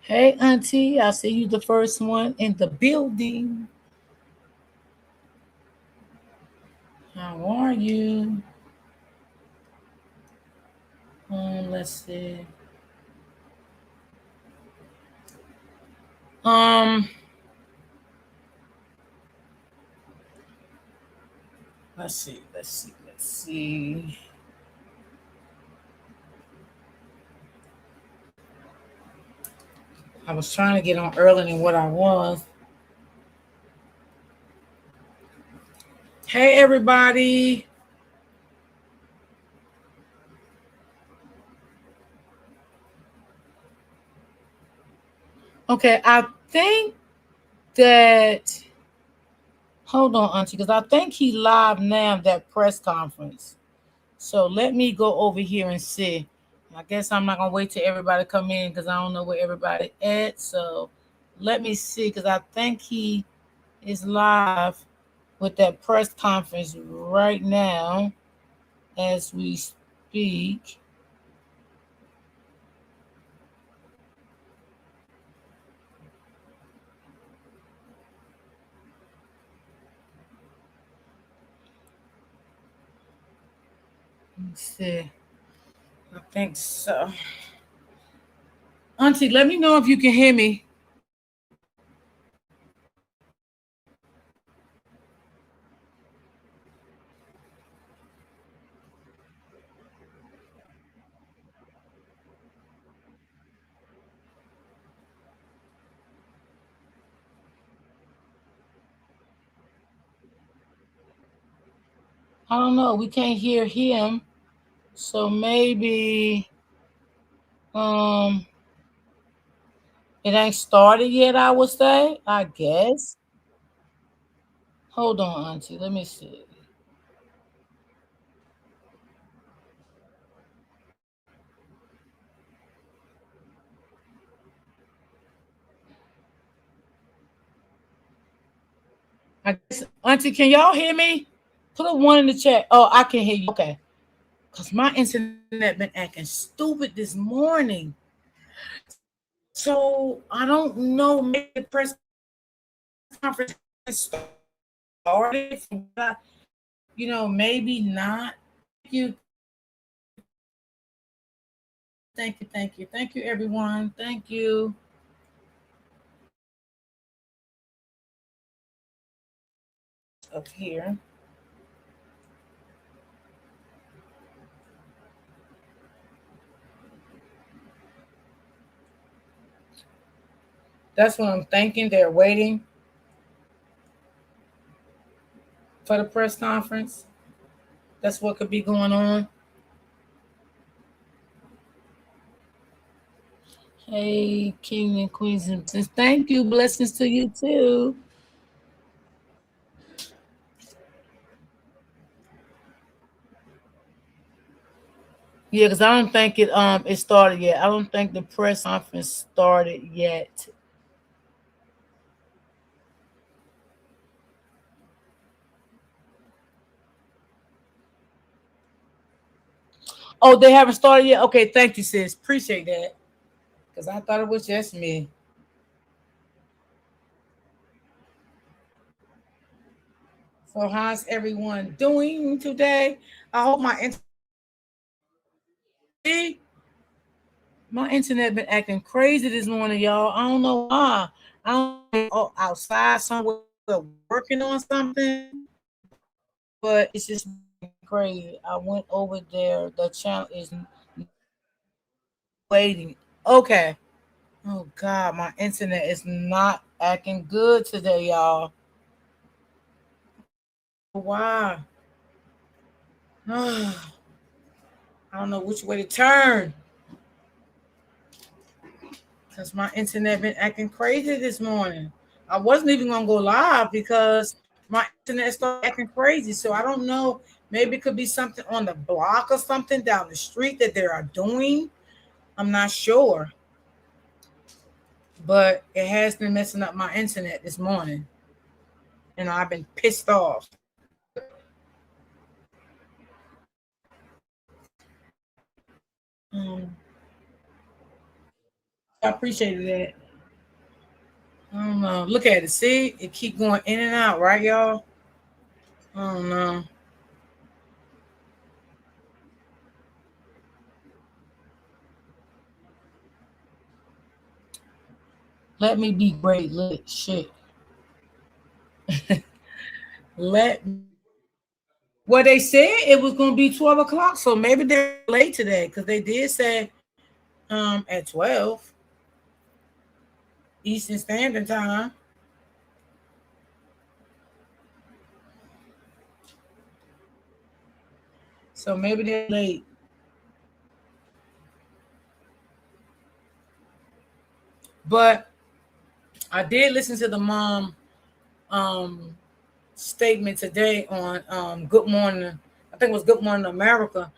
Hey, Auntie, I see you the first one in the building. How are you? Let's see. Um, let's see. I was trying to get on earlier than what I was. Hey, everybody. Okay, I think that. Hold on, Auntie, because I think he live now that press conference. So let me go over here and see. I guess I'm not gonna wait till everybody come in because I don't know where everybody at. So let me see because I think he is live with that press conference right now as we speak. Let's see. I think so. Auntie, let me know if you can hear me. I don't know. We can't hear him. So maybe um it ain't started yet, I would say. I guess. Hold on, Auntie. Let me see. I guess, Auntie, can y'all hear me? Put a one in the chat. Oh, I can hear you. Okay. Because my internet been acting stupid this morning. So I don't know. Maybe the press conference started. Maybe not. Thank you. Thank you, everyone. Thank you. Up here. That's what I'm thinking. They're waiting for the press conference. That's what could be going on. Hey, King and Queens and Blessings. Thank you. Blessings to you too. Yeah, because I don't think it started yet. I don't think the press conference started yet. Oh, they haven't started yet? Okay, thank you, sis. Appreciate that. Because I thought it was just me. So how's everyone doing today? I hope my internet been acting crazy this morning, y'all. I don't know why. I don't know outside somewhere working on something, but it's just crazy. I went over there. The channel is waiting. Okay. Oh God, my internet is not acting good today, y'all. Why? I don't know which way to turn because my internet been acting crazy this morning. I wasn't even gonna go live because my internet started acting crazy. So I don't know. Maybe it could be something on the block or something down the street that they are doing. I'm not sure, but it has been messing up my internet this morning, and I've been pissed off. I appreciated that. I don't know. Look at it. See, it keep going in and out, right, y'all? I don't know. Let me be great. Look, shit. Let. Well, they said it was gonna be 12 o'clock, so maybe they're late today because they did say at 12 Eastern Standard Time. So maybe they're late. But I did listen to the mom um statement today on Good Morning. I think it was Good Morning America.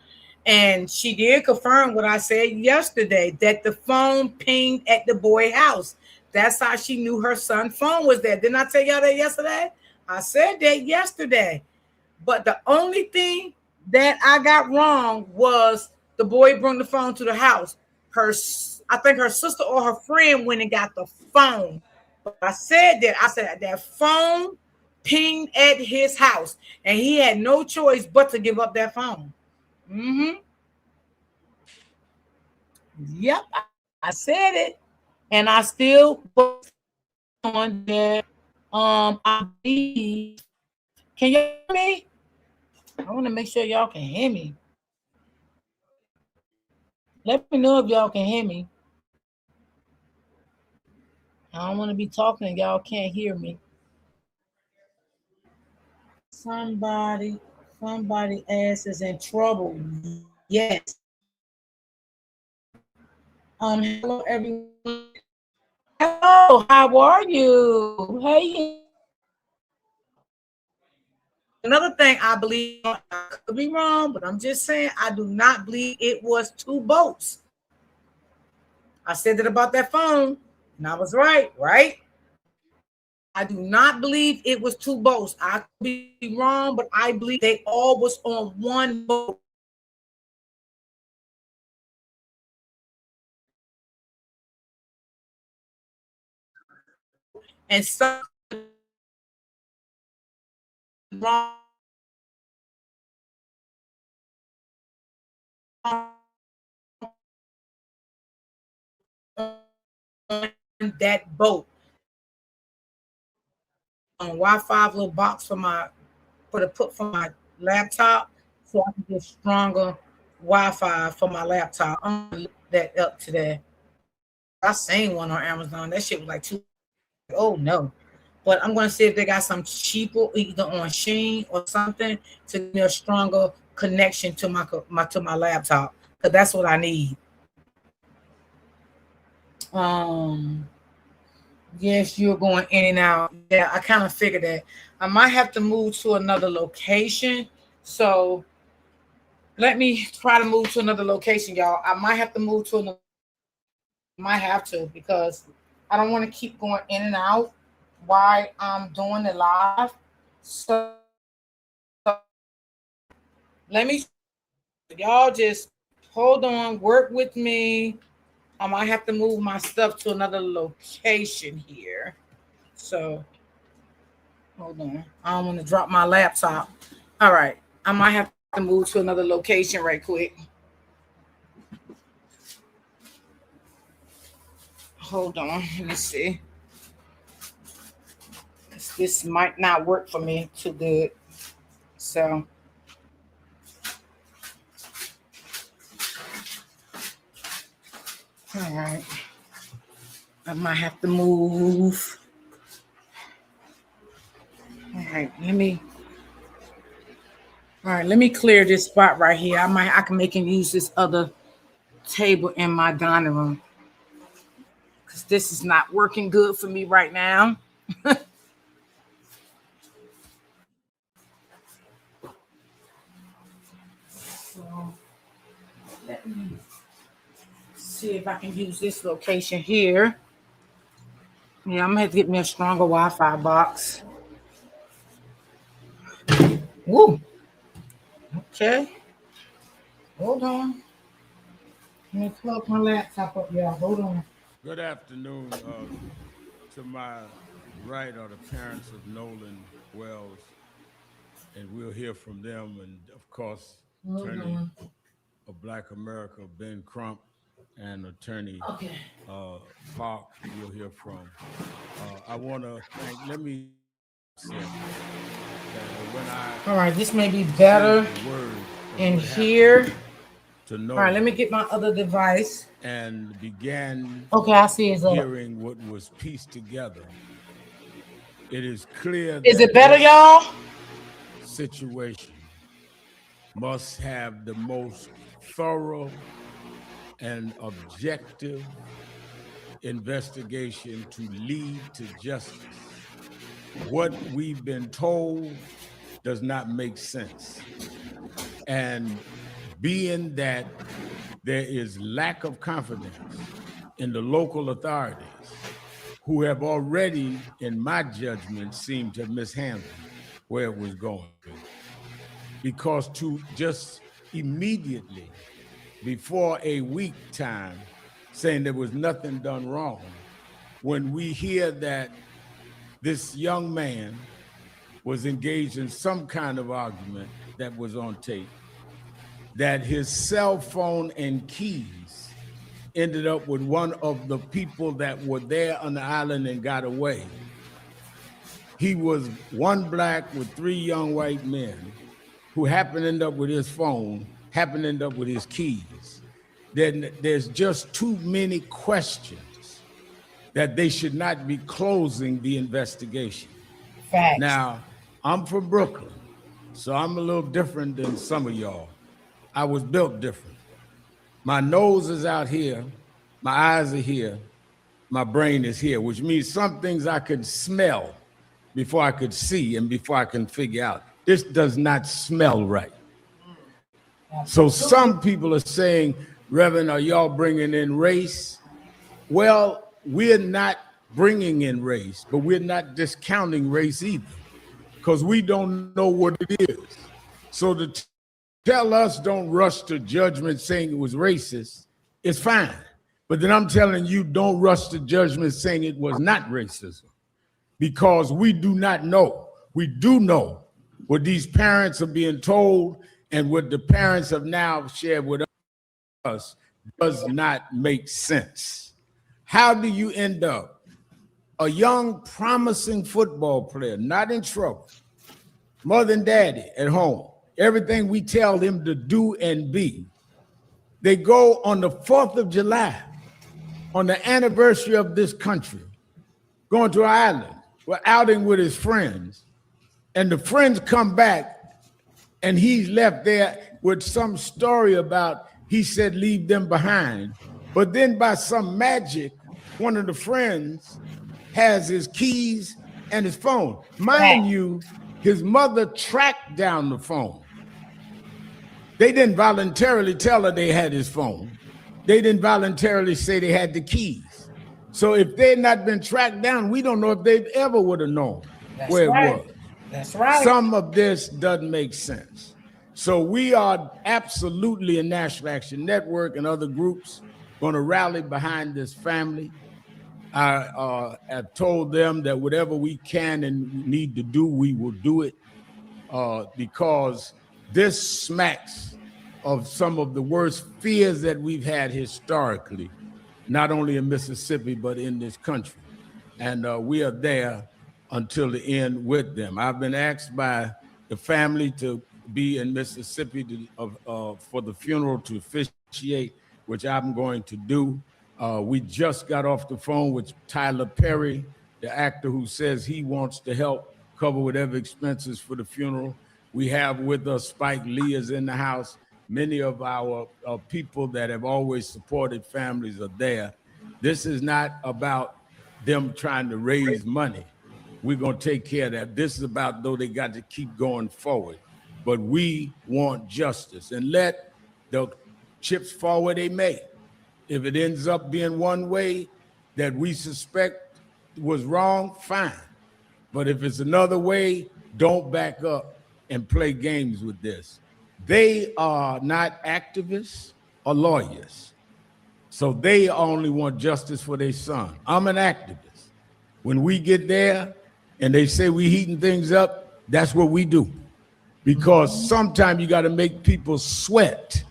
And she did confirm what I said yesterday that the phone pinged at the boy house. That's how she knew her son's phone was there. Didn't I tell y'all that yesterday? I said that yesterday. But the only thing that I got wrong was the boy brought the phone to the house. Her, I think her sister or her friend went and got the phone. But I said that. I said that phone pinged at his house, and he had no choice but to give up that phone. Mm-hmm. Yep, I said it, and I still on there. I believe. Can you hear me? I want to make sure y'all can hear me. Let me know if y'all can hear me. I don't want to be talking and y'all can't hear me. Somebody, somebody ass is in trouble. Yes. Hello everyone. Hello, how are you? Hey. Another thing I believe, I could be wrong, but I'm just saying I do not believe it was two boats. I said that about that phone, and I was right, right? I do not believe it was two boats. I could be wrong, but I believe they all was on one boat. And some wrong on that boat. On Wi-Fi little box for my put for my laptop so I can get stronger Wi-Fi for my laptop. I'm gonna look that up today. I seen one on Amazon. That shit was like two. Oh no. But I'm gonna see if they got some cheaper either on Sheen or something to get a stronger connection to my laptop. Cause that's what I need. Um yes, you're going in and out. Yeah, I kind of figured that. I might have to move to another location. So let me try to move to another location, y'all. I might have to move to another. Might have to because I don't want to keep going in and out while I'm doing it live. So let me, y'all just hold on, work with me. I might have to move my stuff to another location here. So hold on. I don't want to drop my laptop. All right. I might have to move to another location right quick. Hold on. Let me see. This might not work for me too good. So all right. I might have to move. All right, let me clear this spot right here. I can make and use this other table in my dining room. Because this is not working good for me right now. So let me see if I can use this location here. Yeah, I'm gonna have to get me a stronger Wi-Fi box. Woo. Okay. Hold on. Let me plug my laptop up, y'all. Hold on. Good afternoon. To my right are the parents of Nolan Wells, and we'll hear from them. And of course, attorney of Black America, Ben Crump, and attorney Okay. uh, Park, we'll hear from. I want to thank, let me say that when I All right, this may be received better the word of in what happened here. to All right, let me Nolan get my other device. and began Okay, I see it's up. hearing what was pieced together, it is clear Is it that better, this y'all? situation must have the most thorough and objective investigation to lead to justice. What we've been told does not make sense. And being that there is lack of confidence in the local authorities who have already, in my judgment, seemed to mishandle where it was going. Because to just immediately before a week time saying there was nothing done wrong, when we hear that this young man was engaged in some kind of argument that was on tape, that his cell phone and keys ended up with one of the people that were there on the island and got away. He was one black with three young white men who happened to end up with his phone, happened to end up with his keys. Then there's just too many questions that they should not be closing the investigation. Facts. Now, I'm from Brooklyn, so I'm a little different than some of y'all. I was built different. My nose is out here, my eyes are here, my brain is here, which means some things I could smell before I could see and before I can figure out. This does not smell right. So some people are saying, Reverend, are y'all bringing in race? Well, we're not bringing in race, but we're not discounting race either, because we don't know what it is. So to tell us don't rush to judgment saying it was racist, it's fine. But then I'm telling you, don't rush to judgment saying it was not racism, because we do not know. We do know what these parents are being told, and what the parents have now shared with us does not make sense. How do you end up a young, promising football player, not in trouble, mother and daddy at home, everything we tell them to do and be? They go on the 4th of July, on the anniversary of this country, going to an island, we're outing with his friends, and the friends come back and he's left there with some story about, he said, leave them behind. But then by some magic, one of the friends has his keys and his phone. Mind you, his mother tracked down the phone. They didn't voluntarily tell her they had his phone. They didn't voluntarily say they had the keys. So if they had not been tracked down, we don't know if they ever would have known where it was. That's right. Some of this doesn't make sense. So we are absolutely in National Action Network and other groups going to rally behind this family. I have told them that whatever we can and need to do, we will do it, because this smacks of some of the worst fears that we've had historically, not only in Mississippi, but in this country. And we are there until the end with them. I've been asked by the family to be in Mississippi for the funeral to officiate, which I'm going to do. We just got off the phone with Tyler Perry, the actor who says he wants to help cover whatever expenses for the funeral. We have with us Spike Lee is in the house. Many of our people that have always supported families are there. This is not about them trying to raise money. We're going to take care of that. This is about, though, they got to keep going forward. But we want justice, and let the chips fall where they may. If it ends up being one way that we suspect was wrong, fine. But if it's another way, don't back up and play games with this. They are not activists or lawyers. So they only want justice for their son. I'm an activist. When we get there and they say we heating things up, that's what we do. Because sometimes you got to make people sweat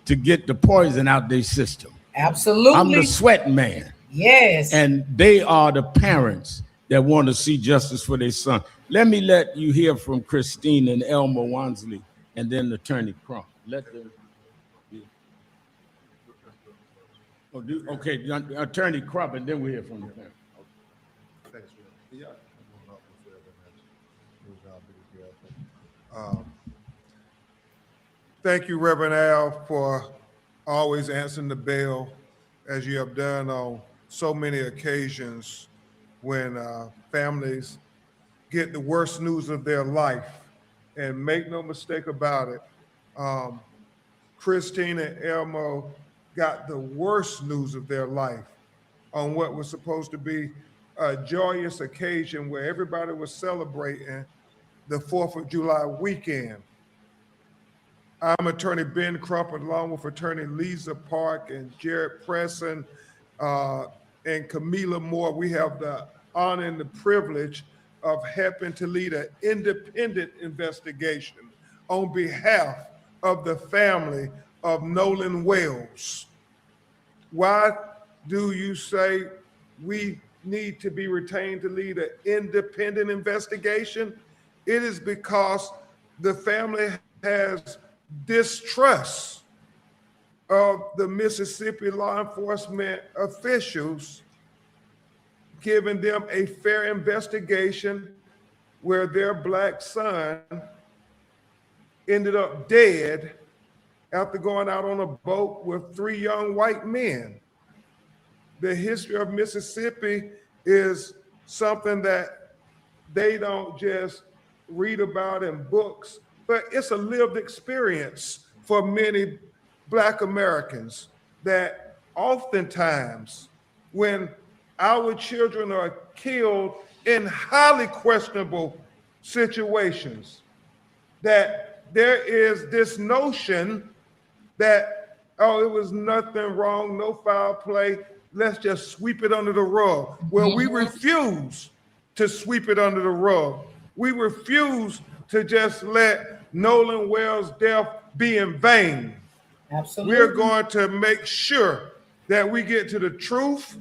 to get the poison out their system. Absolutely. I'm the sweat man. Yes. And they are the parents that want to see justice for their son. Let me let you hear from Christine and Elmer Wansley and then Attorney Crump. Let them. Okay, Attorney Crump, and then we hear from the parents. Thanks, yeah. Thank you, Reverend Al, for always answering the bell as you have done on so many occasions when families get the worst news of their life. And make no mistake about it, Christine and Elmo got the worst news of their life on what was supposed to be a joyous occasion where everybody was celebrating the 4th of July weekend. I'm Attorney Ben Crump, along with Attorney Lisa Park and Jared Presson and Camila Moore. We have the honor and the privilege of helping to lead an independent investigation on behalf of the family of Nolan Wells. Why do you say we need to be retained to lead an independent investigation? It is because the family has distrust of the Mississippi law enforcement officials giving them a fair investigation where their Black son ended up dead after going out on a boat with 3 young white men. The history of Mississippi is something that they don't just read about in books, but it's a lived experience for many Black Americans that oftentimes when our children are killed in highly questionable situations, that there is this notion that, oh, it was nothing wrong, no foul play, let's just sweep it under the rug. Well, we refuse to sweep it under the rug. We refuse to just let Nolan Wells' death be in vain. Absolutely. We're going to make sure that we get to the truth,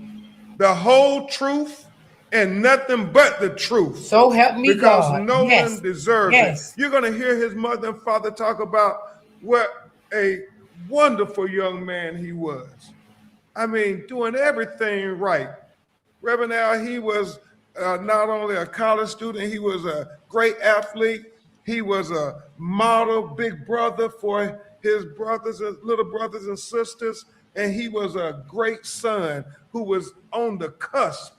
the whole truth, and nothing but the truth. So help me because God. no Yes. one deserves Yes. it. You're going to hear his mother and father talk about what a wonderful young man he was. I mean, doing everything right. Reverend Al, he was not only a college student, he was a great athlete. He was a model big brother for his brothers and little brothers and sisters. And he was a great son who was on the cusp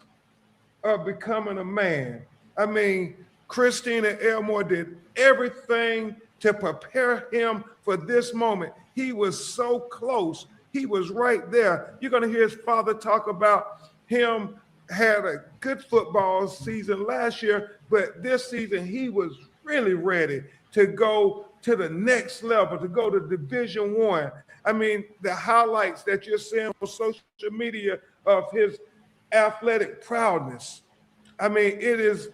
of becoming a man. I mean, Christine and Elmore did everything to prepare him for this moment. He was so close. He was right there. You're going to hear his father talk about him had a good football season last year, but this season he was really ready to go to the next level, to go to Division I. I mean, the highlights that you're seeing on social media of his athletic prowess, I mean, it is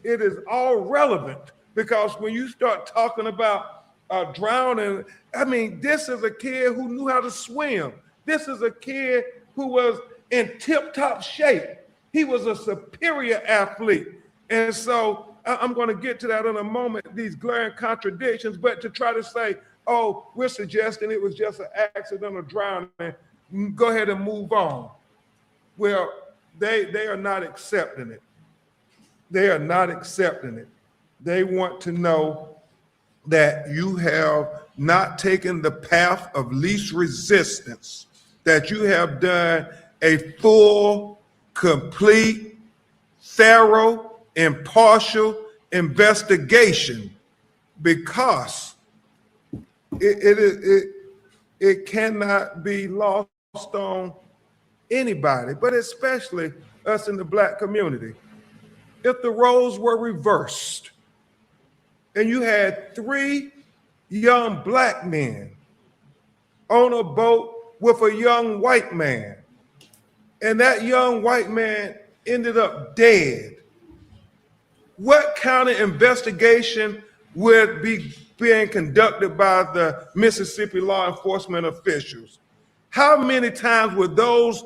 all relevant, because when you start talking about drowning, I mean, this is a kid who knew how to swim. This is a kid who was in tip-top shape. He was a superior athlete. And so I'm going to get to that in a moment, these glaring contradictions, but to try to say, oh, we're suggesting it was just an accidental drowning, go ahead and move on. Well, they are not accepting it. They are not accepting it. They want to know that you have not taken the path of least resistance, that you have done a full, complete, thorough, impartial investigation, because it cannot be lost on anybody, but especially us in the Black community. If the roles were reversed and you had 3 young Black men on a boat with a young white man, and that young white man ended up dead, what kind of investigation would be being conducted by the Mississippi law enforcement officials? How many times would those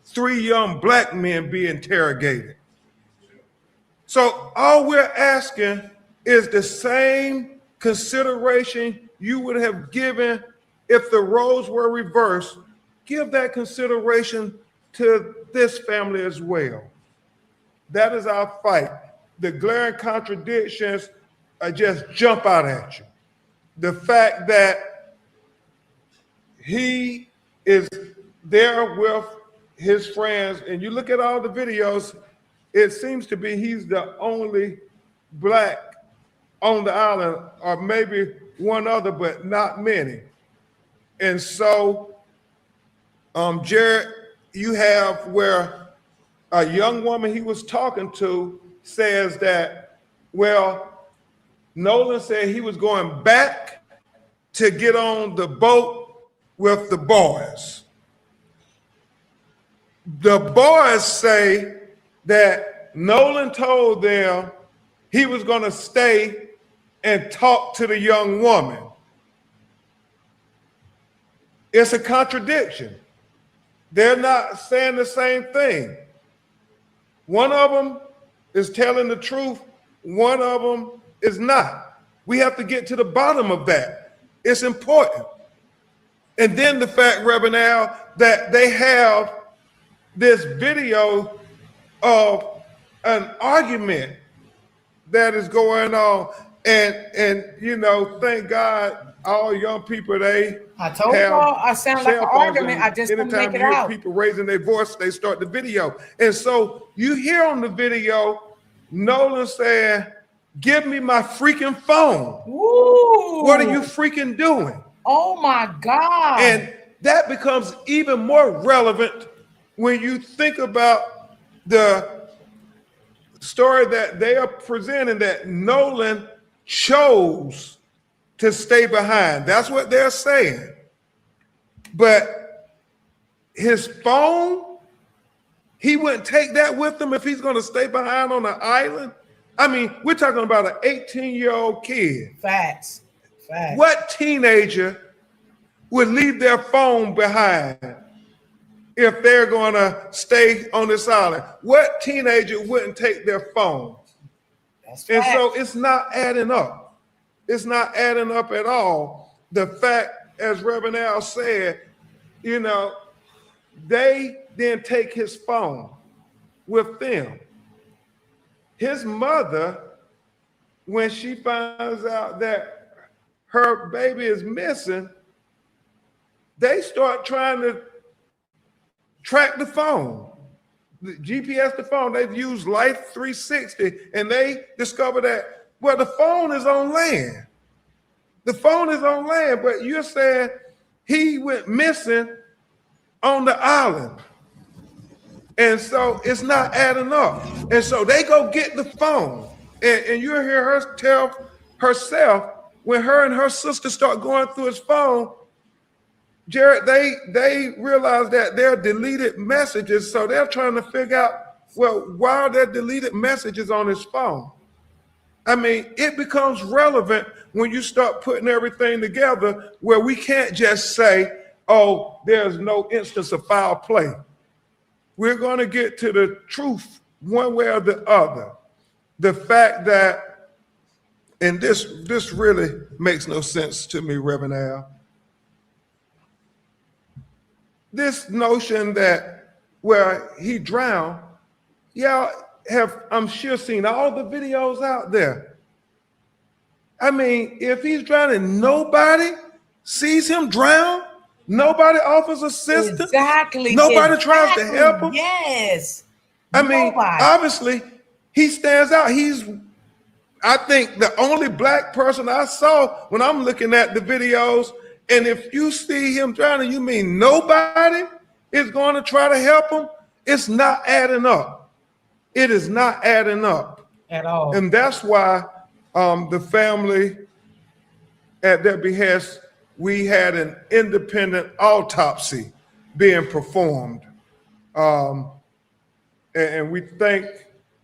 3 young black men be interrogated? So all we're asking is the same consideration you would have given if the roles were reversed. Give that consideration to this family as well. That is our fight. The glaring contradictions just jump out at you. The fact that he is there with his friends, and you look at all the videos, it seems to be he's the only black on the island, or maybe one other, but not many. And so, Jared, you have where a young woman he was talking to says that, well, Nolan said he was going back to get on the boat with the boys. The boys say that Nolan told them he was going to stay and talk to the young woman. It's a contradiction. They're not saying the same thing. One of them is telling the truth, one of them is not. We have to get to the bottom of that. It's important. And then the fact, Reverend Al, that they have this video of an argument that is going on. And you know, thank God, all young people, I told y'all I sound like an argument. I just couldn't make it out. People raising their voice, they start the video. And so you hear on the video, Nolan saying, "Give me my freaking phone." Ooh. What are you freaking doing? Oh my God. And that becomes even more relevant when you think about the story that they are presenting, that Nolan chose to stay behind. That's what they're saying. But his phone, he wouldn't take that with him if he's going to stay behind on the island. I mean, we're talking about an 18-year-old kid. Facts. What teenager would leave their phone behind if they're going to stay on this island? What teenager wouldn't take their phone? That's and facts. so it's not adding up. It's not adding up at all. The fact, as Reverend Al said, you know, they then take his phone with them. His mother, when she finds out that her baby is missing, they start trying to track the phone, the GPS the phone. They've used Life 360, and they discover that, well, the phone is on land. The phone is on land, but you're saying he went missing on the island. And so it's not adding up. And so they go get the phone. And you hear her tell herself, when her and her sister start going through his phone, Jared, they realize that there are deleted messages. So they're trying to figure out, well, why are there deleted messages on his phone? I mean, it becomes relevant when you start putting everything together, where we can't just say, oh, there's no instance of foul play. We're going to get to the truth one way or the other. The fact that, and this really makes no sense to me, Reverend Al. This notion that, well, he drowned, y'all have, I'm sure, seen all the videos out there. I mean, if he's drowning, nobody sees him drown. Nobody offers assistance. Exactly. Nobody tries to help him. Yes. I mean, obviously, he stands out. He's, I think, the only black person I saw when I'm looking at the videos. And if you see him drowning, you mean nobody is going to try to help him? It's not adding up. It is not adding up at all. And that's why the family, at their behest, we had an independent autopsy being performed. And we thank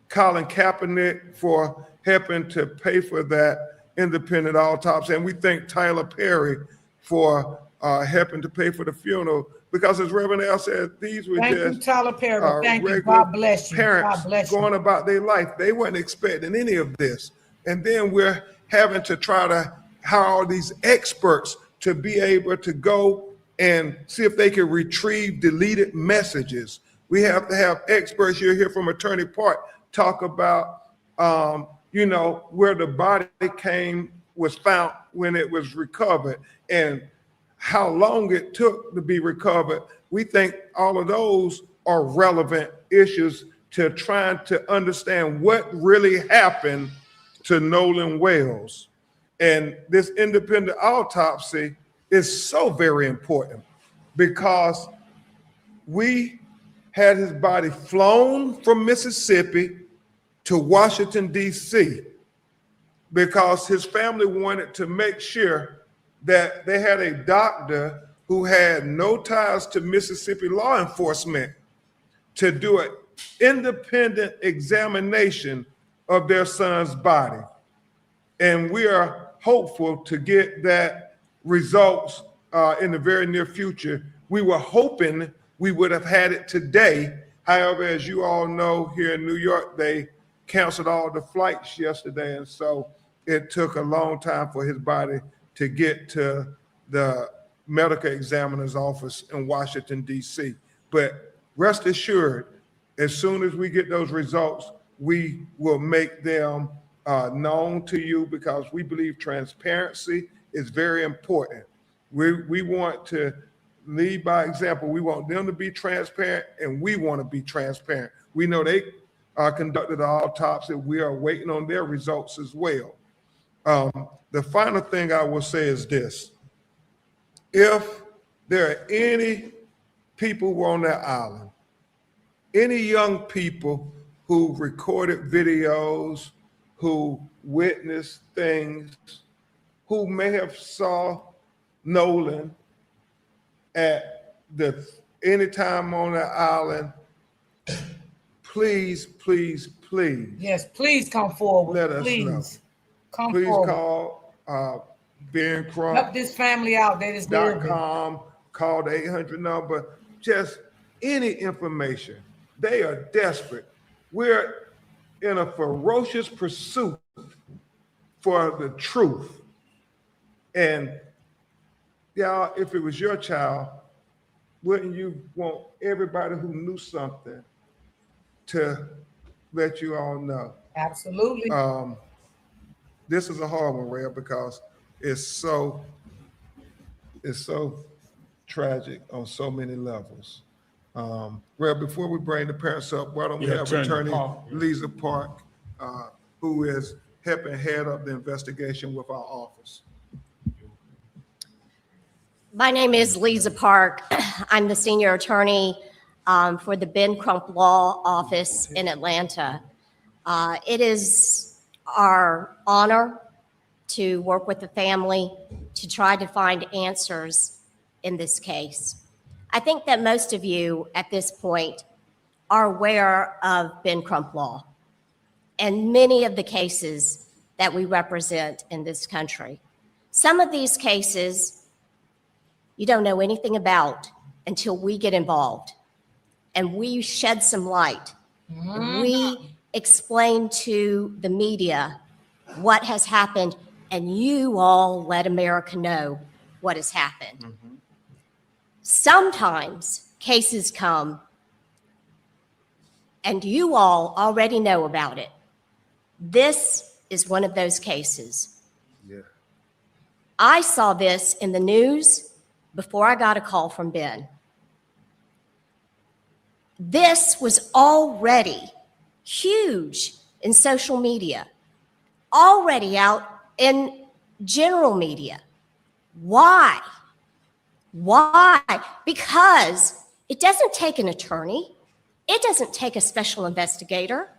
Colin Kaepernick for helping to pay for that independent autopsy. And we thank Tyler Perry for helping to pay for the funeral, because as Reverend Al said, these were Thank just you, Tyler Perry. Thank you. regular God bless you. parents God bless you. going about their life. They weren't expecting any of this. And then we're having to try to hire all these experts to be able to go and see if they can retrieve deleted messages. We have to have experts. You'll hear from Attorney Park talk about, where the body was found when it was recovered and how long it took to be recovered. We think all of those are relevant issues to trying to understand what really happened to Nolan Wells. And this independent autopsy is so very important because we had his body flown from Mississippi to Washington, D.C., because his family wanted to make sure that they had a doctor who had no ties to Mississippi law enforcement to do an independent examination of their son's body. And we are hopeful to get that results in the very near future. We were hoping we would have had it today. However, as you all know, here in New York, they canceled all the flights yesterday. And so it took a long time for his body to get to the medical examiner's office in Washington, D.C. But rest assured, as soon as we get those results, we will make them known to you, because we believe transparency is very important. We want to lead by example. We want them to be transparent, and we want to be transparent. We know they conducted the autopsy. We are waiting on their results as well. The final thing I will say is this. If there are any people who are on that island, any young people who recorded videos, who witnessed things, who may have saw Nolan at any time on that island, please, please, please. Yes, please come forward. Let us please. know. Come Please forward. call Ben Crump. Help this family out. That is .com, call the 800 number, just any information. They are desperate. We're in a ferocious pursuit for the truth. And y'all, if it was your child, wouldn't you want everybody who knew something to let you all know? Absolutely. This is a hard one, Ray, because it's so tragic on so many levels. Ray, before we bring the parents up, why don't we have Attorney Lisa Park, who is helping head up the investigation with our office. My name is Lisa Park. I'm the senior attorney for the Ben Crump Law Office in Atlanta. It is our honor to work with the family to try to find answers in this case. I think that most of you at this point are aware of Ben Crump Law and many of the cases that we represent in this country. Some of these cases you don't know anything about until we get involved and we shed some light. We explain to the media what has happened, and you all let America know what has happened. Sometimes cases come and you all already know about it. This is one of those cases. Yeah. I saw this in the news before I got a call from Ben. This was already huge in social media, already out in general media. Why? Why? Because it doesn't take an attorney. It doesn't take a special investigator.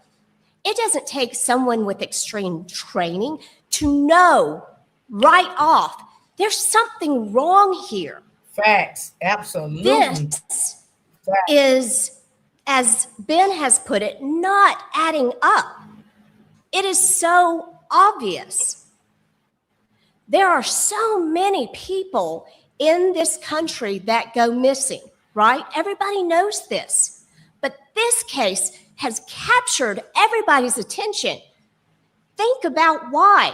It doesn't take someone with extreme training to know right off there's something wrong here. Facts. Absolutely. This is as Ben has put it, not adding up. It is so obvious. There are so many people in this country that go missing, right? Everybody knows this. But this case has captured everybody's attention. Think about why.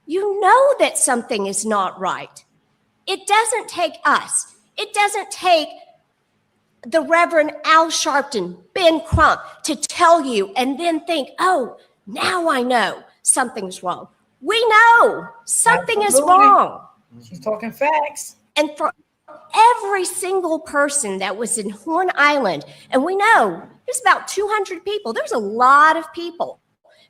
You know that something is not right. It doesn't take us. It doesn't take the Reverend Al Sharpton, Ben Crump, to tell you and then think, oh, now I know something's wrong. We know something is Absolutely. wrong. She's talking facts. And for every single person that was in Horn Island, and we know there's about 200 people, there's a lot of people.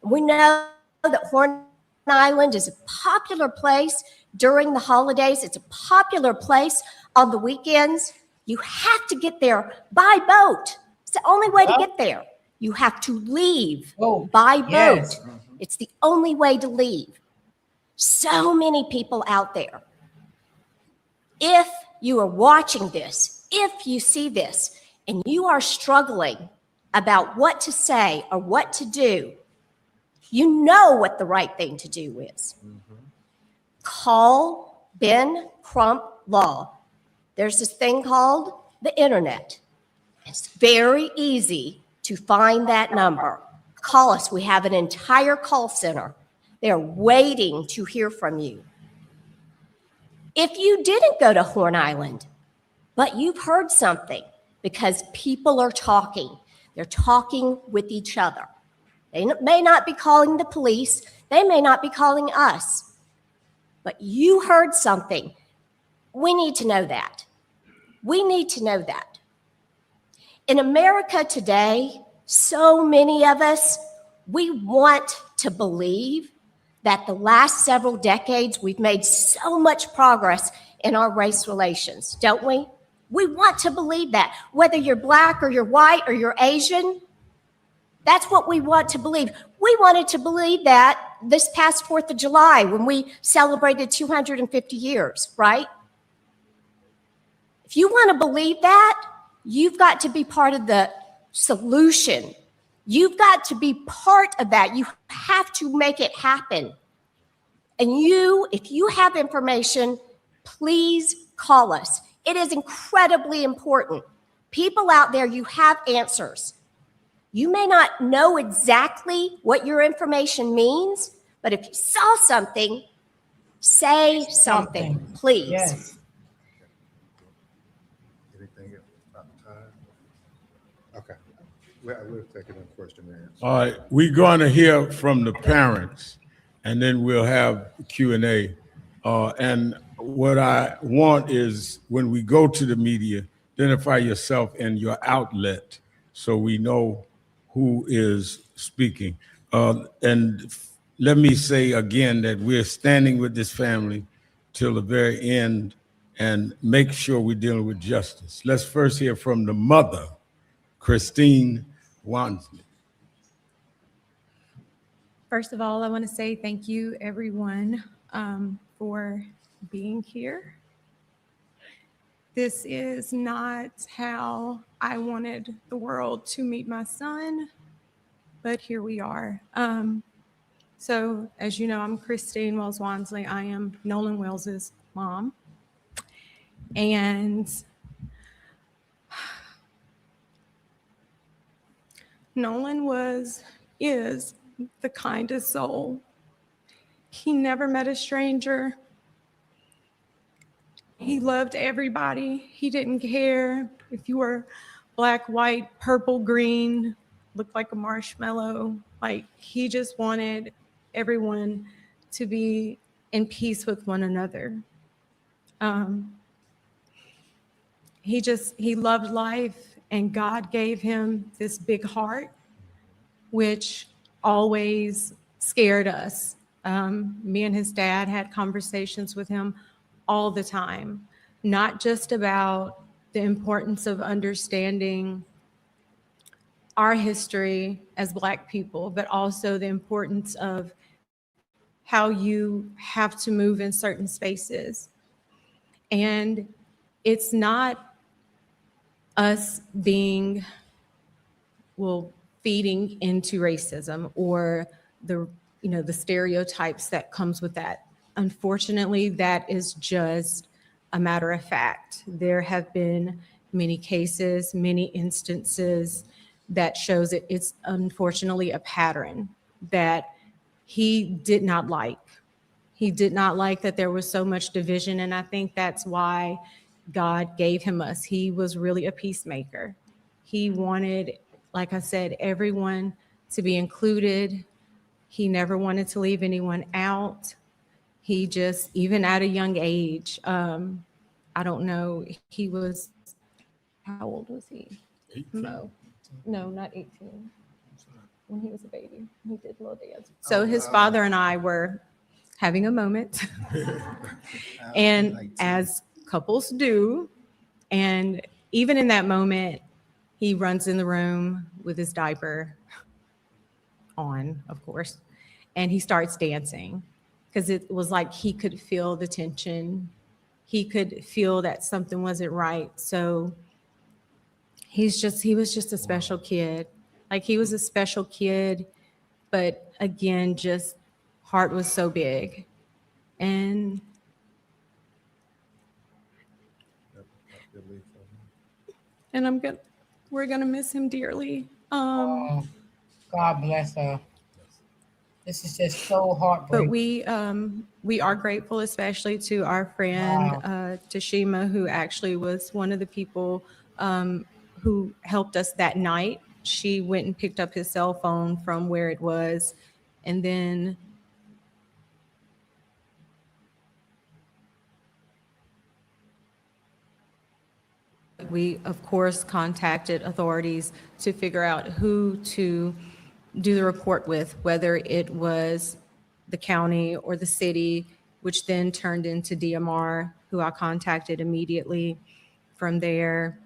We know that Horn Island is a popular place during the holidays. It's a popular place on the weekends. You have to get there by boat. It's the only way to get there. You have to leave by boat. Yes. It's the only way to leave. So many people out there. If you are watching this, if you see this, and you are struggling about what to say or what to do, you know what the right thing to do is. Call Ben Crump Law. There's this thing called the internet. It's very easy to find that number. Call us. We have an entire call center. They're waiting to hear from you. If you didn't go to Horn Island, but you've heard something, because people are talking, they're talking with each other. They may not be calling the police. They may not be calling us. But you heard something. We need to know that. We need to know that. In America today, so many of us, we want to believe that the last several decades, we've made so much progress in our race relations, don't we? We want to believe that. Whether you're Black or you're white or you're Asian, that's what we want to believe. We wanted to believe that this past 4th of July when we celebrated 250 years, right? If you want to believe that, you've got to be part of the solution. You've got to be part of that. You have to make it happen. And if you have information, please call us. It is incredibly important. People out there, you have answers. You may not know exactly what your information means, but if you saw something, say something, please. Yes. Anything else about time? Okay. We'll take it in question and answer. All right, we're going to hear from the parents, and then we'll have Q&A. And what I want is when we go to the media, identify yourself and your outlet so we know who is speaking. And let me say again that we're standing with this family till the very end and make sure we're dealing with justice. Let's first hear from the mother, Christine Wansley. First of all, I want to say thank you, everyone, for being here. This is not how I wanted the world to meet my son, but here we are. So, as you know, I'm Christine Wells Wansley. I am Nolan Wells's mom. And Nolan is the kindest soul. He never met a stranger. He loved everybody. He didn't care if you were black, white, purple, green, looked like a marshmallow. Like, he just wanted everyone to be in peace with one another. He loved life, and God gave him this big heart, which always scared us. Me and his dad had conversations with him all the time, not just about the importance of understanding our history as Black people, but also the importance of how you have to move in certain spaces. And it's not us being feeding into racism or the stereotypes that comes with that. Unfortunately, that is just a matter of fact. There have been many cases, many instances that shows it's unfortunately a pattern that he did not like. He did not like that there was so much division, and I think that's why God gave him us. He was really a peacemaker. He wanted, like I said, everyone to be included. He never wanted to leave anyone out. He just, even at a young age, I don't know, he was, how old was he? 18. No, not 18. When he was a baby, he did a little dance. So his father and I were having a moment, and as couples do, and even in that moment, he runs in the room with his diaper on, of course, and he starts dancing because it was like he could feel the tension. He could feel that something wasn't right. So he was just a special kid. Like, he was a special kid, but again, just heart was so big. And we're gonna miss him dearly. Oh, God bless her. This is just so But heartbreaking. we are grateful, especially to our friend Wow. Tashima, who actually was one of the people who helped us that night. She went and picked up his cell phone from where it was, and then we, of course, contacted authorities to figure out who to do the report with, whether it was the county or the city, which then turned into DMR, who I contacted immediately from there.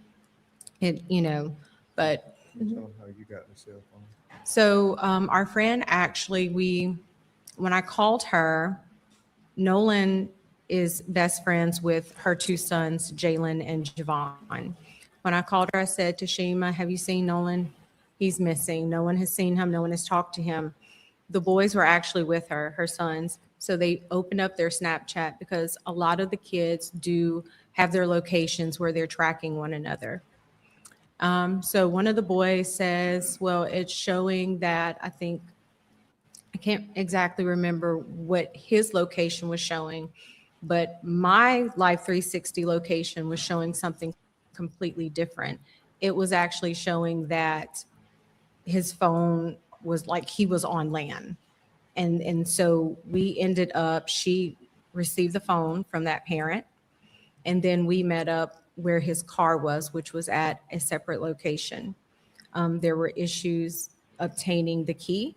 But Can you tell them how you got the cell phone? so our friend actually, when I called her, Nolan is best friends with her two sons, Jalen and Javon. When I called her, I said, Tashima, have you seen Nolan? He's missing. No one has seen him. No one has talked to him. The boys were actually with her sons. So they opened up their Snapchat because a lot of the kids do have their locations where they're tracking one another. So one of the boys says, well, it's showing that I can't exactly remember what his location was showing, but my Life 360 location was showing something completely different. It was actually showing that his phone was like he was on LAN. And so we ended up, she received the phone from that parent, and then we met up where his car was, which was at a separate location. There were issues obtaining the key,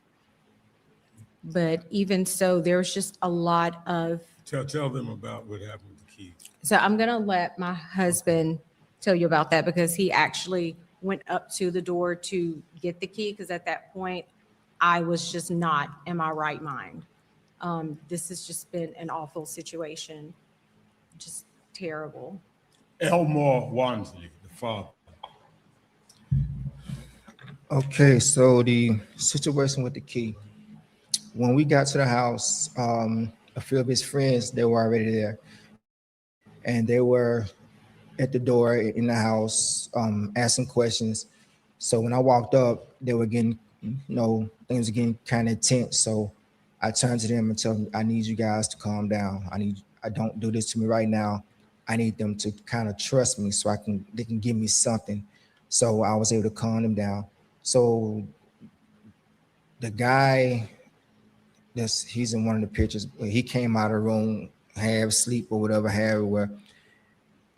but even so, there was just a lot of. Tell them about what happened with the keys. So I'm gonna let my husband tell you about that because he actually went up to the door to get the key, because at that point, I was just not in my right mind. This has just been an awful situation, just terrible. Elmore Wansley, the father. Okay, so the situation with the key. When we got to the house, a few of his friends, they were already there. And they were at the door in the house, asking questions. So when I walked up, they were getting, things were getting kind of tense. So I turned to them and told them, I need you guys to calm down. I don't do this to me right now. I need them to kind of trust me so they can give me something. So I was able to calm them down. So the guy, he's in one of the pictures. He came out of the room, half asleep or whatever,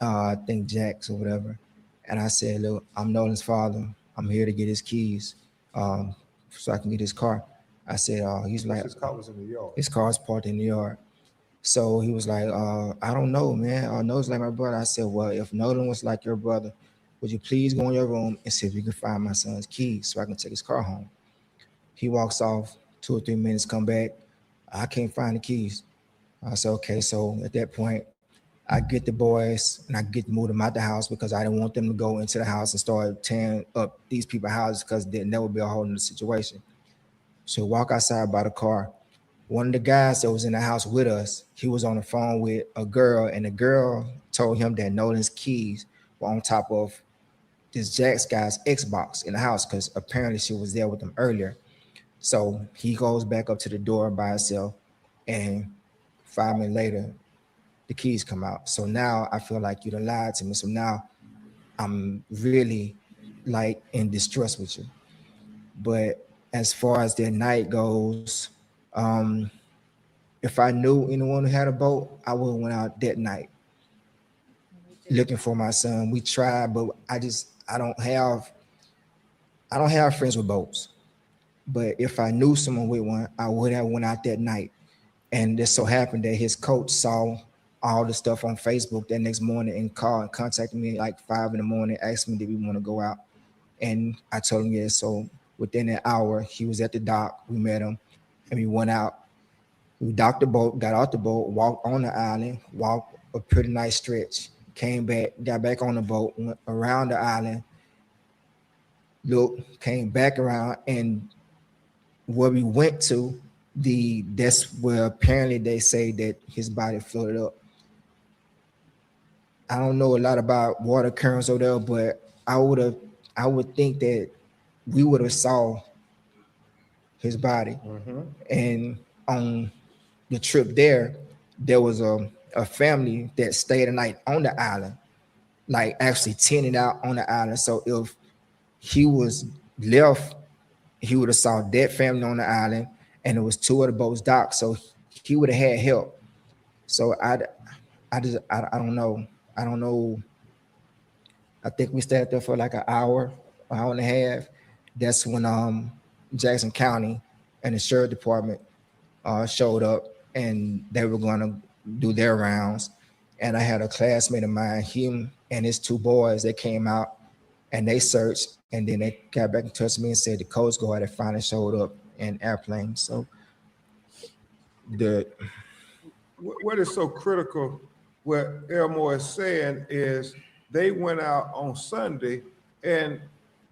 I think Jax or whatever. And I said, look, I'm Nolan's father. I'm here to get his keys so I can get his car. I said, he's like, His car was in the yard. his car's parked in the yard. So he was like, I don't know, man. Nolan's like my brother. I said, well, if Nolan was like your brother, would you please go in your room and see if you can find my son's keys so I can take his car home? He walks off, 2 or 3 minutes, come back. I can't find the keys. I said, okay. So at that point, I get the boys and I get to move them out the house because I didn't want them to go into the house and start tearing up these people's houses because there'd never be a whole nother situation. So walk outside by the car. One of the guys that was in the house with us, he was on the phone with a girl, and the girl told him that Nolan's keys were on top of this Jax guy's Xbox in the house because apparently she was there with him earlier. So he goes back up to the door by himself, and 5 minutes later, the keys come out. So now I feel like you done lied to me. So now I'm really like in distress with you. But as far as their night goes, if I knew anyone who had a boat, I would have went out that night looking for my son. We tried, but I don't have friends with boats. But if I knew someone with one, I would have went out that night. And this so happened that his coach saw all the stuff on Facebook that next morning and called and contacted me like 5 a.m, asked me, did we want to go out? And I told him yes. So within an hour, he was at the dock. We met him and we went out. We docked the boat, got off the boat, walked on the island, walked a pretty nice stretch, came back, got back on the boat, went around the island, looked, came back around, and where we went to, that's where apparently they say that his body floated up. I don't know a lot about water currents over there, but I would think that we would have saw his body. And on the trip there was a family that stayed a night on the island, like actually tented out on the island. So if he was left, he would have saw that family on the island, and it was 2 of the boats docked. So he would have had help. So I don't know. I don't know. I think we stayed there for like an hour and a half. That's when Jackson County and the sheriff department showed up, and they were going to do their rounds. And I had a classmate of mine, him and his 2 boys, they came out and they searched, and then they got back in touch with me and said the Coast Guard had finally showed up in airplane. So what is so critical, what Elmore is saying is they went out on Sunday, and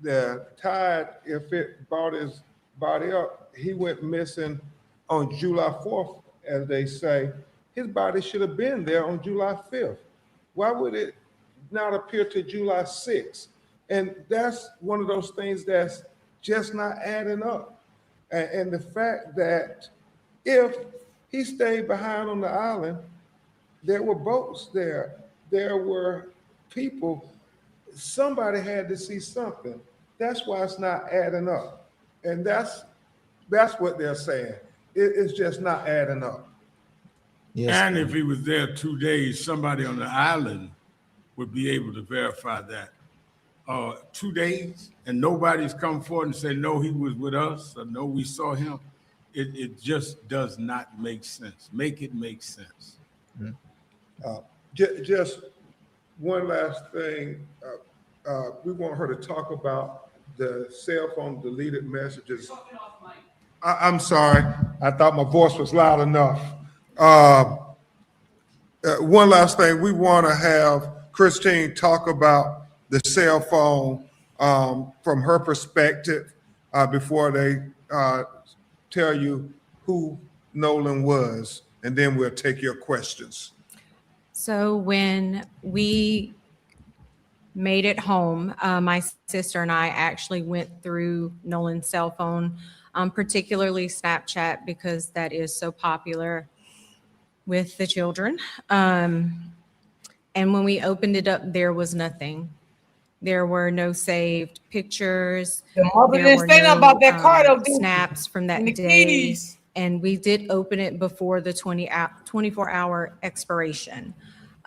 the tide, if it brought his body up, he went missing on July 4th, as they say. His body should have been there on July 5th. Why would it not appear to July 6th? And that's one of those things that's just not adding up. And the fact that if he stayed behind on the island, there were boats there, there were people, somebody had to see something. That's why it's not adding up. And that's what they're saying. It's just not adding up. yes. And if he was there 2 days, somebody on the island would be able to verify that. 2 days and nobody's come forward and say, no, he was with us, or no, we saw him. It just does not make sense. Make it make sense. Just one last thing. We want her to talk about the cell phone deleted messages. I'm sorry. I thought my voice was loud enough. One last thing. We want to have Christine talk about the cell phone from her perspective before they tell you who Nolan was, and then we'll take your questions. So when we made it home, my sister and I actually went through Nolan's cell phone, particularly Snapchat, because that is so popular with the children. And when we opened it up, there was nothing. There were no saved pictures. The mother There didn't were say nothing no, about that car, though, did she? snaps from that And the day. keys. And we did open it before the 24-hour expiration.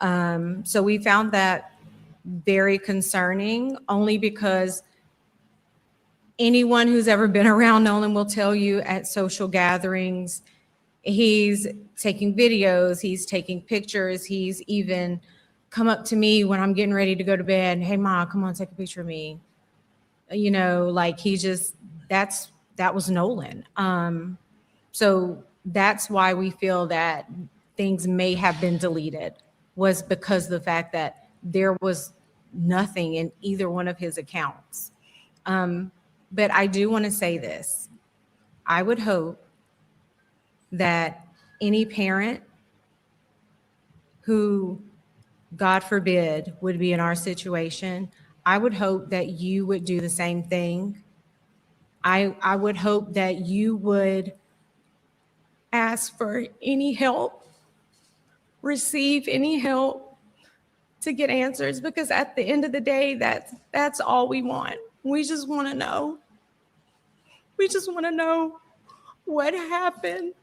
So we found that very concerning, only because anyone who's ever been around Nolan will tell you at social gatherings, he's taking videos, he's taking pictures, he's even come up to me when I'm getting ready to go to bed. Hey, Ma, come on, take a picture of me. You know, like that was Nolan. So that's why we feel that things may have been deleted was because of the fact that there was nothing in either one of his accounts. But I do want to say this. I would hope that any parent who, God forbid, would be in our situation, I would hope that you would do the same thing. I would hope that you would ask for any help, receive any help to get answers, because at the end of the day, that's all we want. We just want to know. We just want to know what happened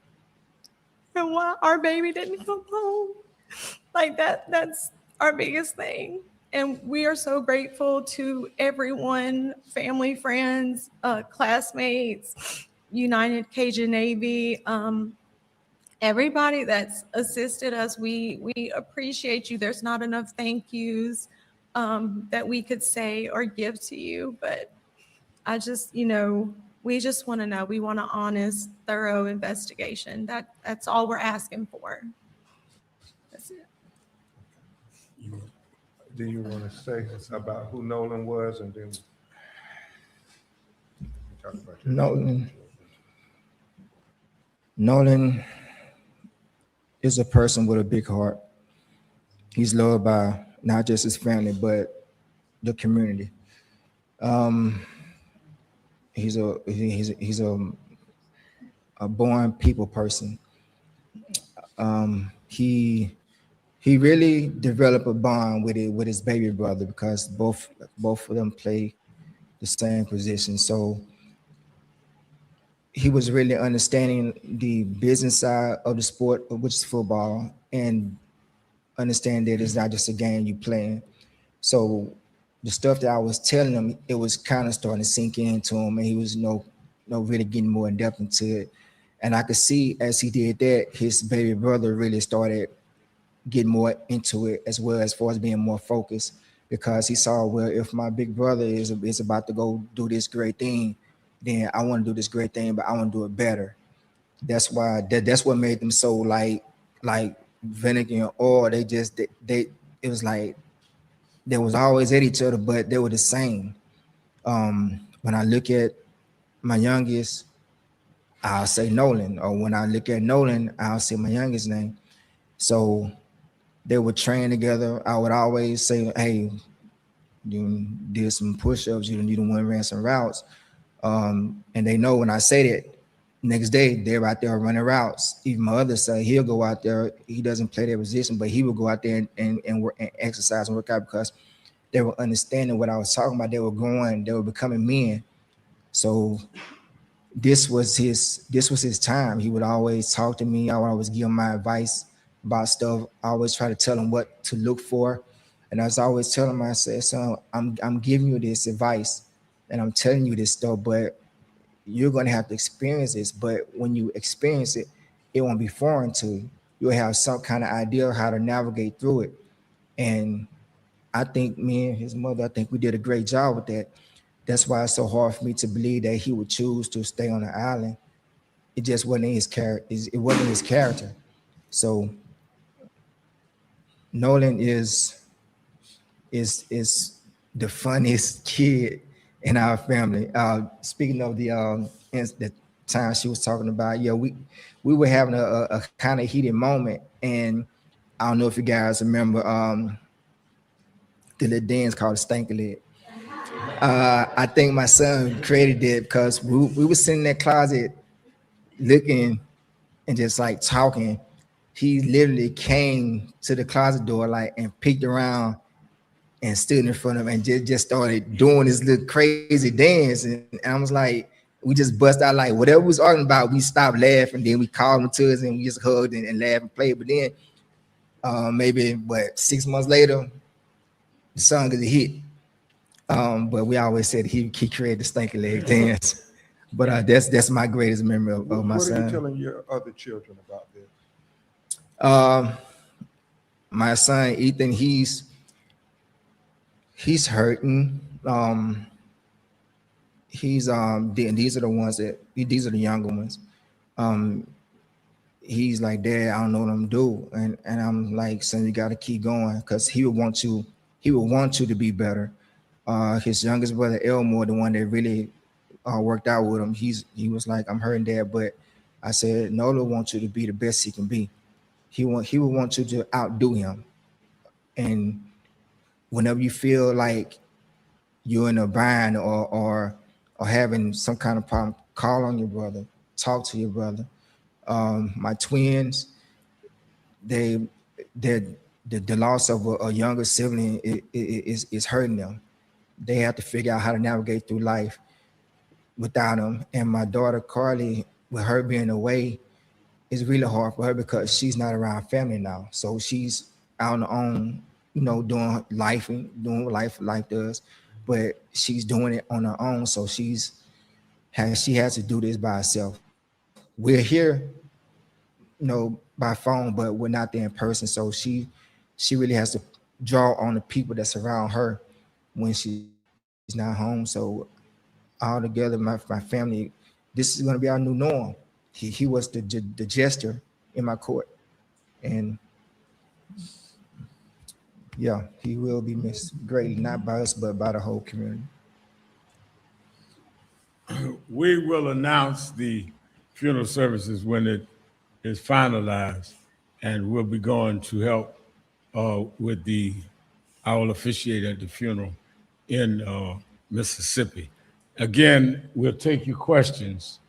and why our baby didn't come home. Like that's our biggest thing. And we are so grateful to everyone, family, friends, classmates, United Cajun Navy, everybody that's assisted us. We appreciate you. There's not enough thank yous that we could say or give to you, but I just, we just want to know. We want an honest, thorough investigation. That's all we're asking for. That's it. Do you want to say about who Nolan was, and then we talk about your Nolan is a person with a big heart. He's loved by not just his family, but the community. He's a born people person. He really developed a bond with his baby brother, because both of them play the same position. So he was really understanding the business side of the sport, which is football, and understand that it's not just a game you playing. So the stuff that I was telling him, it was kind of starting to sink into him, and he was really getting more in depth into it. And I could see as he did that, his baby brother really started getting more into it as well, as far as being more focused, because he saw, well, if my big brother is about to go do this great thing, then I want to do this great thing, but I want to do it better. That's why that's what made them so like vinegar and oil. It was like they was always at each other, but they were the same. When I look at my youngest, I'll say Nolan, or when I look at Nolan, I'll say my youngest name. So they would train together. I would always say, hey, you did some push-ups, you done ran some routes. And they know when I say that, next day they're out there running routes. Even my other son, he'll go out there. He doesn't play their position, but he will go out there and work and exercise and work out, because they were understanding what I was talking about. They were growing, they were becoming men. So this was his time. He would always talk to me. I would always give him my advice about stuff. I always try to tell him what to look for. And I was always telling him, I said, son, I'm giving you this advice and I'm telling you this stuff, but you're going to have to experience this. But when you experience it, it won't be foreign to you. You'll have some kind of idea of how to navigate through it. And I think me and his mother, I think we did a great job with that. That's why it's so hard for me to believe that he would choose to stay on the island. It just wasn't his character. It wasn't his character. So Nolan is the funniest kid in our family. Speaking of the time she was talking about, yeah, we were having a kind of heated moment, and I don't know if you guys remember the little dance called Stanky Leg. I think my son created it because we were sitting in that closet looking and just like talking. He literally came to the closet door and peeked around and stood in front of him and just started doing this little crazy dance. And I was like, we just bust out like whatever we was arguing about, we stopped laughing. Then we called him to us and we just hugged and laughed and played. But then maybe 6 months later, the song is a hit. But we always said he created the Stanky Leg dance. But that's my greatest memory of my son. What are you telling your other children about this? My son Ethan, he's hurting. These are the ones these are the younger ones. he's like, Dad, I don't know what I'm doing. And I'm like, son, you got to keep going, because he would want you to be better. His youngest brother, Elmore, the one that really worked out with him, he was like, I'm hurting, Dad. But I said, Nola wants you to be the best he can be. He would want you to outdo him. And whenever you feel like you're in a bind or having some kind of problem, call on your brother, talk to your brother. My twins, the loss of a younger sibling is hurting them. They have to figure out how to navigate through life without him. And my daughter Carly, with her being away, it's really hard for her because she's not around family now. So she's out on her own, doing life what life does, but she's doing it on her own. So she has to do this by herself. We're here, by phone, but we're not there in person. So she really has to draw on the people that's around her when she's not home. So all together, my family, this is going to be our new norm. He was the jester in my court, and yeah, he will be missed greatly, not by us, but by the whole community. We will announce the funeral services when it is finalized, and we'll be going to help with I will officiate at the funeral in Mississippi. Again, we'll take your questions,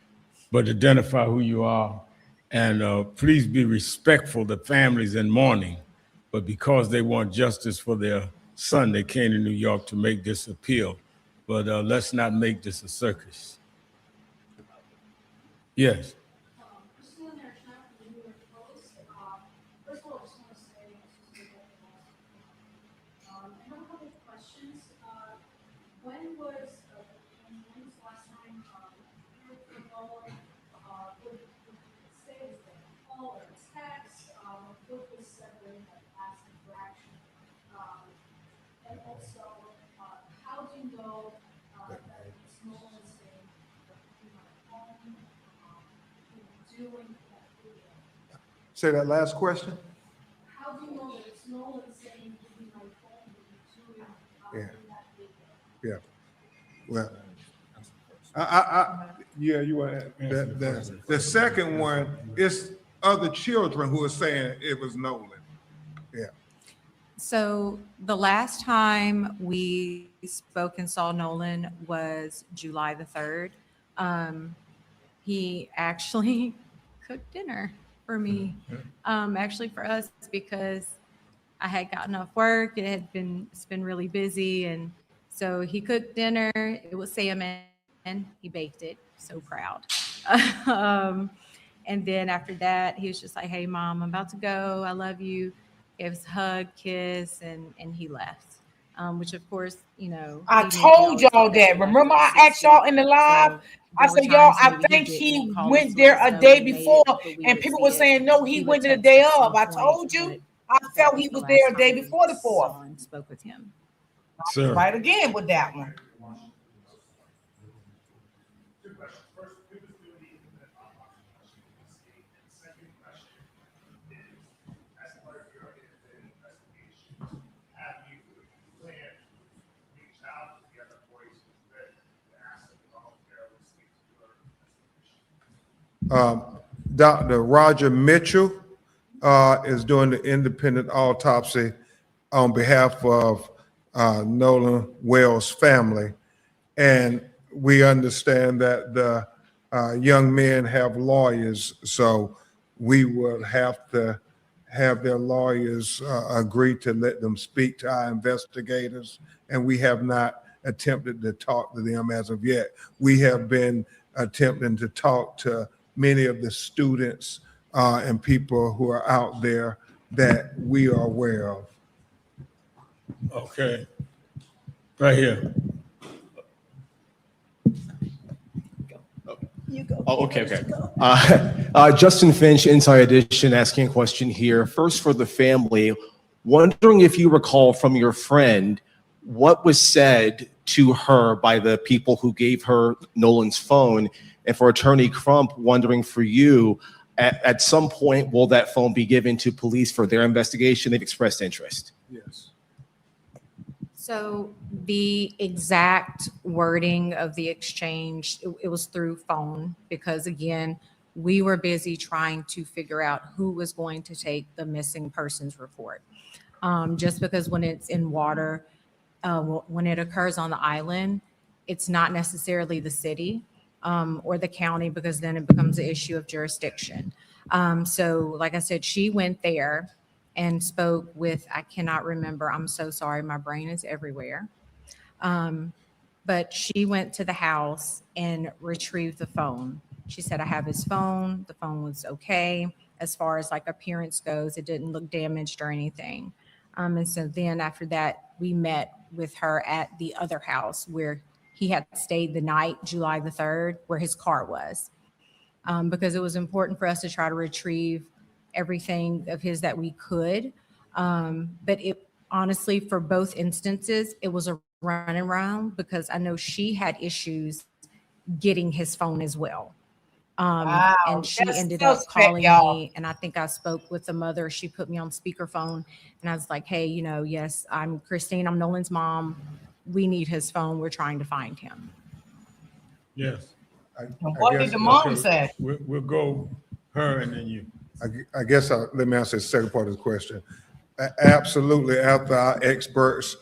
but identify who you are, and please be respectful to families in mourning. But because they want justice for their son, they came to New York to make this appeal. But let's not make this a circus. Yes. First of all, I just want to say, I have a couple of questions. When was the last time you were Nolan? Would say it was a call or a text? What was said during that last interaction? And also, how do you know that it's Nolan saying that you were home, doing that video? Say that last question. How do you know that it's Nolan saying to be my phone when you're doing that video? Yeah. Well, yeah, you want the second one is other children who are saying it was Nolan. Yeah. So the last time we spoke and saw Nolan was July the 3rd. He actually cooked dinner for me, actually for us, because I had gotten off work. It's been really busy. And so he cooked dinner. It was salmon. He baked it. So proud. And then after that, he was just like, hey, Mom, I'm about to go. I love you. Gave us a hug, kiss, and he left. Which, of course, I told y'all that. Remember, I asked y'all in the live. I said, y'all, I think he went there a day before, and people were saying, no, he went there the day of. I told you. I felt he was there a day before the 4th. Spoke with him. Sir. Right again with that one. Dr. Roger Mitchell is doing the independent autopsy on behalf of Nolan Wells' family. And we understand that the young men have lawyers, so we will have to have their lawyers agree to let them speak to our investigators. And we have not attempted to talk to them as of yet. We have been attempting to talk to many of the students and people who are out there that we are aware of. Okay. Right here. Oh, okay. Justin Finch, Inside Edition, asking a question here. First, for the family, wondering if you recall from your friend what was said to her by the people who gave her Nolan's phone, and for Attorney Crump, wondering for you, At some point, will that phone be given to police for their investigation? They've expressed interest. Yes. So the exact wording of the exchange, it was through phone because again, we were busy trying to figure out who was going to take the missing persons report. Just because when it's in water, when it occurs on the island, it's not necessarily the city or the county because then it becomes an issue of jurisdiction. So like I said, she went there and spoke with, I cannot remember, I'm so sorry, my brain is everywhere. But she went to the house and retrieved the phone. She said, I have his phone. The phone was okay. As far as like appearance goes, it didn't look damaged or anything. And so then after that, we met with her at the other house where he had stayed the night, July the 3rd, where his car was. Because it was important for us to try to retrieve everything of his that we could. But it honestly, for both instances, it was a run around because I know she had issues getting his phone as well. Wow, And she that's ended so up calling y'all. me, and I think I spoke with the mother. She put me on speakerphone, and I was like, hey, you know, yes, I'm Christine. I'm Nolan's mom. We need his phone. We're trying to find him. Yes. And what did the mom say? We'll go her and then you. I guess let me answer the second part of the question. Absolutely, after our experts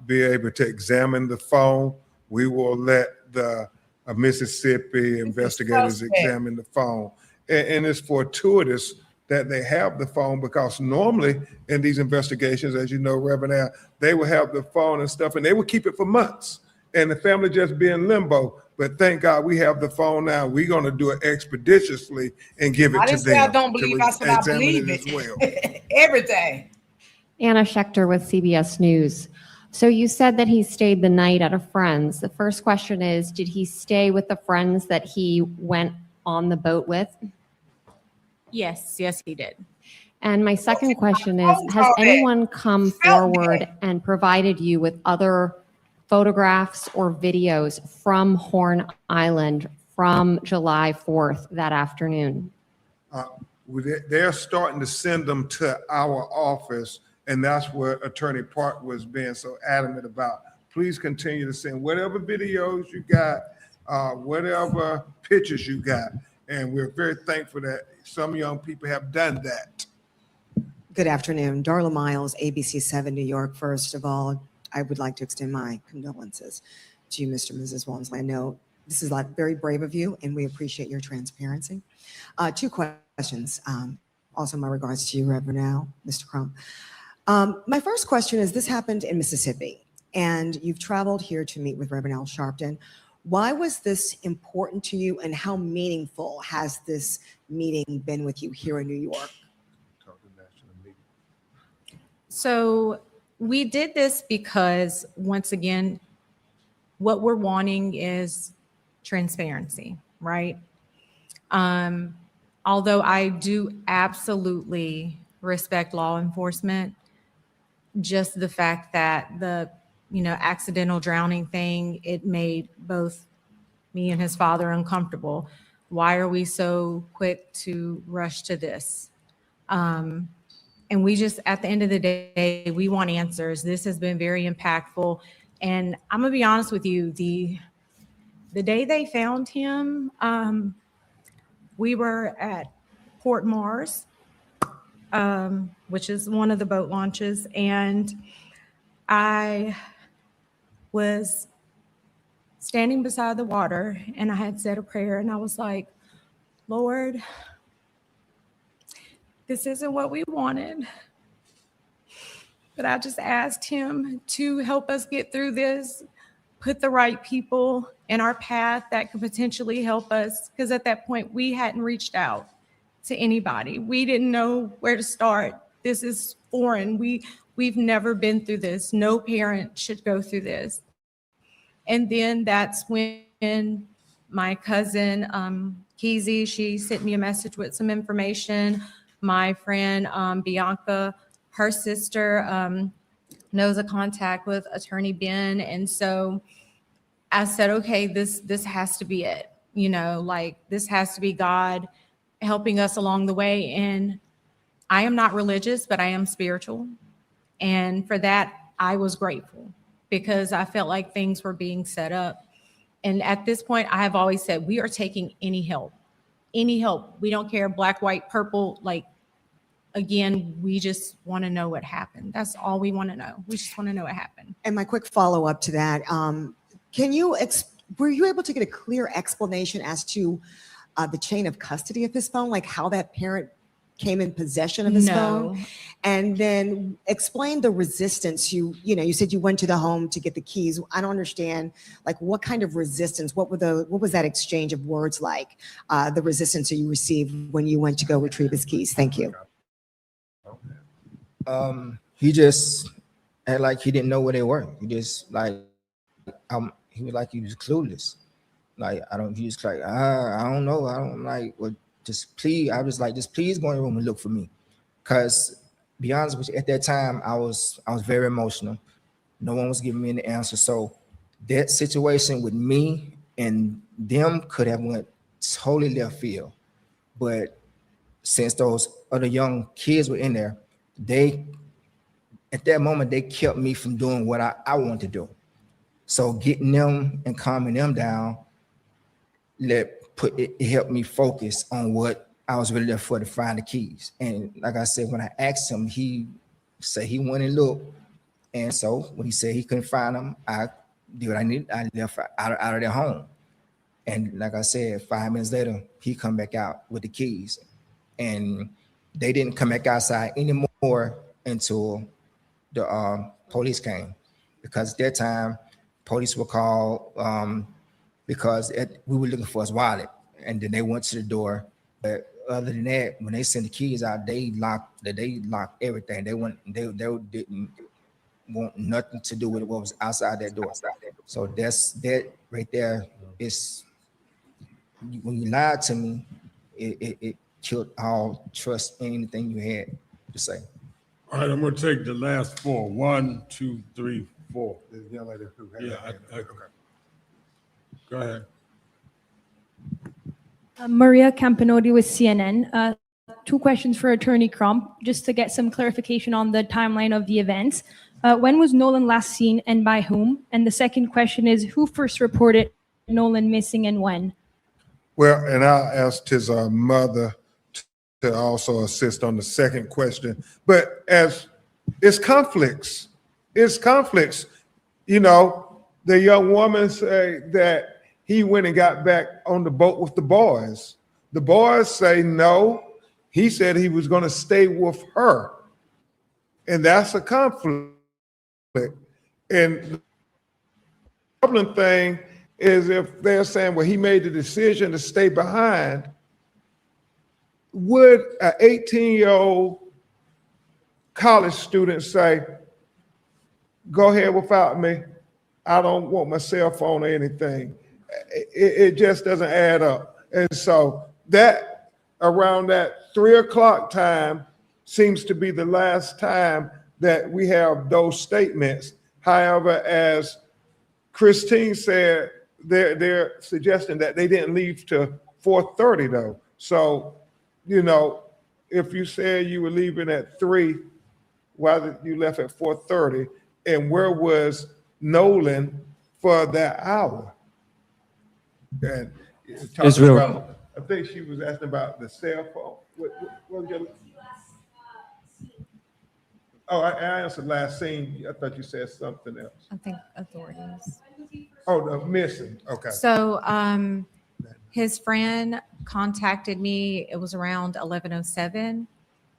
be able to examine the phone, we will let the Mississippi investigators examine the phone. And it's fortuitous that they have the phone because normally in these investigations, as you know, Reverend Al, they will have the phone and stuff and they will keep it for months and the family just be in limbo. But thank God we have the phone now. We're going to do it expeditiously and give it I to didn't them. say I don't believe, I said I examine believe as it. well. Everything. Anna Schechter with CBS News. So you said that he stayed the night at a friend's. The first question is, did he stay with the friends that he went on the boat with? Yes, he did. And my second question is, has anyone come forward and provided you with other photographs or videos from Horn Island from July 4th that afternoon? They're starting to send them to our office, and that's what Attorney Park was being so adamant about. Please continue to send whatever videos you got, whatever pictures you got, and we're very thankful that some young people have done that. Good afternoon. Darla Miles, ABC 7 New York. First of all, I would like to extend my condolences to you, Mr. and Mrs. Walmsley. I know this is very brave of you, and we appreciate your transparency. Two questions. Also, my regards to you, Reverend Al, Mr. Crump. My first question is, this happened in Mississippi, and you've traveled here to meet with Reverend Al Sharpton. Why was this important to you, and how meaningful has this meeting been with you here in New York? So we did this because, once again, what we're wanting is transparency, right? Although I do absolutely respect law enforcement, just the fact that the, accidental drowning thing, it made both me and his father uncomfortable. Why are we so quick to rush to this? And we just, at the end of the day, we want answers. This has been very impactful. And I'm gonna be honest with you, the day they found him, we were at Port Mars, which is one of the boat launches. And I was standing beside the water and I had said a prayer and I was like, Lord, this isn't what we wanted, but I just asked him to help us get through this, put the right people in our path that could potentially help us. Because at that point, we hadn't reached out to anybody. We didn't know where to start. This is foreign. We've never been through this. No parent should go through this. And then that's when my cousin, Keezy, she sent me a message with some information. My friend, Bianca, her sister knows a contact with Attorney Ben. And so I said, okay, this has to be it. This has to be God helping us along the way. And I am not religious, but I am spiritual. And for that, I was grateful because I felt like things were being set up. And at this point, I have always said, we are taking any help. Any help. We don't care, black, white, purple. Like, again, we just want to know what happened. That's all we want to know. We just want to know what happened. And my quick follow-up to that, were you able to get a clear explanation as to the chain of custody of his phone, like how that parent came in possession of his phone? And then explain the resistance. You said you went to the home to get the keys. I don't understand, like, what kind of resistance, what was that exchange of words like, the resistance that you received when you went to go retrieve his keys? Thank you. He just acted like he didn't know where they were. He just like, he was like, he was clueless. Like, he was like, I don't know. I don't like, well, just please. I was like, just please go in the room and look for me. Cause be honest with you, at that time, I was very emotional. No one was giving me an answer. So that situation with me and them could have went totally left field. But since those other young kids were in there, at that moment, they kept me from doing what I wanted to do. So getting them and calming them down, it helped me focus on what I was really there for, to find the keys. And like I said, when I asked him, he said he went and looked. And so when he said he couldn't find them, I did what I needed. I left out of their home. And like I said, 5 minutes later, he come back out with the keys. And they didn't come back outside anymore until the police came. Because at that time, police were called because we were looking for his wallet. And then they went to the door. But other than that, when they sent the keys out, they locked everything. They didn't want nothing to do with what was outside that door. So that right there is, when you lied to me, it killed all trust in anything you had to say. All right, I'm gonna take the last four. 1, 2, 3, 4. The young lady who had Yeah, her hand up. okay. Go ahead. Maria Campanodi with CNN. 2 questions for Attorney Crump, just to get some clarification on the timeline of the events. When was Nolan last seen and by whom? And the second question is, who first reported Nolan missing and when? Well, and I asked his mother to also assist on the second question. But as it's conflicts, you know, the young woman say that he went and got back on the boat with the boys. The boys say no. He said he was going to stay with her. And that's a conflict. And the problem thing is, if they're saying, well, he made the decision to stay behind, would an 18-year-old college student say, go ahead without me, I don't want my cell phone or anything? It just doesn't add up. And so that, around that 3 o'clock time, seems to be the last time that we have those statements. However, as Christine said, they're suggesting that they didn't leave to 4:30 though. So, you know, if you said you were leaving at 3, why did you left at 4:30? And where was Nolan for that hour? And Israel. I think she was asking about the cell phone. What was your, oh, I answered last scene. I thought you said something else. I think authorities. Oh, the missing. Okay. So his friend contacted me. It was around 11:07.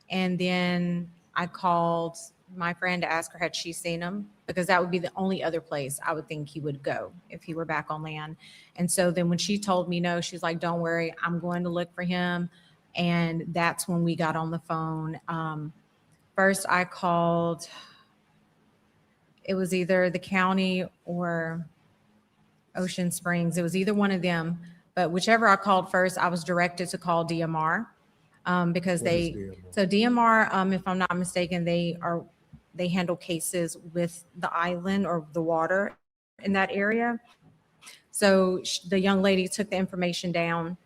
And then I called my friend to ask her, had she seen him? Because that would be the only other place I would think he would go if he were back on land. And so then when she told me no, she's like, don't worry, I'm going to look for him. And that's when we got on the phone. First I called, it was either the county or Ocean Springs. It was either one of them, but whichever I called first, I was directed to call DMR because so DMR, if I'm not mistaken, they handle cases with the island or the water in that area. So the young lady took the information down.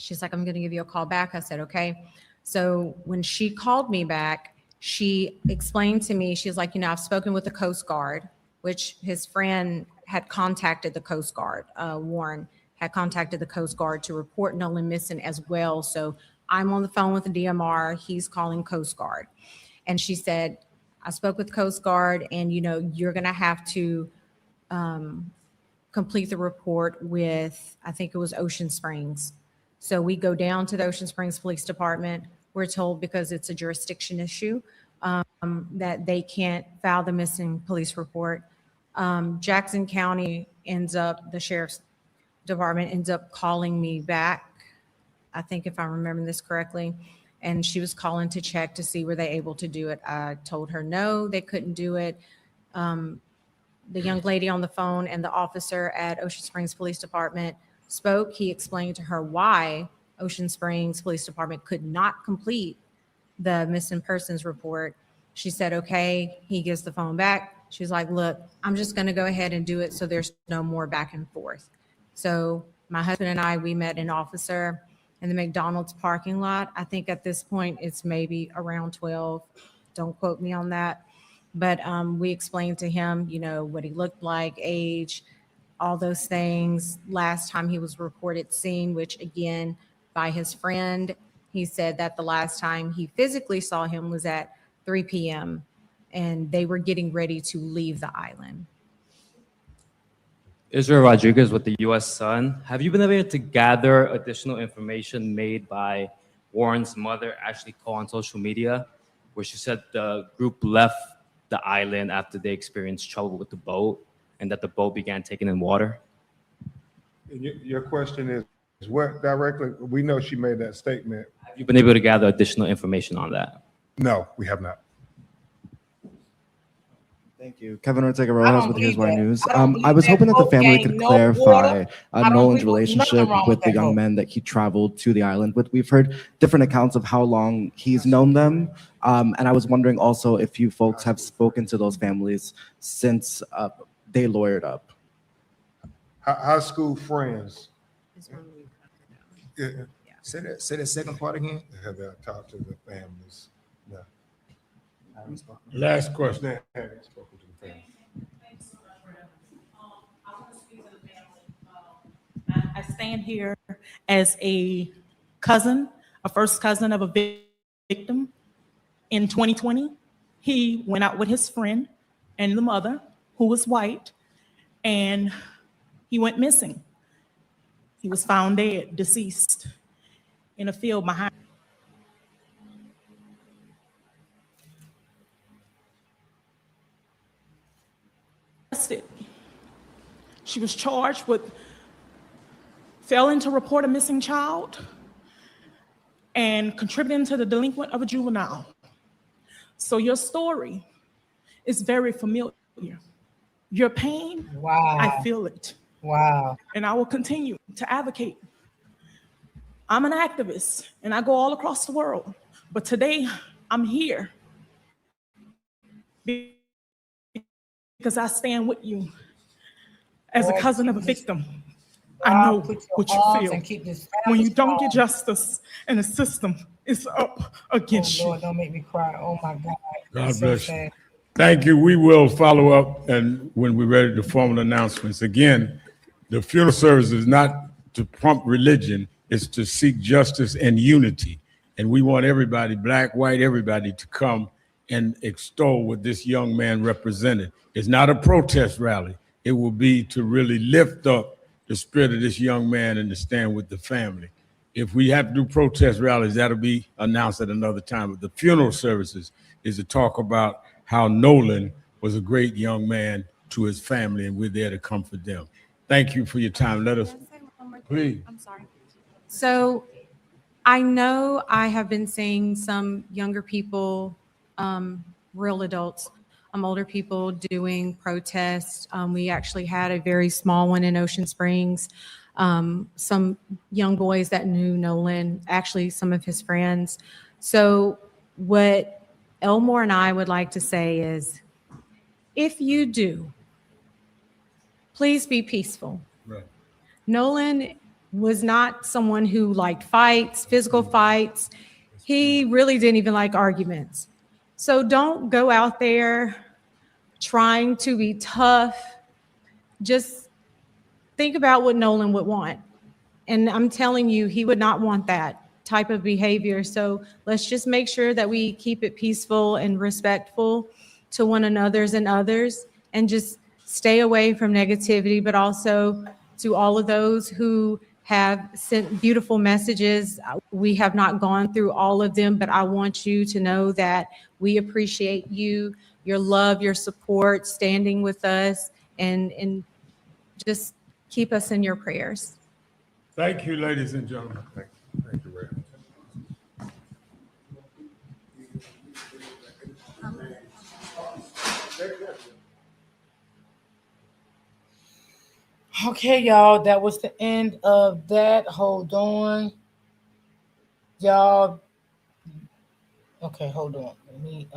She's like, I'm going to give you a call back. I said, okay. So when she called me back, she explained to me, she's like, I've spoken with the Coast Guard, which his friend had contacted the Coast Guard. Warren had contacted the Coast Guard to report Nolan missing as well. So I'm on the phone with the DMR. He's calling Coast Guard. And she said, I spoke with Coast Guard, and, you're going to have to complete the report with, I think it was Ocean Springs. So we go down to the Ocean Springs Police Department. We're told, because it's a jurisdiction issue, that they can't file the missing police report. Jackson County the Sheriff's Department ends up calling me back, I think, if I'm remembering this correctly. And she was calling to check to see were they able to do it. I told her no, they couldn't do it. The young lady on the phone and the officer at Ocean Springs Police Department spoke. He explained to her why Ocean Springs Police Department could not complete the missing persons report. She said, okay. He gives the phone back. She's like, look, I'm just going to go ahead and do it so there's no more back and forth. So my husband and I, we met an officer in the McDonald's parking lot. I think at this point it's maybe around 12. Don't quote me on that. But we explained to him, what he looked like, age, all those things. Last time he was reported seen, which again, by his friend, he said that the last time he physically saw him was at 3 p.m. and they were getting ready to leave the island. Israel Rodriguez with the U.S. Sun. Have you been able to gather additional information made by Warren's mother, Ashley Cole, on social media, where she said the group left the island after they experienced trouble with the boat and that the boat began taking in water? Your question is what directly? We know she made that statement. Have you been able to gather additional information on that? No, we have not. Thank you. Kevin Ortega Rojas with Here's Why News. I was hoping that the family could clarify Nolan's relationship with the young men that he traveled to the island with. We've heard different accounts of how long he's known them. And I was wondering also if you folks have spoken to those families since they lawyered up. High school friends. Yeah. Say that second part again. Have I talked to the families? No. Last question. I haven't spoken to the family. I stand here as a cousin, a first cousin of a victim. In 2020, he went out with his friend and the mother, who was white, and he went missing. He was found dead, deceased, in a field behind. She was charged with failing to report a missing child and contributing to the delinquent of a juvenile. So your story is very familiar. Your pain, wow, I feel it. Wow. And I will continue to advocate. I'm an activist and I go all across the world, but today I'm here because I stand with you as a cousin of a victim. I know what you feel when you don't get justice and the system is up against you. Lord, don't make me cry. Oh my God. God bless you. Thank you. We will follow up and when we're ready to formal announcements. Again, the funeral service is not to prompt religion, it's to seek justice and unity. And we want everybody, black, white, everybody to come and extol what this young man represented. It's not a protest rally. It will be to really lift up the spirit of this young man and to stand with the family. If we have to do protest rallies, that'll be announced at another time. But the funeral services is to talk about how Nolan was a great young man to his family, and we're there to comfort them. Thank you for your time. Let us, please. I'm sorry. So I know I have been seeing some younger people, real adults, older people doing protests. We actually had a very small one in Ocean Springs. Some young boys that knew Nolan, actually some of his friends. So what Elmore and I would like to say is, if you do, please be peaceful. Right. Nolan was not someone who liked fights, physical fights. He really didn't even like arguments. So don't go out there trying to be tough. Just think about what Nolan would want. And I'm telling you, he would not want that type of behavior. So let's just make sure that we keep it peaceful and respectful to one another's and others, and just stay away from negativity, but also to all of those who have sent beautiful messages. We have not gone through all of them, but I want you to know that we appreciate you, your love, your support, standing with us, and just keep us in your prayers. Thank you, ladies and gentlemen. Thank you, Rev. Okay, y'all, that was the end of that. Hold on. Y'all. Okay, hold on. Let me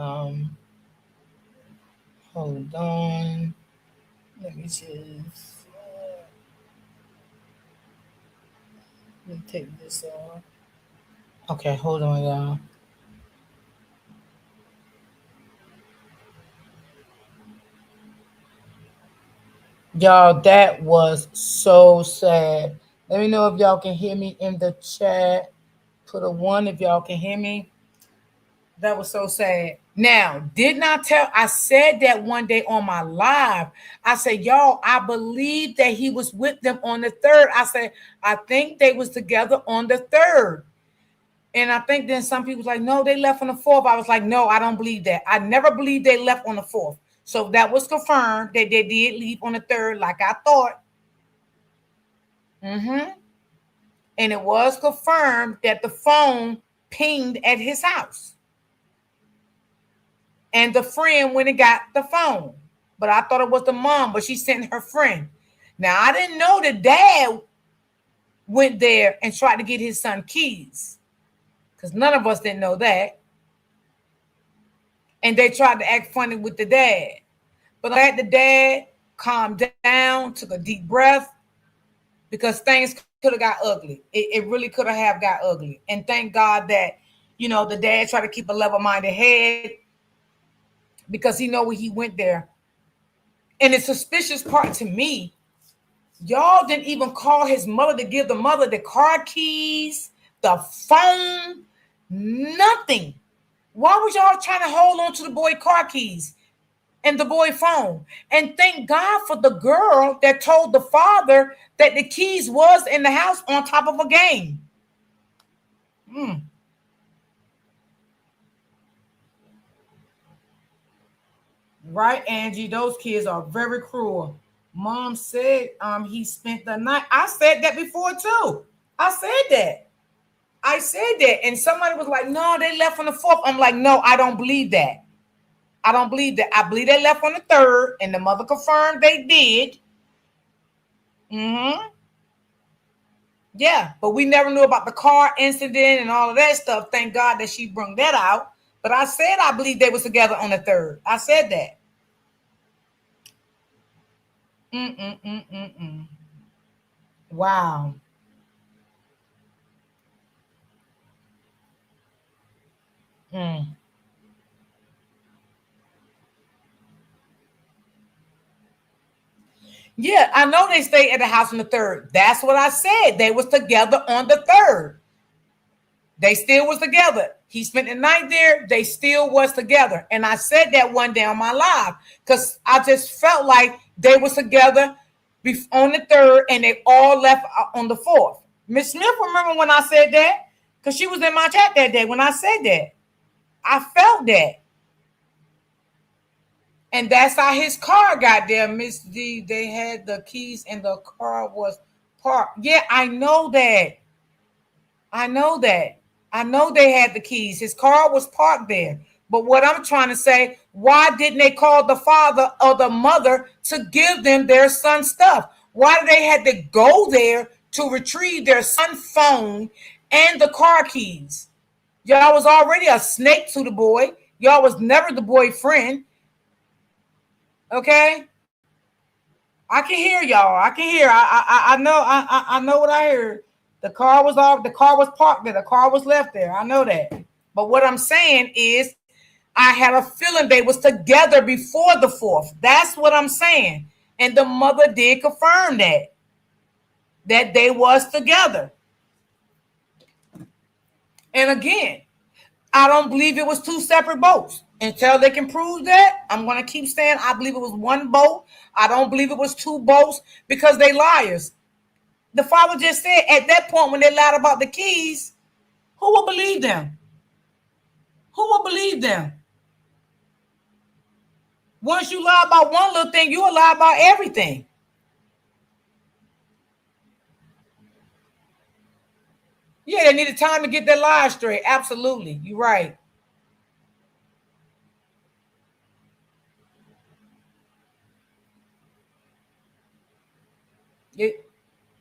hold on. Let me just let me take this off. Okay, hold on, y'all. Y'all, that was so sad. Let me know if y'all can hear me in the chat. Put a 1 if y'all can hear me. That was so sad. Now, I said that one day on my live. I said, y'all, I believe that he was with them on the 3rd. I said, I think they was together on the 3rd. And I think then some people was like, no, they left on the 4th. I was like, no, I don't believe that. I never believed they left on the 4th. So that was confirmed that they did leave on the 3rd, like I thought. And it was confirmed that the phone pinged at his house. And the friend went and got the phone. But I thought it was the mom, but she sent her friend. Now, I didn't know the dad went there and tried to get his son keys, because none of us didn't know that. And they tried to act funny with the dad. But I had the dad calm down, took a deep breath, because things could have got ugly. It really could have got ugly. And thank God that, the dad tried to keep a level-minded head, because he know when he went there. And the suspicious part to me, y'all didn't even call his mother to give the mother the car keys, the phone, nothing. Why was y'all trying to hold on to the boy car keys and the boy phone? And thank God for the girl that told the father that the keys was in the house on top of a game. Right, Angie, those kids are very cruel. Mom said he spent the night. I said that before too. I said that. And somebody was like, no, they left on the 4th. I'm like, no, I don't believe that. I don't believe that. I believe they left on the 3rd, and the mother confirmed they did. Yeah, but we never knew about the car incident and all of that stuff. Thank God that she brought that out. But I said I believe they was together on the 3rd. I said that. Wow. Yeah, I know they stayed at the house on the 3rd. That's what I said. They was together on the 3rd. They still was together. He spent the night there. They still was together. And I said that one day on my live, because I just felt like they was together on the 3rd and they all left on the 4th. Miss Smith, remember when I said that? Because she was in my chat that day when I said that. I felt that. And that's how his car got there, Miss D. They had the keys and the car was parked. Yeah, I know that. I know they had the keys. His car was parked there. But what I'm trying to say, why didn't they call the father or the mother to give them their son's stuff? Why did they have to go there to retrieve their son's phone and the car keys? Y'all was already a snake to the boy. Y'all was never the boyfriend. Okay? I can hear y'all. I can hear. I know. I know what I heard. The car was off. The car was parked there. The car was left there. I know that. But what I'm saying is, I had a feeling they was together before the 4th. That's what I'm saying. And the mother did confirm that they was together. And again, I don't believe it was 2 separate boats. Until they can prove that, I'm going to keep saying I believe it was 1 boat. I don't believe it was 2 boats because they liars. The father just said at that point when they lied about the keys, who will believe them? Who will believe them? Once you lie about one little thing, you will lie about everything. Yeah, they needed time to get their lies straight. Absolutely. You're right.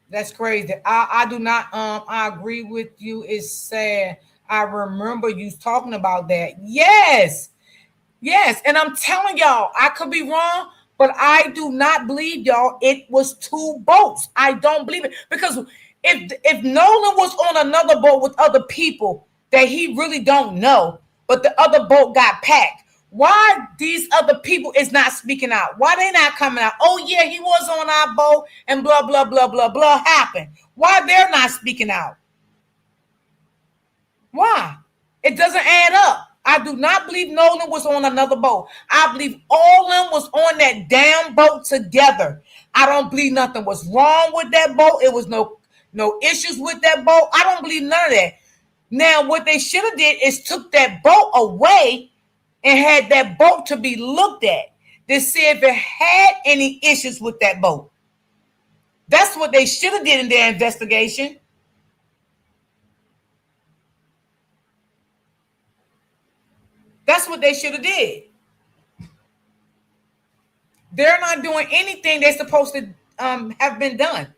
That's crazy. I do not I agree with you. It's sad. I remember you talking about that. Yes. Yes. And I'm telling y'all, I could be wrong, but I do not believe y'all it was 2 boats. I don't believe it. Because if Nolan was on another boat with other people that he really don't know, but the other boat got packed, why these other people is not speaking out? Why they not coming out? Oh, yeah, he was on our boat and blah, blah, blah, blah, blah happened. Why they're not speaking out? Why? It doesn't add up. I do not believe Nolan was on another boat. I believe all of them was on that damn boat together. I don't believe nothing was wrong with that boat. It was no issues with that boat. I don't believe none of that. Now, what they should have did is took that boat away and had that boat to be looked at to see if it had any issues with that boat. That's what they should have did in their investigation. That's what they should have did. They're not doing anything they're supposed to have been done.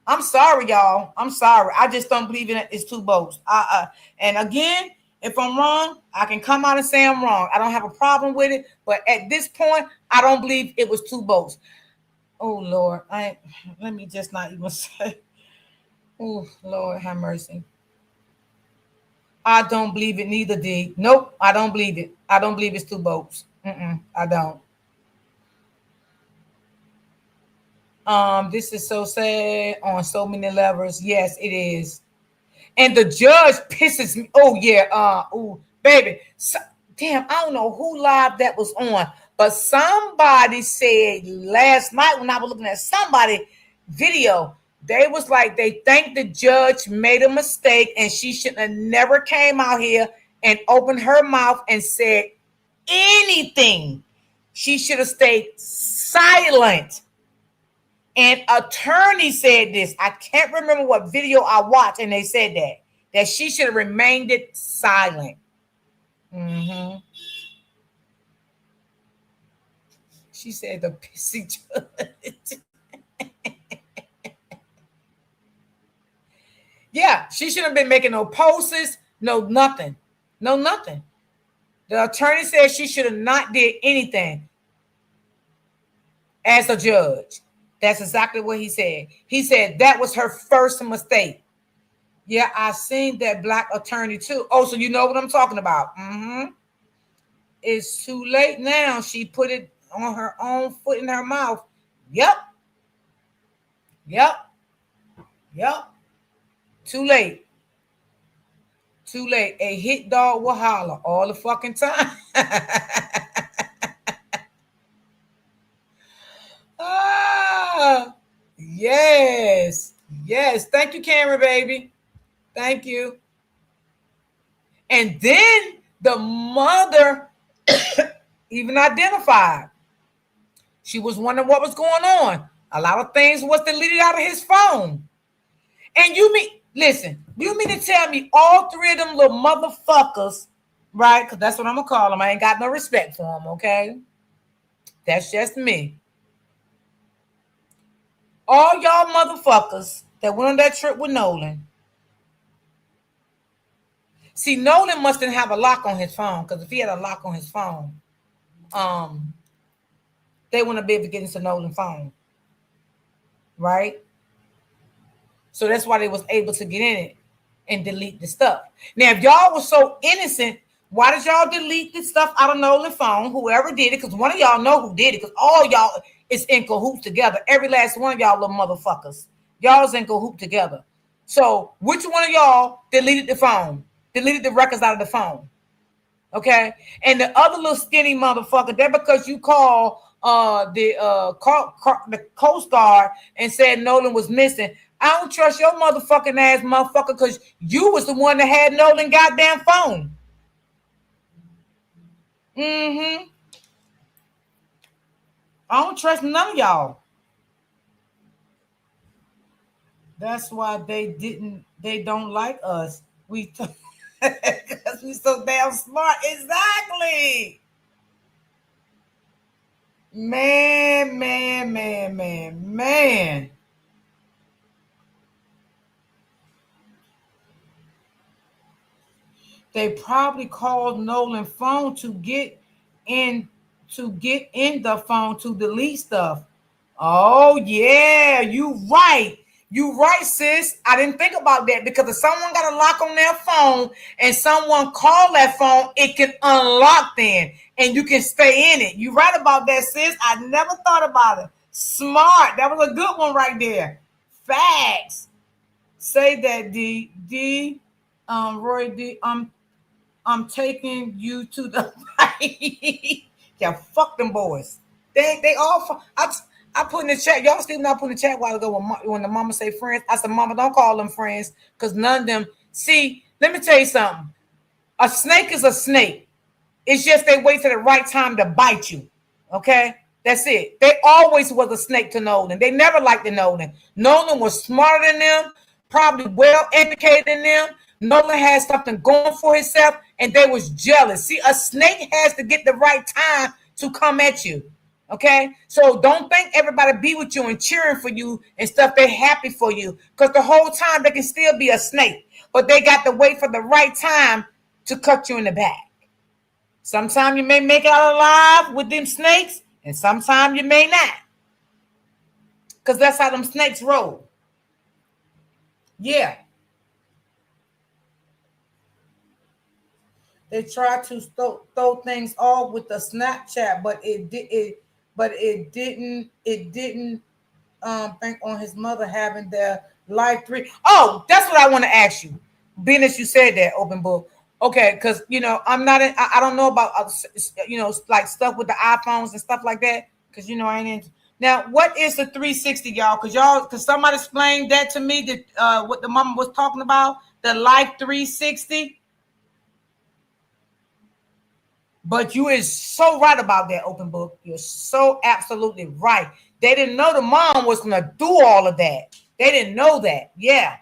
I'm sorry, y'all. I'm sorry. I just don't believe it's 2 boats. And again, if I'm wrong, I can come out and say I'm wrong. I don't have a problem with it. But at this point, I don't believe it was 2 boats. Oh, Lord. Let me just not even say. Oh, Lord, have mercy. I don't believe it neither, D. Nope, I don't believe it. I don't believe it's 2 boats. I don't. This is so sad on so many levels. Yes, it is. And the judge pisses me. Oh, yeah. Oh, baby. Damn, I don't know who live that was on, but somebody said last night when I was looking at somebody video, they was like, they think the judge made a mistake and she shouldn't have never came out here and opened her mouth and said anything. She should have stayed silent. And attorney said this. I can't remember what video I watched, and they said that she should have remained silent. She said the pissy judge. Yeah, she shouldn't have been making no posts, no nothing. The attorney said she should have not did anything as a judge. That's exactly what he said. He said that was her first mistake. Yeah, I seen that black attorney too. Oh, so you know what I'm talking about. It's too late now. She put it on her own foot in her mouth. Yep. Too late. A hit dog will holler all the fucking time. Yes. Thank you, Cameron, baby. Thank you. And then the mother even identified. She was wondering what was going on. A lot of things was deleted out of his phone. And you mean to tell me all 3 of them little motherfuckers, right? Because that's what I'm going to call them. I ain't got no respect for them, okay? That's just me. All y'all motherfuckers that went on that trip with Nolan. See, Nolan mustn't have a lock on his phone, because if he had a lock on his phone, they want to be able to get into Nolan's phone, right? So that's why they was able to get in it and delete the stuff. Now, if y'all was so innocent, why did y'all delete the stuff out of Nolan's phone? Whoever did it, because one of y'all know who did it, because all y'all is in cahoots together. Every last one of y'all little motherfuckers. Y'all's in cahoots together. So which one of y'all deleted the phone? Deleted the records out of the phone? Okay? And the other little skinny motherfucker, that because you call the Coast Guard and said Nolan was missing. I don't trust your motherfucking ass motherfucker because you was the one that had Nolan goddamn phone. I don't trust none of y'all. That's why they don't like us. Because we so damn smart. Exactly. Man. They probably called Nolan's phone to get in the phone to delete stuff. Oh yeah, you right. You right, sis. I didn't think about that because if someone got a lock on their phone and someone called that phone, it can unlock then and you can stay in it. You right about that, sis. I never thought about it. Smart. That was a good one right there. Facts. Say that, Roy D. I'm taking you to the fight. Yeah, fuck them boys. They all. I put in the chat. Y'all still not putting in the chat a while ago when the mama say friends. I said, Mama, don't call them friends because none of them. See, let me tell you something. A snake is a snake. It's just they wait for the right time to bite you. Okay, that's it. They always was a snake to Nolan. They never liked the Nolan. Nolan was smarter than them, probably well educated than them. Nolan had something going for himself, and they was jealous. See, a snake has to get the right time to come at you. Okay, so don't think everybody be with you and cheering for you and stuff. They happy for you because the whole time they can still be a snake, but they got to wait for the right time to cut you in the back. Sometimes you may make it out alive with them snakes, and sometimes you may not, because that's how them snakes roll. Yeah. They tried to throw things off with the Snapchat, but it didn't think on his mother having their live 3. Oh, that's what I want to ask you. Being as you said that, open book. Okay, because I'm not in, I don't know about like stuff with the iPhones and stuff like that. Because I ain't into. Now, what is the 360, y'all? Because somebody explained that to me that what the mama was talking about, the Life 360. But you is so right about that, open book. You're so absolutely right. They didn't know the mom was going to do all of that. They didn't know that. Yeah.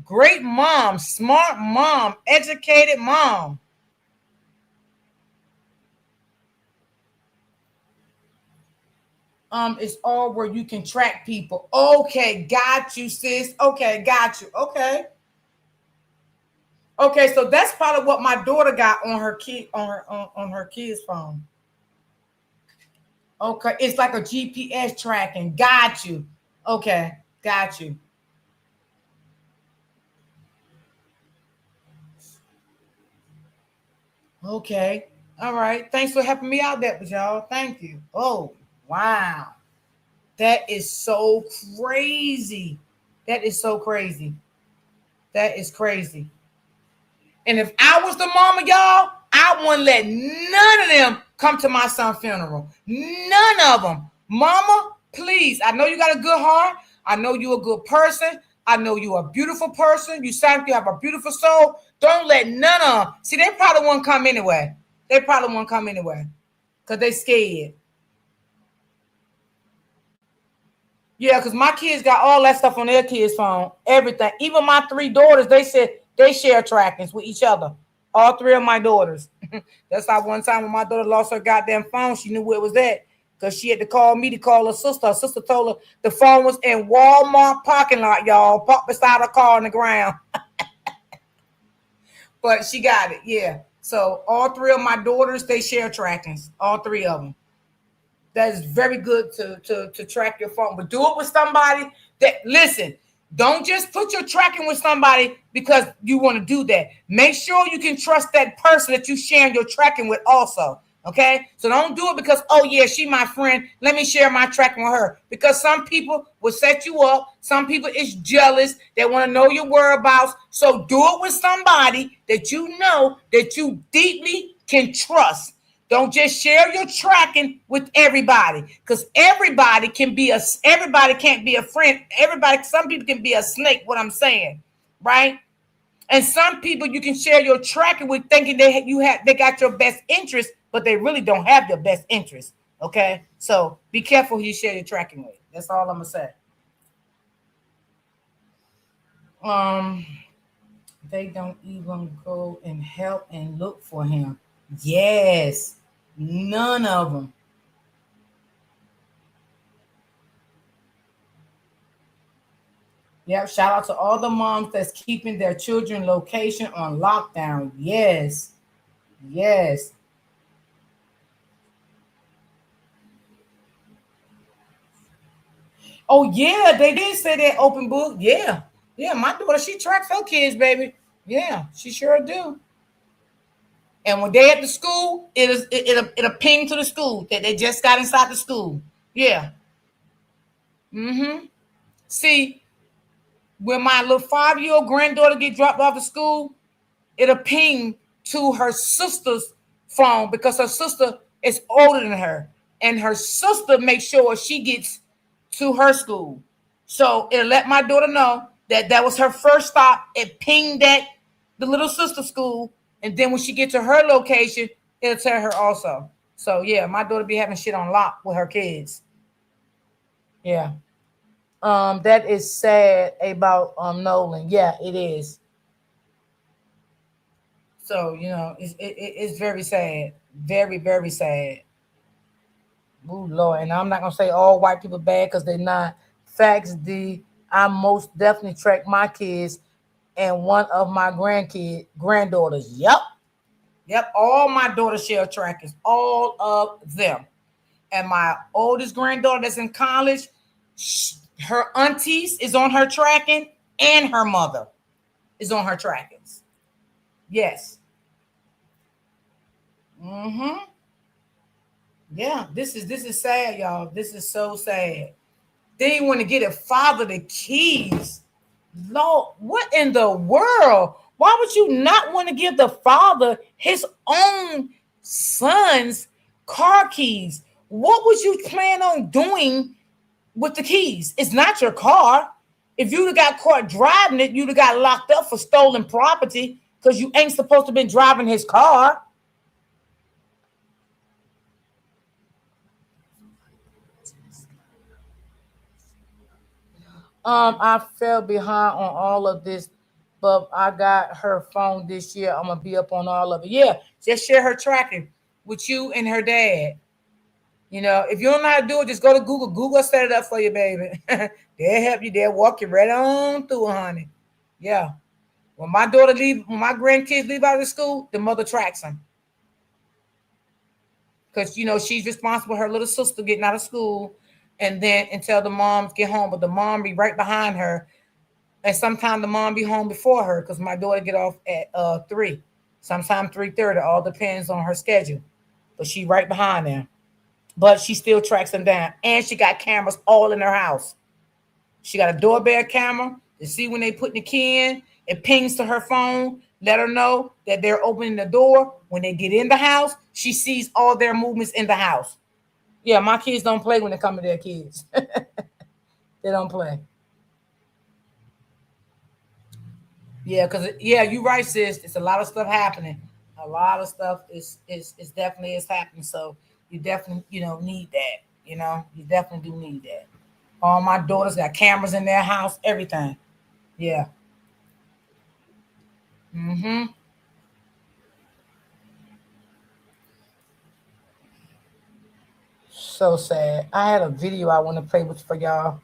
Great mom, smart mom, educated mom. It's all where you can track people. Okay, got you, sis. Okay, got you. Okay, so that's probably what my daughter got on her on her kid's phone. Okay, it's like a GPS tracking. Got you. Okay, got you. Okay, all right. Thanks for helping me out that, y'all. Thank you. Oh, wow. That is so crazy. That is so crazy. That is crazy. And if I was the mama, y'all, I wouldn't let none of them come to my son's funeral. None of them. Mama, please. I know you got a good heart. I know you're a good person. I know you're a beautiful person. You sound like you have a beautiful soul. Don't let none of them. See, they probably won't come anyway. Because they scared. Yeah, because my kids got all that stuff on their kids' phone. Everything. Even my 3 daughters, they said they share trackings with each other. All 3 of my daughters. That's how one time when my daughter lost her goddamn phone, she knew where it was at. Because she had to call me to call her sister. Her sister told her the phone was in Walmart parking lot, y'all. Parked beside her car on the ground. But she got it, yeah. So all 3 of my daughters, they share trackings. All 3 of them. That is very good to track your phone, but do it with somebody that, listen, don't just put your tracking with somebody because you want to do that. Make sure you can trust that person that you sharing your tracking with also. Okay, so don't do it because, oh yeah, she my friend, let me share my tracking with her. Because some people will set you up. Some people is jealous. They want to know your whereabouts. So do it with somebody that you know that you deeply can trust. Don't just share your tracking with everybody, because everybody can't be a friend. Some people can be a snake. What I'm saying, right? And some people you can share your tracking with, thinking they got your best interest, but they really don't have your best interest. Okay, so be careful who you share your tracking with. That's all I'm gonna say. They don't even go and help and look for him. Yes. None of them. Yep. Shout out to all the moms that's keeping their children location on lockdown. Yes. Yes. Oh yeah, they did say that open book. Yeah. Yeah, my daughter, she tracks her kids, baby. Yeah, she sure do. And when they at the school, it'll ping to the school that they just got inside the school. Yeah. Mm-hmm. See, when my little 5-year-old granddaughter get dropped off at school, it'll ping to her sister's phone because her sister is older than her. And her sister makes sure she gets to her school. So it'll let my daughter know that was her first stop. It pinged at the little sister school. And then when she gets to her location, it'll tell her also. So yeah, my daughter be having shit on lock with her kids. Yeah. That is sad about Nolan. Yeah, it is. So it's very sad. Very, very sad. Ooh, Lord. And I'm not gonna say all white people bad because they're not. Facts D. I most definitely track my kids and one of my granddaughters. Yep. All my daughters share trackers, all of them. And my oldest granddaughter that's in college, her aunties is on her tracking, and her mother is on her trackings. Yes. Mm-hmm. Yeah, this is sad, y'all. This is so sad. They didn't want to get a father the keys. Lord, what in the world? Why would you not want to give the father his own son's car keys? What would you plan on doing with the keys? It's not your car. If you'd have got caught driving it, you'd have got locked up for stolen property because you ain't supposed to be driving his car. I fell behind on all of this, but I got her phone this year. I'm gonna be up on all of it. Yeah, just share her tracking with you and her dad. If you don't know how to do it, just go to Google. Google set it up for you, baby. They'll help you. They'll walk you right on through, honey. Yeah. When my grandkids leave out of school, the mother tracks them. Because, she's responsible for her little sister getting out of school and then until the moms get home. But the mom be right behind her. And sometimes the mom be home before her because my daughter get off at 3. Sometimes 3:30. All depends on her schedule. But she right behind them. But she still tracks them down. And she got cameras all in her house. She got a doorbell camera to see when they put the key in. It pings to her phone. Let her know that they're opening the door. When they get in the house, she sees all their movements in the house. Yeah, my kids don't play when they come to their kids. They don't play. Yeah, because you're right, sis. It's a lot of stuff happening. A lot of stuff is definitely happening. So you definitely, need that. You definitely do need that. All my daughters got cameras in their house, everything. Yeah. Mm-hmm. So sad. I had a video I want to play with for y'all.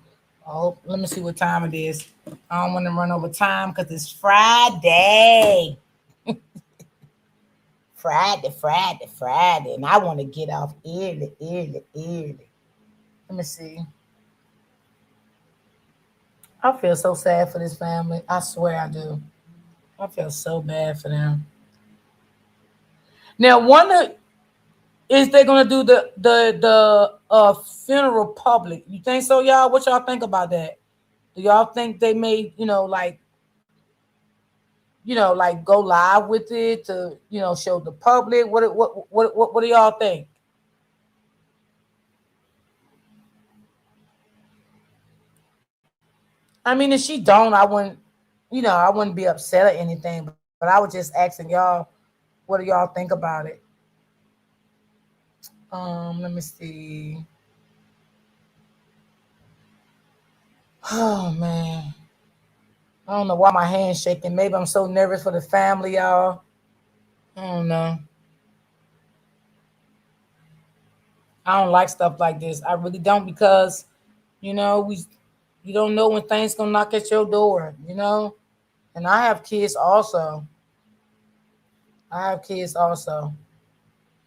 Oh, let me see what time it is. I don't want to run over time because it's Friday. Friday, and I want to get off early. Let me see. I feel so sad for this family. I swear I do. I feel so bad for them. Now, wonder is they gonna do the funeral public? You think so, y'all? What y'all think about that? Do y'all think they may, like go live with it to, show the public? What do y'all think? I mean, if she don't, I wouldn't be upset or anything. But I was just asking y'all, what do y'all think about it? Let me see. Oh man, I don't know why my hand's shaking. Maybe I'm so nervous for the family, y'all. I don't know. I don't like stuff like this. I really don't, because you don't know when things gonna knock at your door, And I have kids also.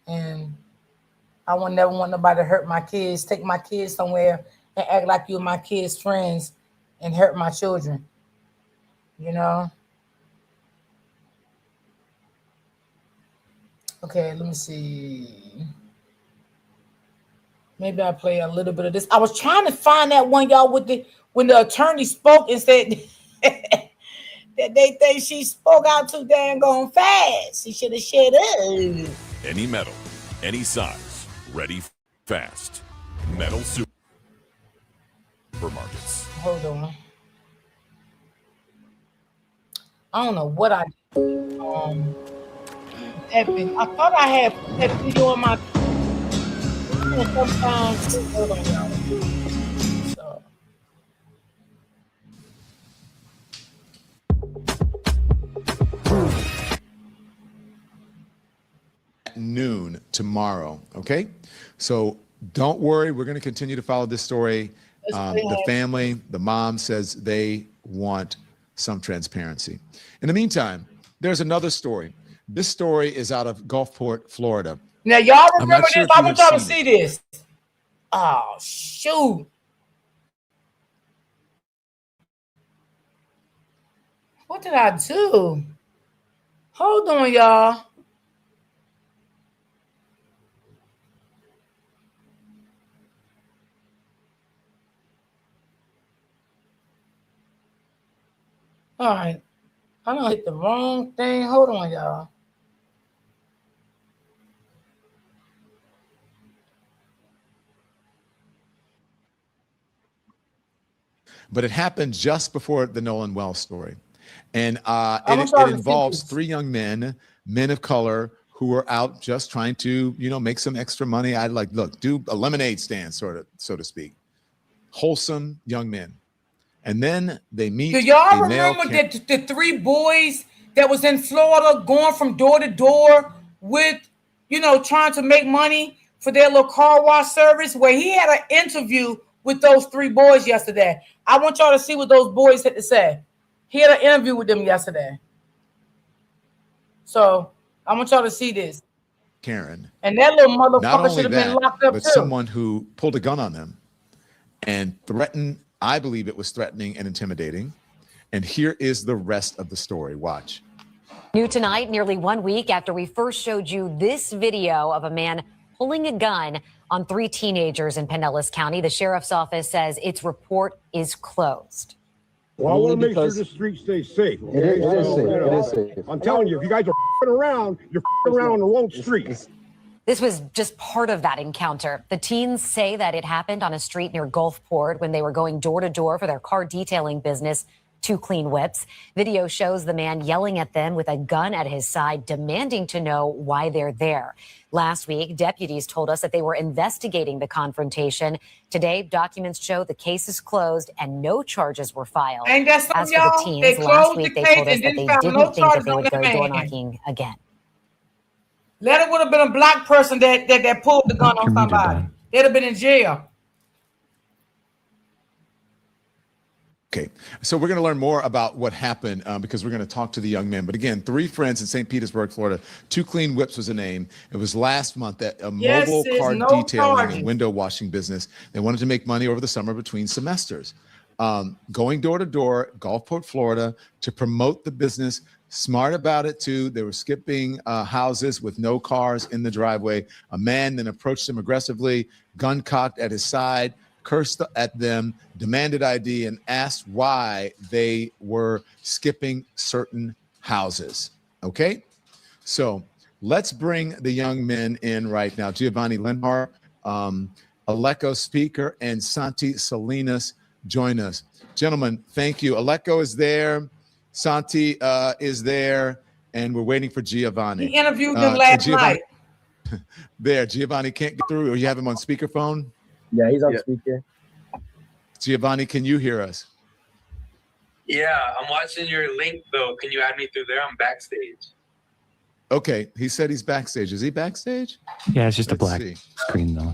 And I would never want nobody to hurt my kids, take my kids somewhere and act like you're my kids' friends and hurt my children. Okay, let me see. Maybe I'll play a little bit of this. I was trying to find that one, y'all, when the attorney spoke and said that they think she spoke out too dang gone fast. She should have said it. Any metal, any size, ready, fast. Metal supermarkets. Hold on. I don't know what I did. I thought I had put that video on my. Sometimes, hold on, y'all. So. Noon tomorrow. Okay, so don't worry. We're going to continue to follow this story. The family, the mom says they want some transparency. In the meantime, there's another story. This story is out of Gulfport, Florida. Now, y'all remember this? I want y'all to see this. Oh, shoot. What did I do? Hold on, y'all. All right. I don't hit the wrong thing. Hold on, y'all. But it happened just before the Nolan Wells story. And it involves three young men of color, who were out just trying to, make some extra money. I'd like, look, do a lemonade stand, so to speak. Wholesome young men. And then they meet. Do y'all remember the three boys that was in Florida going from door to door with, trying to make money for their little car wash service, where he had an interview with those three boys yesterday? I want y'all to see what those boys had to say. He had an interview with them yesterday. So I want y'all to see this. Karen. And that little motherfucker should have been locked up but too. Someone who pulled a gun on them and threatened, I believe it was threatening and intimidating. And here is the rest of the story. Watch. New tonight, nearly 1 week after we first showed you this video of a man pulling a gun on three teenagers in Pinellas County. The sheriff's office says its report is closed. Well, I want to make sure the street stays safe. Okay? It is safe. I'm telling you, if you guys are around, you're around on the wrong street. This was just part of that encounter. The teens say that it happened on a street near Gulfport when they were going door to door for their car detailing business, Two Clean Whips. Video shows the man yelling at them with a gun at his side, demanding to know why they're there. Last week, deputies told us that they were investigating the confrontation. Today, documents show the case is closed and no charges were filed. And that's As for the teens, last week they told us that they didn't think that they would go door knocking again. Let it would have been a black person that pulled the gun on somebody. They'd have been in jail. Okay, so we're going to learn more about what happened because we're going to talk to the young men. But again, 3 friends in St. Petersburg, Florida. 2 Clean Whips was the name. It was last month that a Yes, mobile sis, car no detailing charges. and window washing business. They wanted to make money over the summer between semesters. Going door to door, Gulfport, Florida, to promote the business. Smart about it too. They were skipping houses with no cars in the driveway. A man then approached them aggressively, gun cocked at his side, cursed at them, demanded ID, and asked why they were skipping certain houses. Okay, so let's bring the young men in right now. Giovanni Linhart, Aleko Speaker, and Santi Salinas join us. Gentlemen, thank you. Aleko is there. Santi is there, and we're waiting for Giovanni. He interviewed them last night. There, Giovanni can't get through, or you have him on speakerphone? Yeah, he's on speaker. Giovanni, can you hear us? Yeah, I'm watching your link though. Can you add me through there? I'm backstage. Okay, he said he's backstage. Is he backstage? Yeah, it's just Let's a black see. screen though.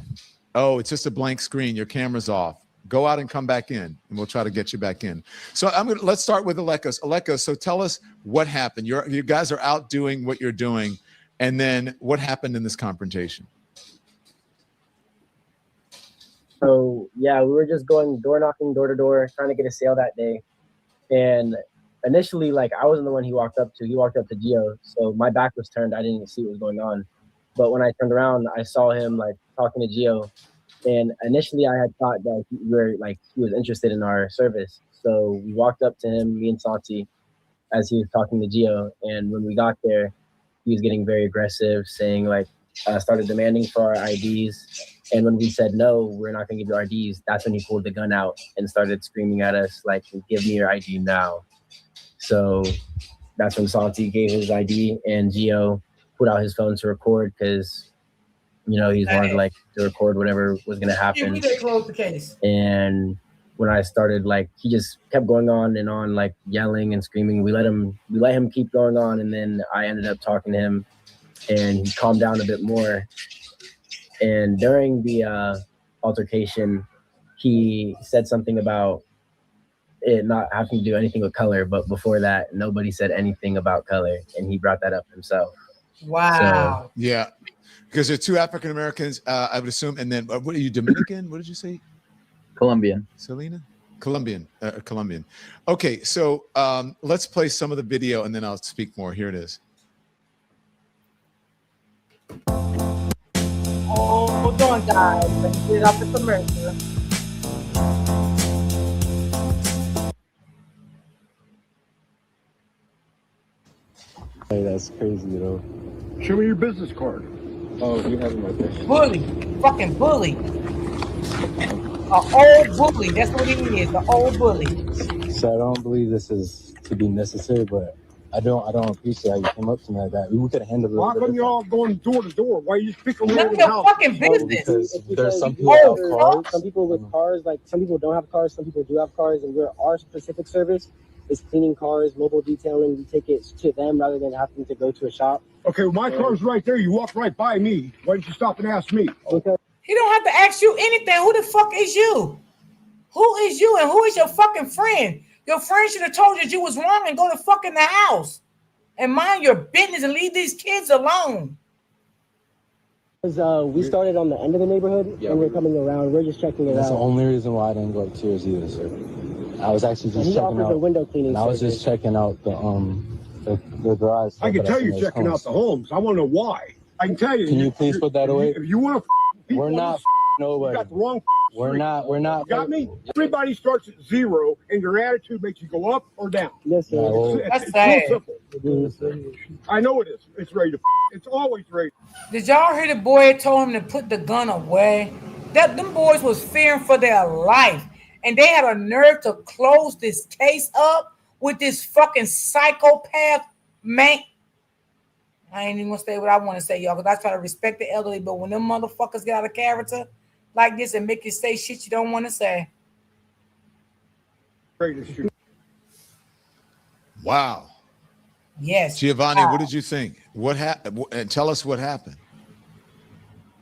Oh, it's just a blank screen. Your camera's off. Go out and come back in, and we'll try to get you back in. So let's start with Aleko. Aleko, so tell us what happened. You guys are out doing what you're doing, and then what happened in this confrontation? So yeah, we were just going door knocking, door to door, trying to get a sale that day. And initially, like I wasn't the one he walked up to. He walked up to Gio. So my back was turned. I didn't even see what was going on. But when I turned around, I saw him like talking to Gio. And initially, I had thought that he was interested in our service. So we walked up to him, me and Santi, as he was talking to Gio. And when we got there, he was getting very aggressive, saying started demanding for our IDs. And when we said, no, we're not going to give you IDs, that's when he pulled the gun out and started screaming at us, like, give me your ID now. So that's when Santi gave his ID and Gio put out his phone to record because, he wanted to record whatever was going to happen. We did close the case. And when I started, he just kept going on and on, yelling and screaming. We let him keep going on. And then I ended up talking to him and he calmed down a bit more. And during the altercation, he said something about it not having to do anything with color. But before that, nobody said anything about color. And he brought that up himself. Wow. So, yeah, because there are 2 African Americans, I would assume. And then what are you, Dominican? What did you say? Colombian. Selena? Colombian. Colombian. Okay, so let's play some of the video and then I'll speak more. Here it is. Hold on, guys. Let's get off the commercial. Hey, that's crazy, though. Show me your business card. Oh, you have it right there. Bully. Fucking bully. An old bully. That's what he is. An old bully. So I don't believe this is to be necessary, but I don't appreciate how you came up to me like that. We could have handled it. Why come you all going door to door? Why you speak a None of your fucking business. Because there's some people without cars. Some people with cars, some people don't have cars, some people do have cars, and our specific service is cleaning cars, mobile detailing. We take it to them rather than having to go to a shop. Okay, well, my car's right there. You walked right by me. Why didn't you stop and ask me? Okay. He don't have to ask you anything. Who the fuck is you? Who is you and who is your fucking friend? Your friend should have told you that you was wrong and go to fucking the house and mind your business and leave these kids alone. Because we started on the end of the neighborhood and we're coming around. We're just checking it out. That's the only reason why I didn't go upstairs either, sir. I was actually just checking out the window cleaning. And I was just checking out the garage. I can tell you checking out the homes. I want to know why. I can tell you. Can you please put that away? If you want to, we're not nobody. You got the wrong. We're not. You got me? Everybody starts at 0, and your attitude makes you go up or down. Yes, sir. That's sad. Real simple. I know it is. It's ready to. It's always ready. Did y'all hear the boy told him to put the gun away? Them boys was fearing for their life. And they had a nerve to close this case up with this fucking psychopath man. I ain't even gonna say what I want to say, y'all, because I try to respect the elderly, but when them motherfuckers get out of character like this and make you say shit you don't want to say. Wow. Yes. Giovanni, what did you think? What happened? And tell us what happened.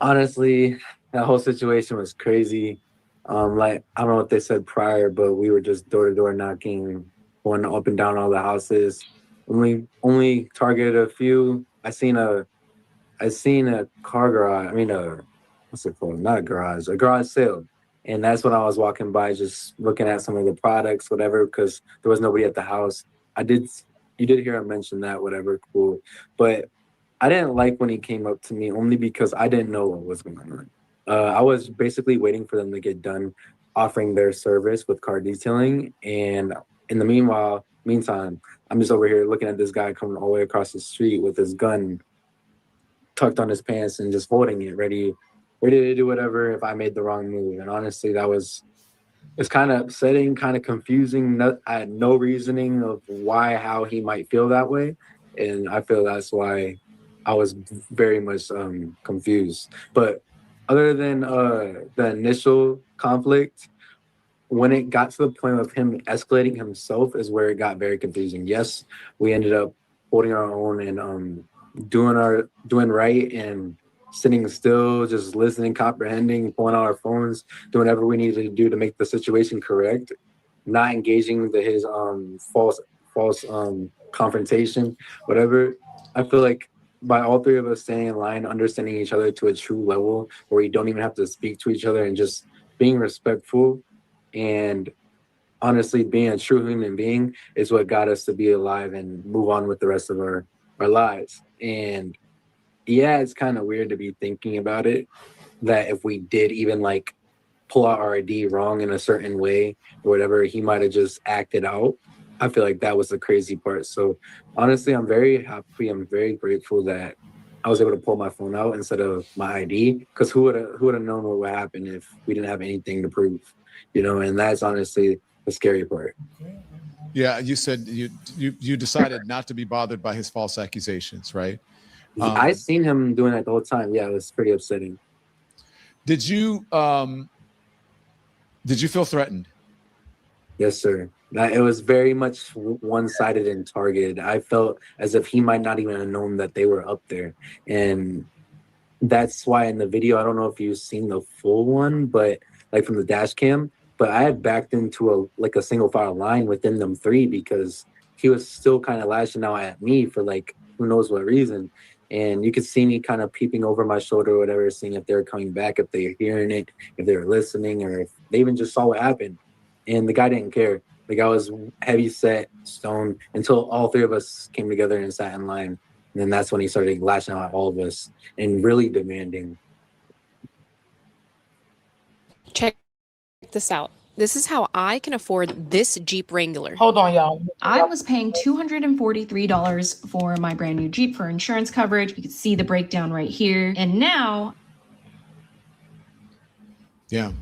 Honestly, that whole situation was crazy. Like, I don't know what they said prior, but we were just door to door knocking, going up and down all the houses. Only targeted a few. I seen a car garage. I mean, what's it called? Not a garage sale. And that's when I was walking by, just looking at some of the products, whatever, because there was nobody at the house. You did hear him mention that, whatever, cool. But I didn't like when he came up to me, only because I didn't know what was going on. I was basically waiting for them to get done offering their service with car detailing. And in the meantime, I'm just over here looking at this guy coming all the way across the street with his gun tucked on his pants and just holding it, ready to do whatever if I made the wrong move. And honestly, it's kind of upsetting, kind of confusing. I had no reasoning of how he might feel that way. And I feel that's why I was very much confused. But other than the initial conflict, when it got to the point of him escalating himself is where it got very confusing. Yes, we ended up holding our own and doing right and sitting still, just listening, comprehending, pulling out our phones, doing whatever we needed to do to make the situation correct, not engaging his false confrontation, whatever. I feel like by all three of us staying in line, understanding each other to a true level where we don't even have to speak to each other and just being respectful and honestly being a true human being is what got us to be alive and move on with the rest of our lives. And yeah, it's kind of weird to be thinking about it, that if we did even like pull out our ID wrong in a certain way or whatever, he might have just acted out. I feel like that was the crazy part. So honestly, I'm very happy. I'm very grateful that I was able to pull my phone out instead of my ID, because who would have known what would happen if we didn't have anything to prove, and that's honestly the scary part. Yeah, you said you decided not to be bothered by his false accusations, right? I seen him doing that the whole time. Yeah, it was pretty upsetting. Did you feel threatened? Yes, sir. It was very much one-sided and targeted. I felt as if he might not even have known that they were up there. And that's why in the video, I don't know if you've seen the full one, but like from the dash cam, but I had backed into a single file line within them three because he was still kind of lashing out at me for like who knows what reason. And you could see me kind of peeping over my shoulder or whatever, seeing if they're coming back, if they're hearing it, if they were listening, or if they even just saw what happened. And the guy didn't care. The guy was heavy set, stone, until all three of us came together and sat in line. And then that's when he started lashing out at all of us and really demanding. Check this out. This is how I can afford this Jeep Wrangler. Hold on, y'all. I was paying $243 for my brand new Jeep for insurance coverage. You can see the breakdown right here. And now. Yeah.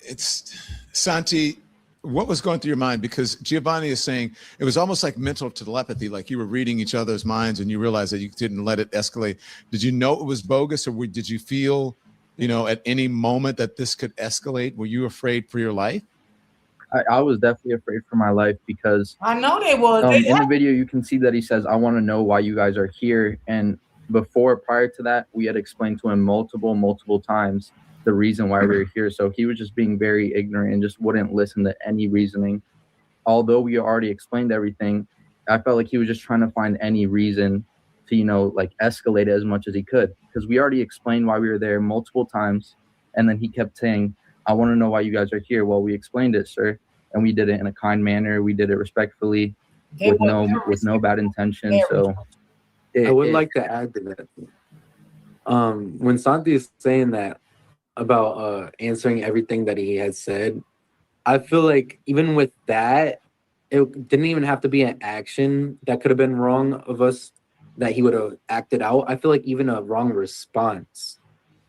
It's Santi. What was going through your mind? Because Giovanni is saying it was almost like mental telepathy, like you were reading each other's minds and you realized that you didn't let it escalate. Did you know it was bogus, or did you feel, at any moment that this could escalate? Were you afraid for your life? I was definitely afraid for my life because I know they was. In the video, you can see that he says, "I want to know why you guys are here." And prior to that, we had explained to him multiple times the reason why we were here. So he was just being very ignorant and just wouldn't listen to any reasoning. Although we already explained everything, I felt like he was just trying to find any reason to, escalate it as much as he could. Because we already explained why we were there multiple times. And then he kept saying, "I want to know why you guys are here." Well, we explained it, sir. And we did it in a kind manner. We did it respectfully with no bad intention. So I would like to add to that. When Santi is saying that about answering everything that he had said, I feel like even with that, it didn't even have to be an action that could have been wrong of us that he would have acted out. I feel like even a wrong response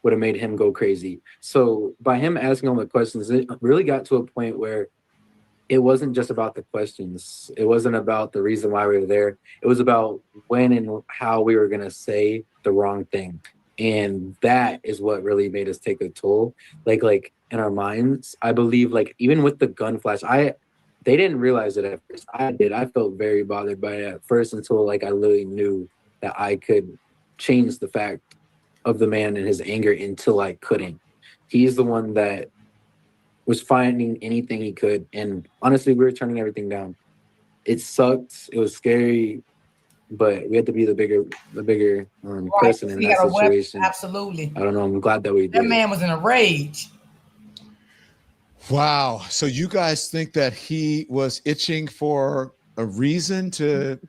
would have made him go crazy. So by him asking all the questions, it really got to a point where it wasn't just about the questions. It wasn't about the reason why we were there. It was about when and how we were going to say the wrong thing. And that is what really made us take a toll. Like in our minds, I believe, even with the gun flash, they didn't realize it at first. I did. I felt very bothered by it at first until I literally knew that I could change the fact of the man and his anger until I couldn't. He's the one that was finding anything he could. And honestly, we were turning everything down. It sucked. It was scary, but we had to be the bigger person in We that got a weapon. situation. Absolutely. I don't know. I'm glad that we did. That man was in a rage. Wow. So you guys think that he was itching for a reason to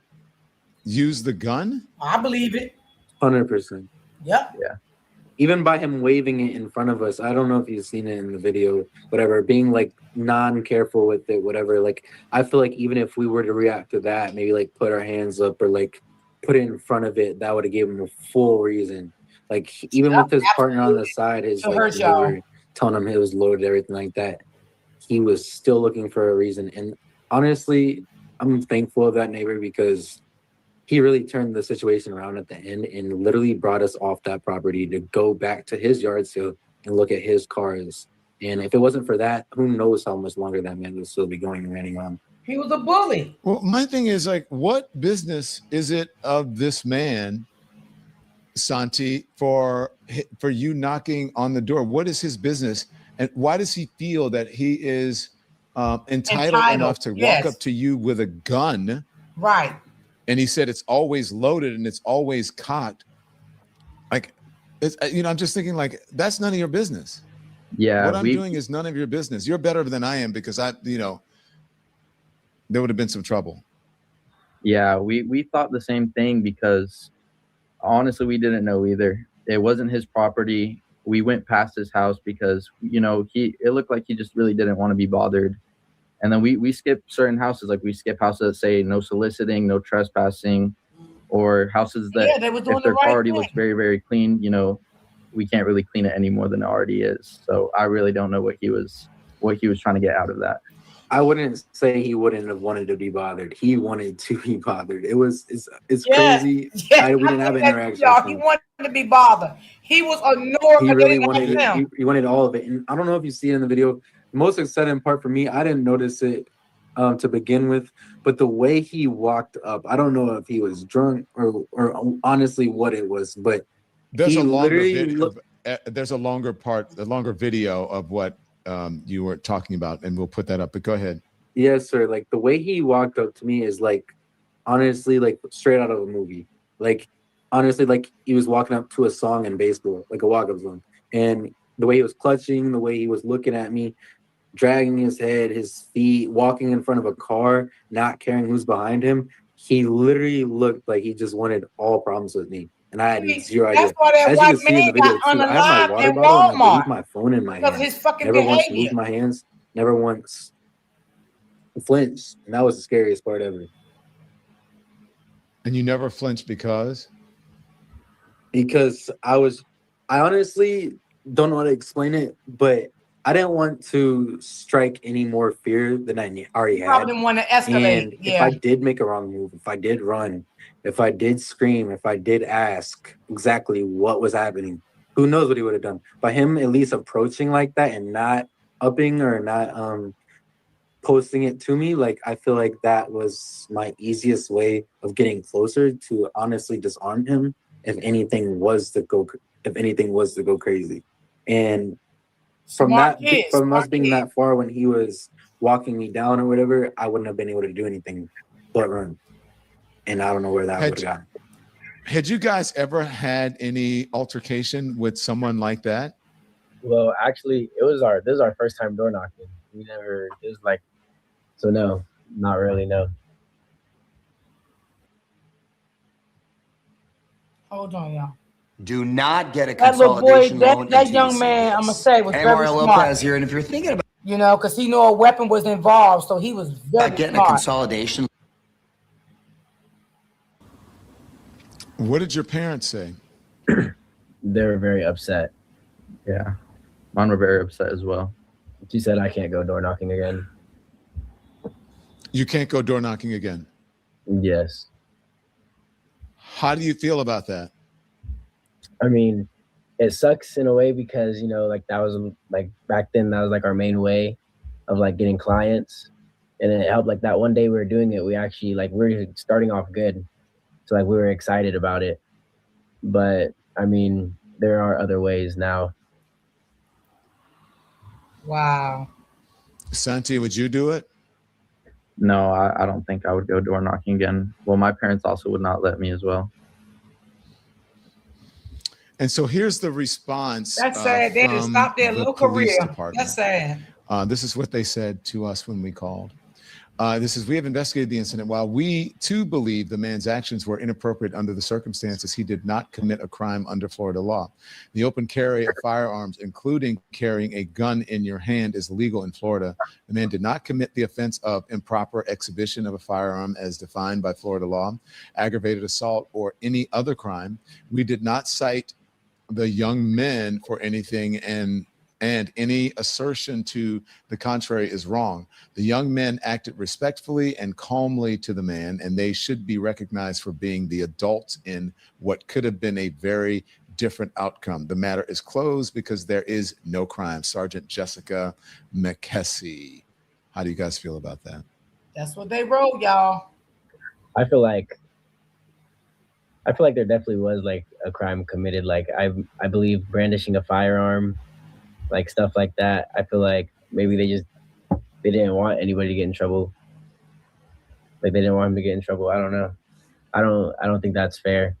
use the gun? I believe it. 100%. Yep. Yeah. Even by him waving it in front of us, I don't know if you've seen it in the video, whatever, being like non-careful with it, whatever. Like, I feel like even if we were to react to that, maybe like put our hands up or like put it in front of it, that would have given him a full reason. Like, even with his partner on the side, his It'll like, hurt they y'all. were telling him it was loaded, everything like that. He was still looking for a reason. And honestly, I'm thankful of that neighbor because he really turned the situation around at the end and literally brought us off that property to go back to his yard sale and look at his cars. And if it wasn't for that, who knows how much longer that man would still be going and running on. He was a bully. Well, my thing is like, what business is it of this man, Santi, for you knocking on the door? What is his business? And why does he feel that he is entitled enough to walk up to you with a gun? Right. And he said it's always loaded and it's always cocked. Like, it's, I'm just thinking like, that's none of your business. Yeah. What I'm doing is none of your business. You're better than I am because there would have been some trouble. Yeah, we thought the same thing because honestly, we didn't know either. It wasn't his property. We went past his house because, it looked like he just really didn't want to be bothered. And then we skip certain houses, like we skip houses that say no soliciting, no trespassing, or houses that they were doing if their the right car already thing. looks very, very clean, we can't really clean it any more than it already is. So I really don't know what he was trying to get out of that. I wouldn't say he wouldn't have wanted to be bothered. He wanted to be bothered. It's Yes. crazy. Yes. We didn't have an I interaction. y'all, with he him. wanted to be bothered. He was annoyed. He because really they didn't wanted like him. he wanted all of it. And I don't know if you see it in the video. The most exciting part for me, I didn't notice it to begin with, but the way he walked up, I don't know if he was drunk or honestly what it was, but There's he a longer literally there's a longer video of what you were talking about, and we'll put that up. But go ahead. Yes, sir. Like the way he walked up to me is like, honestly, like straight out of a movie. Like, honestly, like he was walking up to a song in baseball, like a walk-up song. And the way he was clutching, the way he was looking at me, dragging his head, his feet, walking in front of a car, not caring who's behind him. He literally looked like he just wanted all problems with me. And I had zero idea. That's why that As you white can see in the man video got too, I have my unalived water in bottle and I Walmart leave my phone in my because of hand. his fucking Never once behavior. moved my hands, never once flinched. And that was the scariest part ever. And you never flinched because I honestly don't know how to explain it, but I didn't want to strike any more fear than I already had. Probably didn't want to escalate. And if Yeah. I did make a wrong move, if I did run, if I did scream, if I did ask exactly what was happening, who knows what he would have done. By him at least approaching like that and not upping or not posting it to me, like I feel like that was my easiest way of getting closer to honestly disarm him if anything was to go crazy. And from us being that far when he was walking me down or whatever, I wouldn't have been able to do anything but run. And I don't know where that would have gone. Had you guys ever had any altercation with someone like that? Well, actually, this is our first time door knocking. We never, it was like, so no, not really, no. Hold on, y'all. Do not get a That little boy, consolidation loan. that until young you see man, this. I'm gonna say, was Hey, very Mario smart. Lopez here, and if you're thinking about Because he knew a weapon was involved, so he was very getting a smart. consolidation, What did your parents say? They were very upset. Yeah. Mine were very upset as well. She said I can't go door knocking again. You can't go door knocking again. Yes. How do you feel about that? I mean, it sucks in a way because, like that was like back then, that was like our main way of like getting clients. And it helped like that one day we were doing it. We actually we were starting off good. So like we were excited about it. But I mean, there are other ways now. Wow. Santi, would you do it? No, I don't think I would go door knocking again. Well, my parents also would not let me as well. And so here's the response. That's sad. They just from stopped their the little police career. department. That's sad. This is what they said to us when we called. This is, we have investigated the incident. While we too believe the man's actions were inappropriate under the circumstances, he did not commit a crime under Florida law. The open carry of firearms, including carrying a gun in your hand, is legal in Florida. The man did not commit the offense of improper exhibition of a firearm as defined by Florida law, aggravated assault, or any other crime. We did not cite the young men for anything, and any assertion to the contrary is wrong. The young men acted respectfully and calmly to the man, and they should be recognized for being the adults in what could have been a very different outcome. The matter is closed because there is no crime. Sergeant Jessica McKessie. How do you guys feel about that? That's what they wrote, y'all. I feel like there definitely was like a crime committed. Like I believe brandishing a firearm, like stuff like that. I feel like maybe they didn't want anybody to get in trouble. Like they didn't want him to get in trouble. I don't know. I don't think that's fair.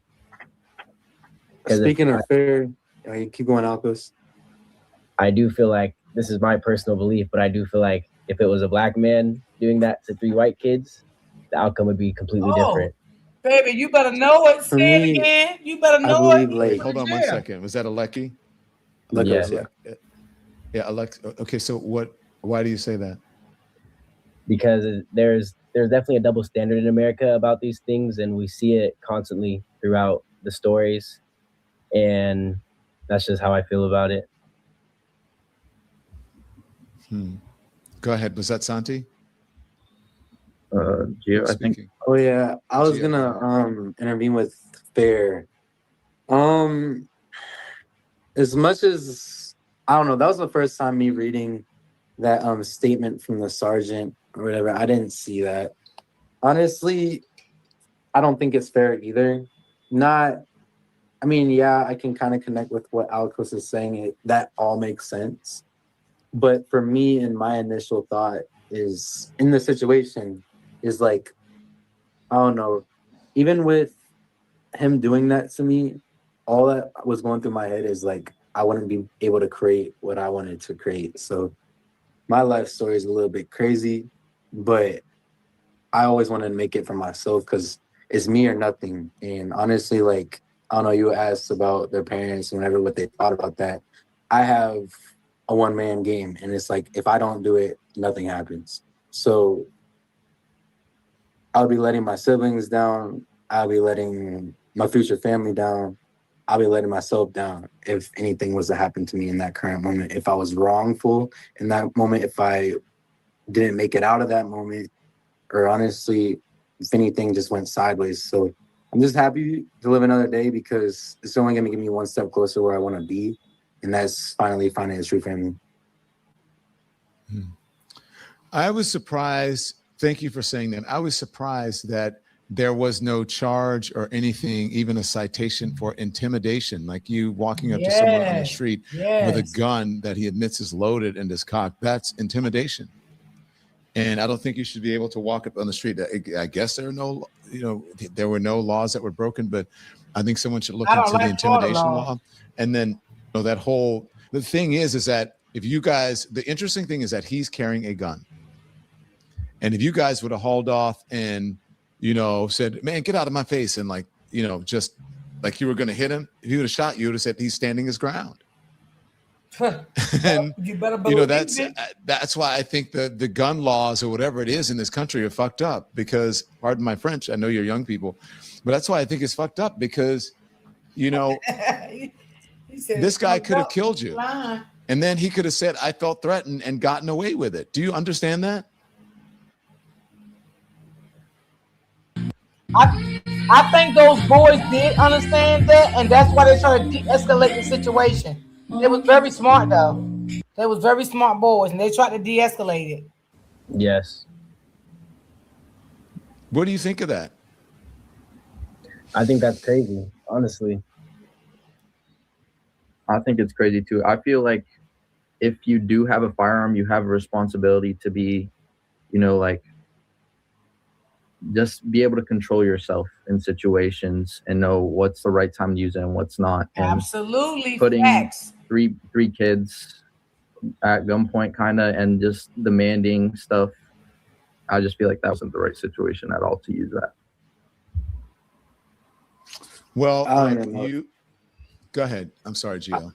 Speaking of fair, you keep going, Alcos. I do feel like, this is my personal belief, but I do feel like if it was a black man doing that to 3 white kids, the outcome would be completely different. Baby, you better know it. For Say me, it again. You better know I it. believe, like, Hold on one second. Was that Alecki? Yeah. Yeah, Alex. Okay, so why do you say that? Because there's definitely a double standard in America about these things, and we see it constantly throughout the stories, and that's just how I feel about it. Go ahead. Was that Santi? Gio, I think. Oh yeah, I was gonna intervene with fair. As much as I don't know, that was the first time me reading that statement from the sergeant or whatever. I didn't see that. Honestly, I don't think it's fair either. I mean, yeah, I can kind of connect with what Alcos is saying. That all makes sense. But for me, and my initial thought is, in the situation, is like, I don't know, even with him doing that to me, all that was going through my head is like, I wouldn't be able to create what I wanted to create. So my life story is a little bit crazy, but I always wanted to make it for myself because it's me or nothing. And honestly, like, I don't know, you asked about their parents and whatever, what they thought about that. I have a one-man game, and it's like, if I don't do it, nothing happens. So I'll be letting my siblings down. I'll be letting my future family down. I'll be letting myself down if anything was to happen to me in that current moment. If I was wrongful in that moment, if I didn't make it out of that moment, or honestly, if anything just went sideways. So I'm just happy to live another day because it's only going to get me one step closer where I want to be. And that's finally finding a true family. I was surprised. Thank you for saying that. I was surprised that there was no charge or anything, even a citation for intimidation, like you walking up to someone on the street with a gun that he admits is loaded and is cocked. That's intimidation. And I don't think you should be able to walk up on the street. I guess there were no laws that were broken, but I think someone should look into the intimidation law. And then the thing is that if you guys, the interesting thing is that he's carrying a gun. And if you guys would have hauled off and, said, man, get out of my face. And just like you were going to hit him, if you would have shot, you would have said he's standing his ground. And you better believe that's why I think the gun laws or whatever it is in this country are fucked up because, pardon my French, I know you're young people, but that's why I think it's fucked up because, this guy could have killed you. And then he could have said, I felt threatened and gotten away with it. Do you understand that? I think those boys did understand that, and that's why they tried to de-escalate the situation. They was very smart, though. They was very smart boys, and they tried to de-escalate it. Yes. What do you think of that? I think that's crazy, honestly. I think it's crazy too. I feel like if you do have a firearm, you have a responsibility to be, you know, like, just be able to control yourself in situations and know what's the right time to use it and what's not. And Absolutely. putting Facts. three kids at gunpoint kind of and just demanding stuff, I just feel like that wasn't the right situation at all to use that. Well, you go ahead. I'm sorry, Gio.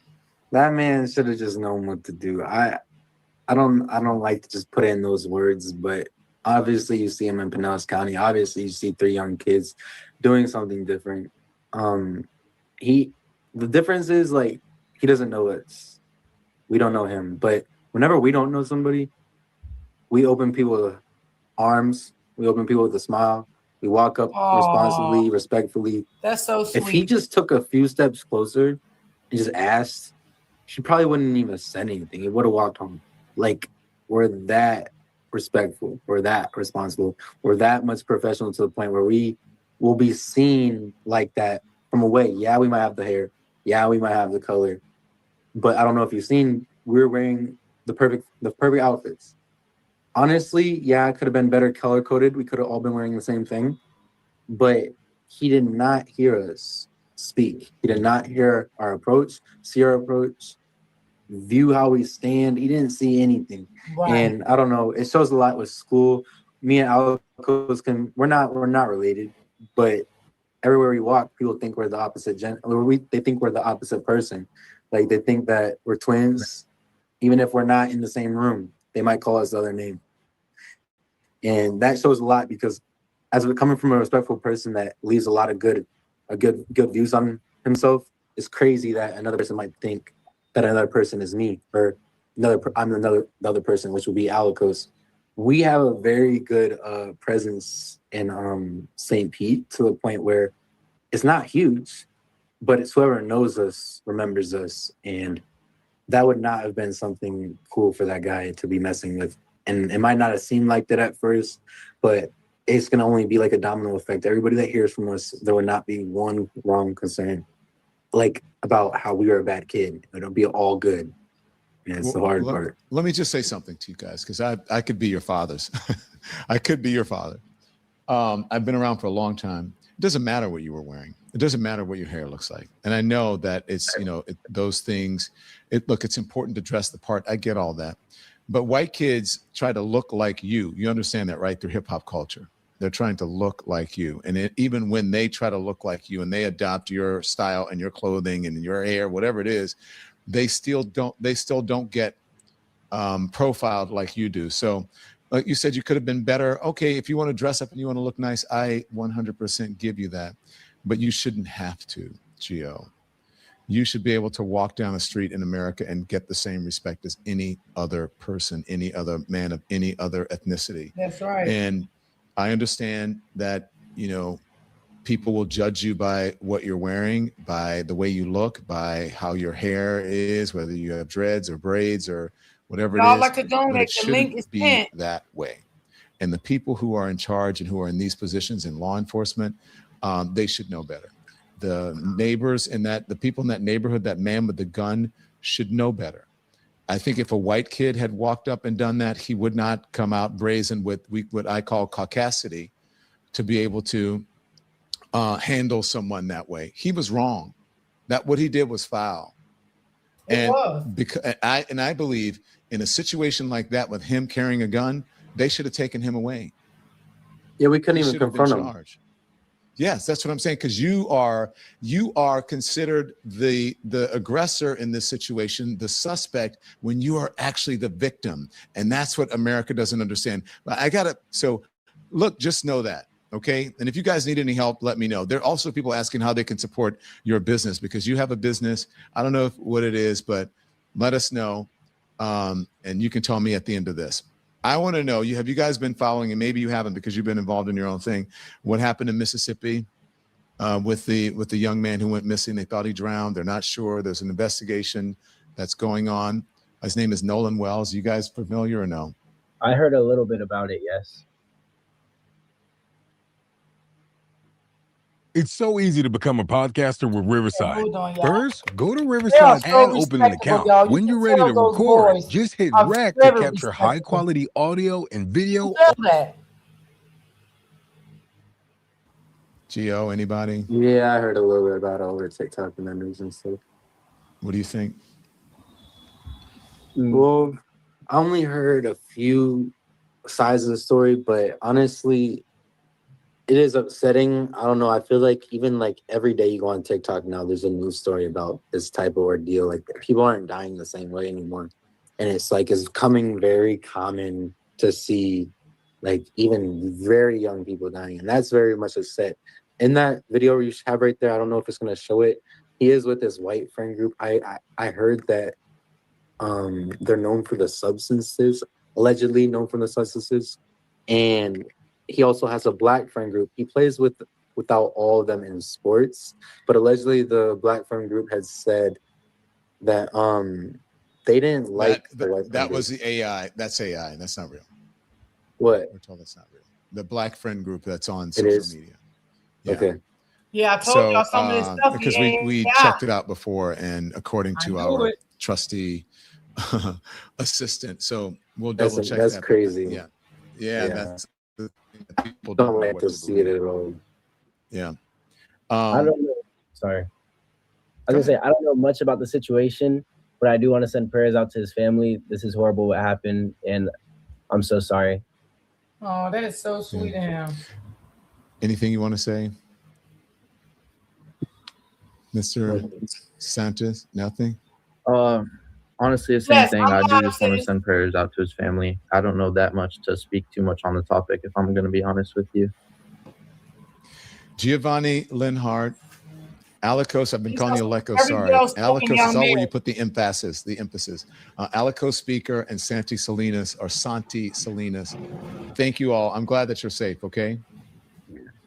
That man should have just known what to do. I don't like to just put in those words, but obviously you see him in Pinellas County. Obviously you see 3 young kids doing something different. The difference is, like, he doesn't know us. We don't know him. But whenever we don't know somebody, we open people with arms. We open people with a smile. We walk up responsibly, respectfully. That's so sweet. If he just took a few steps closer and just asked, she probably wouldn't even have said anything. He would have walked home. Like, we're that respectful. We're that responsible. We're that much professional to the point where we will be seen like that from away. Yeah, we might have the hair. Yeah, we might have the color. But I don't know if you've seen, we're wearing the perfect outfits. Honestly, yeah, it could have been better color coded. We could have all been wearing the same thing. But he did not hear us speak. He did not hear our approach, see our approach, view how we stand. He didn't see anything. Right. And I don't know, it shows a lot with school. Me and Alikos we're not related, but everywhere we walk, people think we're the opposite they think we're the opposite person. Like, they think that we're twins, even if we're not in the same room. They might call us the other name. And that shows a lot, because as we're coming from a respectful person that leaves a lot of good views on himself, it's crazy that another person might think that another person is me, or I'm the other person, which would be Alikos. We have a very good presence in St. Pete, to the point where it's not huge, but it's whoever knows us remembers us. And that would not have been something cool for that guy to be messing with. And it might not have seemed like that at first, but it's going to only be like a domino effect. Everybody that hears from us, there would not be one wrong concern, like, about how we were a bad kid. It'll be all good. And it's the hard part. Let me just say something to you guys, because I could be your fathers. I could be your father. I've been around for a long time. It doesn't matter what you were wearing. It doesn't matter what your hair looks like. And I know that it's, those things, it's important to dress the part. I get all that. But white kids try to look like you. You understand that, right? Through hip hop culture. They're trying to look like you. And even when they try to look like you and they adopt your style and your clothing and your hair, whatever it is, they still don't get profiled like you do. So like you said, you could have been better. Okay, if you want to dress up and you want to look nice, I 100% give you that. But you shouldn't have to, Gio. You should be able to walk down the street in America and get the same respect as any other person, any other man of any other ethnicity. That's right. And I understand that, people will judge you by what you're wearing, by the way you look, by how your hair is, whether you have dreads or braids or whatever it is. Like to donate, the link is pinned. That way. And the people who are in charge and who are in these positions in law enforcement, they should know better. The neighbors the people in that neighborhood, that man with the gun, should know better. I think if a white kid had walked up and done that, he would not come out brazen with what I call caucasity to be able to handle someone that way. He was wrong. That what he did was foul. And because I believe in a situation like that with him carrying a gun, they should have taken him away. Yeah, we couldn't even confront him. Yes, that's what I'm saying. Because you are considered the aggressor in this situation, the suspect, when you are actually the victim. And that's what America doesn't understand. So look, just know that. Okay. And if you guys need any help, let me know. There are also people asking how they can support your business, because you have a business. I don't know what it is, but let us know. And you can tell me at the end of this. I want to know, have you guys been following, and maybe you haven't because you've been involved in your own thing, what happened in Mississippi with the young man who went missing? They thought he drowned. They're not sure. There's an investigation that's going on. His name is Nolan Wells. You guys familiar or no? I heard a little bit about it, yes. It's so easy to become a podcaster with Riverside. Hold on, y'all. First, go to They are Riverside so and open an respectable, account. y'all. You When can you're ready tell to those record, boys just hit are Rec to very capture respectable. high quality audio and video. Tell that. Gio, anybody? Yeah, I heard a little bit about it over TikTok and the news and stuff. What do you think? Well, I only heard a few sides of the story, but honestly, it is upsetting. I don't know. I feel like even like every day you go on TikTok now, there's a news story about this type of ordeal. Like people aren't dying the same way anymore. And it's like it's becoming very common to see like even very young people dying. And that's very much a set. In that video you have right there, I don't know if it's gonna show it. He is with his white friend group. I heard that they're known for the substances, allegedly known for the substances. And he also has a black friend group. He plays without all of them in sports, but allegedly the black friend group had said that they didn't like the white friend That group. was the AI. That's AI. That's not real. What? We're told that's not real. The black friend group that's on It social is? media. Okay. Yeah, I told y'all some of this stuff. Because we checked it out before, and according to I knew our it. trusty assistant, so we'll That's double check that's that. crazy. Yeah, that's the thing that people Don't know like what to see it at all. Yeah. I don't know. Sorry. I was gonna say I don't know much about the situation, but I do want to send prayers out to his family. This is horrible what happened, and I'm so sorry. Oh, that is so sweet of him. Anything you want to say, Mr. Santos? Nothing. Honestly, the same Yes, thing. I'm I do not just want to saying- send prayers out to his family. I don't know that much to speak too much on the topic, if I'm going to be honest with you. Giovanni Linhart, Alikos. I've been calling you Aleko. Every Sorry, well-spoken Alikos young is all where man. you put the emphasis. Alikos speaker and Santi Salinas. Thank you all. I'm glad that you're safe. Okay.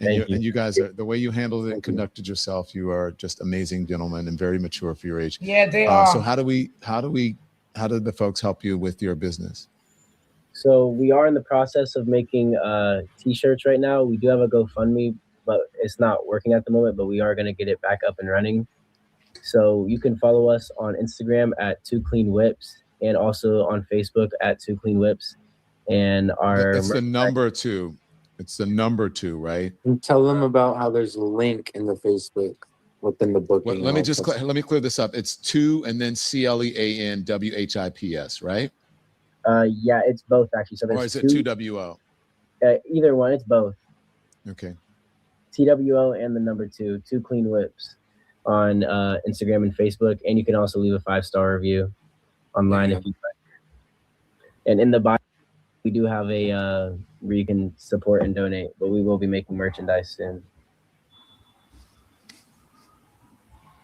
And you guys are, the way you handled it and conducted yourself, you are just amazing gentlemen and very mature for your age. Yeah, they are. So how did the folks help you with your business? So we are in the process of making t-shirts right now. We do have a GoFundMe, but it's not working at the moment, but we are going to get it back up and running. So you can follow us on Instagram at 2cleanwhips and also on Facebook at 2cleanwhips. And It's the number 2. It's the number 2, right? And tell them about how there's a link in the Facebook within the booking. Well, let me clear this up. It's 2 and then CLEANWHIPS, right? Yeah, it's both actually. So Or there's is it 2WO? Either one, it's both. Okay. TWO and the number 2 Clean Whips on Instagram and Facebook. And you can also leave a 5-star review online if you like. And in the bio, we do have a where you can support and donate, but we will be making merchandise soon.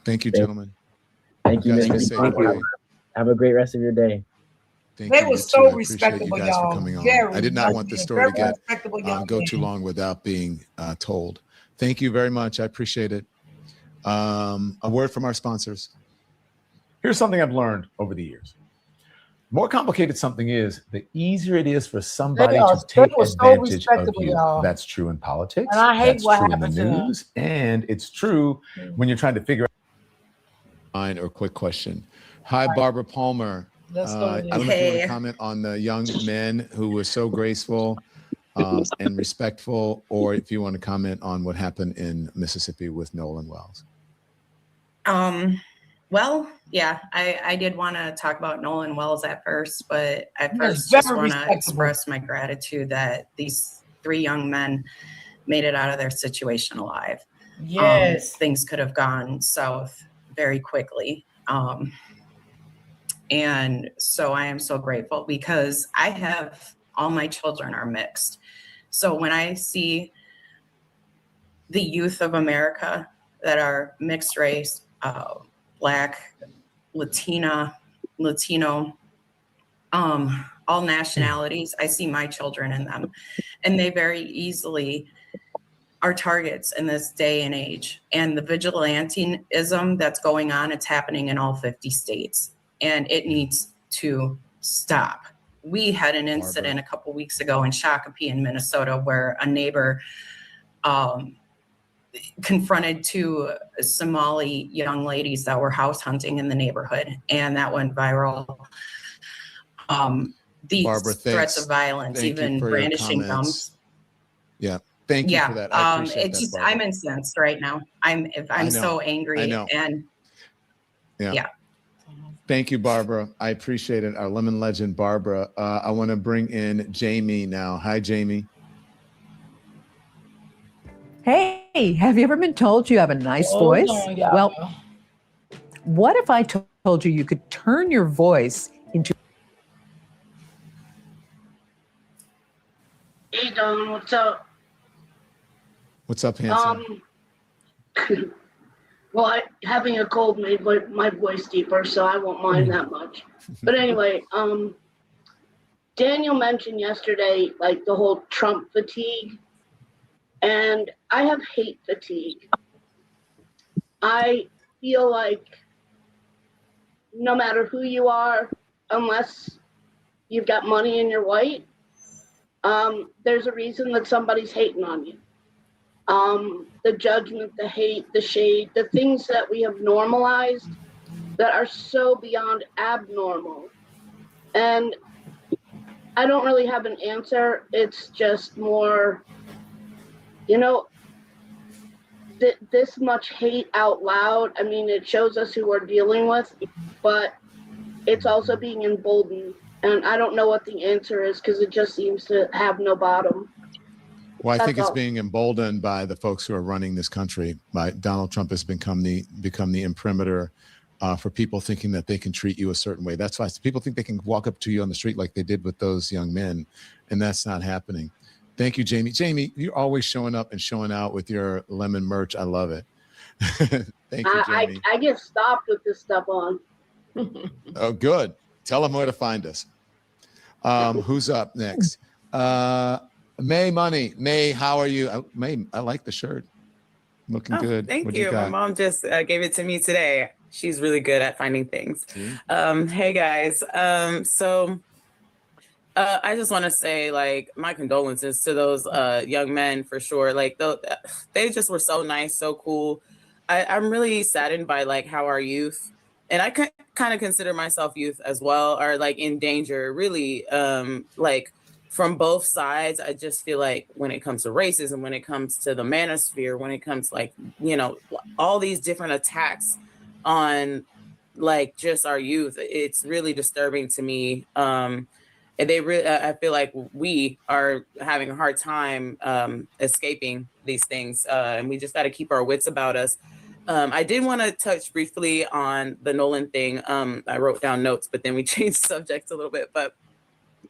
Thank you, gentlemen. Thank you, guys be Mr. safe, Thank you. okay? Have a great rest of your day. Thank They you. were You so too. I appreciate respectable, you guys y'all. for coming on. Very I did not want the much. story to Very get respectable young go too man. long without being told. Thank you very much. I appreciate it. A word from our sponsors. Here's something I've learned over the years. The more complicated something is, the easier it is for somebody to take were so advantage of respectable, you. y'all. That's true in politics. And I hate That's what true in the happened to them. news. And it's true when you're trying to figure out. Or quick question. Hi, Barbara Palmer. Let's go I to don't know if you want Hey. to comment on the young men who were so graceful and respectful, or if you want to comment on what happened in Mississippi with Nolan Wells. Well, yeah, I did want to talk about Nolan Wells at first, but at He was first just very want to respectable. express my gratitude that these 3 young men made it out of their situation alive. Yes. Things could have gone south very quickly. And so I am so grateful because all my children are mixed. So when I see the youth of America that are mixed race, Black, Latino, all nationalities, I see my children in them. And they very easily are targets in this day and age. And the vigilantism that's going on, it's happening in all 50 states. And it needs to stop. We had an incident a couple weeks ago in Shakopee in Minnesota where a neighbor confronted two Somali young ladies that were house hunting in the neighborhood, and that went viral. These Barbara, threats thanks. of violence, Thank you even for your brandishing comments. gums. Yeah, thank you Yeah, for that. I appreciate it's that, just Barbara. I'm incensed right now. I'm I know. so I angry, know. and yeah. Thank you, Barbara. I appreciate it. Our lemon legend, Barbara. I want to bring in Jamie now. Hi, Jamie. Hey, have you ever been told you have a nice Hold voice? on, y'all. Well, what if I told you you could turn your voice into Hey Don, what's up? What's up, handsome? Well, having a cold made my voice deeper, so I won't mind that much. But anyway, Daniel mentioned yesterday like the whole Trump fatigue, and I have hate fatigue. I feel like no matter who you are, unless you've got money and you're white, there's a reason that somebody's hating on you. The judgment, the hate, the shade, the things that we have normalized that are so beyond abnormal. And I don't really have an answer. It's just more, this much hate out loud. I mean, it shows us who we're dealing with, but it's also being emboldened. And I don't know what the answer is because it just seems to have no bottom. Well, I think That's it's all. being emboldened by the folks who are running this country. Donald Trump has become the imprimatur for people thinking that they can treat you a certain way. That's why people think they can walk up to you on the street like they did with those young men, and that's not happening. Thank you, Jamie. Jamie, you're always showing up and showing out with your lemon merch. I love it. Thank you, Jamie. I get stopped with this stuff on. Oh, good. Tell them where to find us. Who's up next? May Money. May, how are you? May, I like the shirt. Looking good. Thank What do you. My got? mom just gave it to me today. She's really good at finding things. Hey guys. I just want to say, like, my condolences to those young men for sure. Like, they just were so nice, so cool. I'm really saddened by like how our youth, and I kind of consider myself youth as well, are like in danger. Really, like. From both sides, I just feel like when it comes to racism, when it comes to the manosphere, when it comes to like, all these different attacks on like just our youth, it's really disturbing to me. And I feel like we are having a hard time escaping these things. And we just got to keep our wits about us. I did want to touch briefly on the Nolan thing. I wrote down notes, but then we changed subjects a little bit, but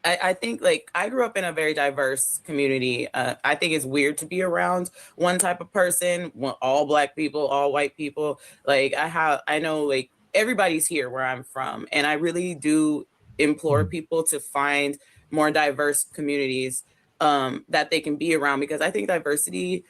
I think like I grew up in a very diverse community. I think it's weird to be around one type of person, all Black people, all white people. Like I know like everybody's here where I'm from. And I really do implore people to find more diverse communities that they can be around, because I think diversity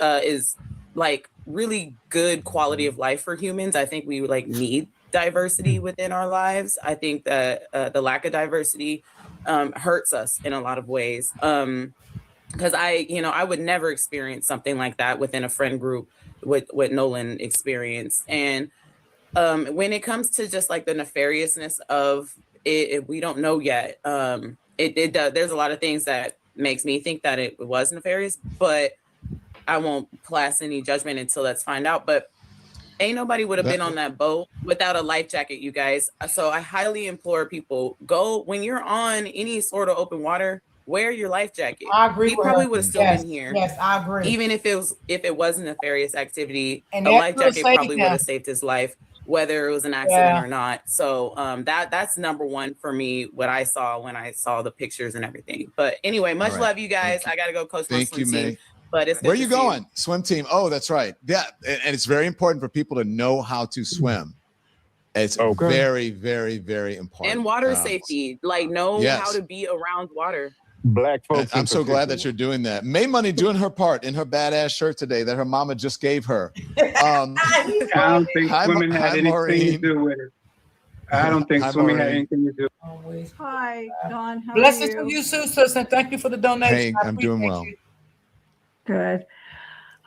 is like really good quality of life for humans. I think we like need diversity within our lives. I think that the lack of diversity hurts us in a lot of ways. Because I would never experience something like that within a friend group with what Nolan experienced. And when it comes to just like the nefariousness of it, we don't know yet. There's a lot of things that makes me think that it was nefarious, but I won't pass any judgment until let's find out. But ain't nobody would have been on that boat without a life jacket, you guys. So I highly implore people, go when you're on any sort of open water, wear your life jacket. I agree. He with probably her. would have still Yes, been here. Yes, I agree. Even if it wasn't a nefarious activity, And a that life could jacket save probably him. would have saved his life, whether it was an accident Yeah. or not. So that's number one for me, what I saw when I saw the pictures and everything. But anyway, much All right. love, you guys. I gotta go coach my Thank swim you, team. May. But it's good Where are to you see going? Swim team. Oh, that's right. Yeah, and it's very important for people to know how to swim. It's very, very, very important. And water safety, like know yes. how to be around water. Black folks. I'm so glad that you're doing that. May Money doing her part in her badass shirt today that her mama just gave her. I don't think swimming had anything Maureen. to do with it. I don't think Hi, swimming had Maureen. anything to do. Hi, Don. How Blessings are to you? you, sis, and thank you for the donation. Hey, I I'm doing appreciate well. you. Good.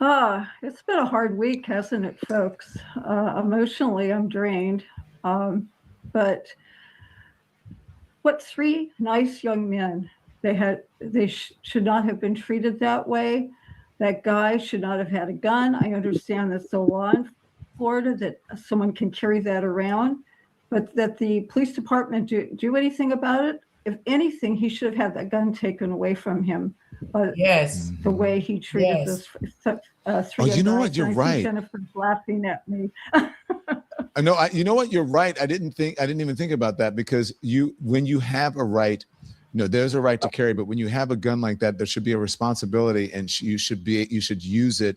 It's been a hard week, hasn't it, folks? Emotionally, I'm drained. But what 3 nice young men, they should not have been treated that way. That guy should not have had a gun. I understand that's the law in Florida that someone can carry that around, but that the police department do anything about it. If anything, he should have had that gun taken away from him. But yes, the way he treated this 3 you know guys. what? You're I see right. Jennifer's laughing at me. I know. You know what? You're right. I didn't even think about that, because when you have a right, there's a right to carry, but when you have a gun like that, there should be a responsibility, and you should use it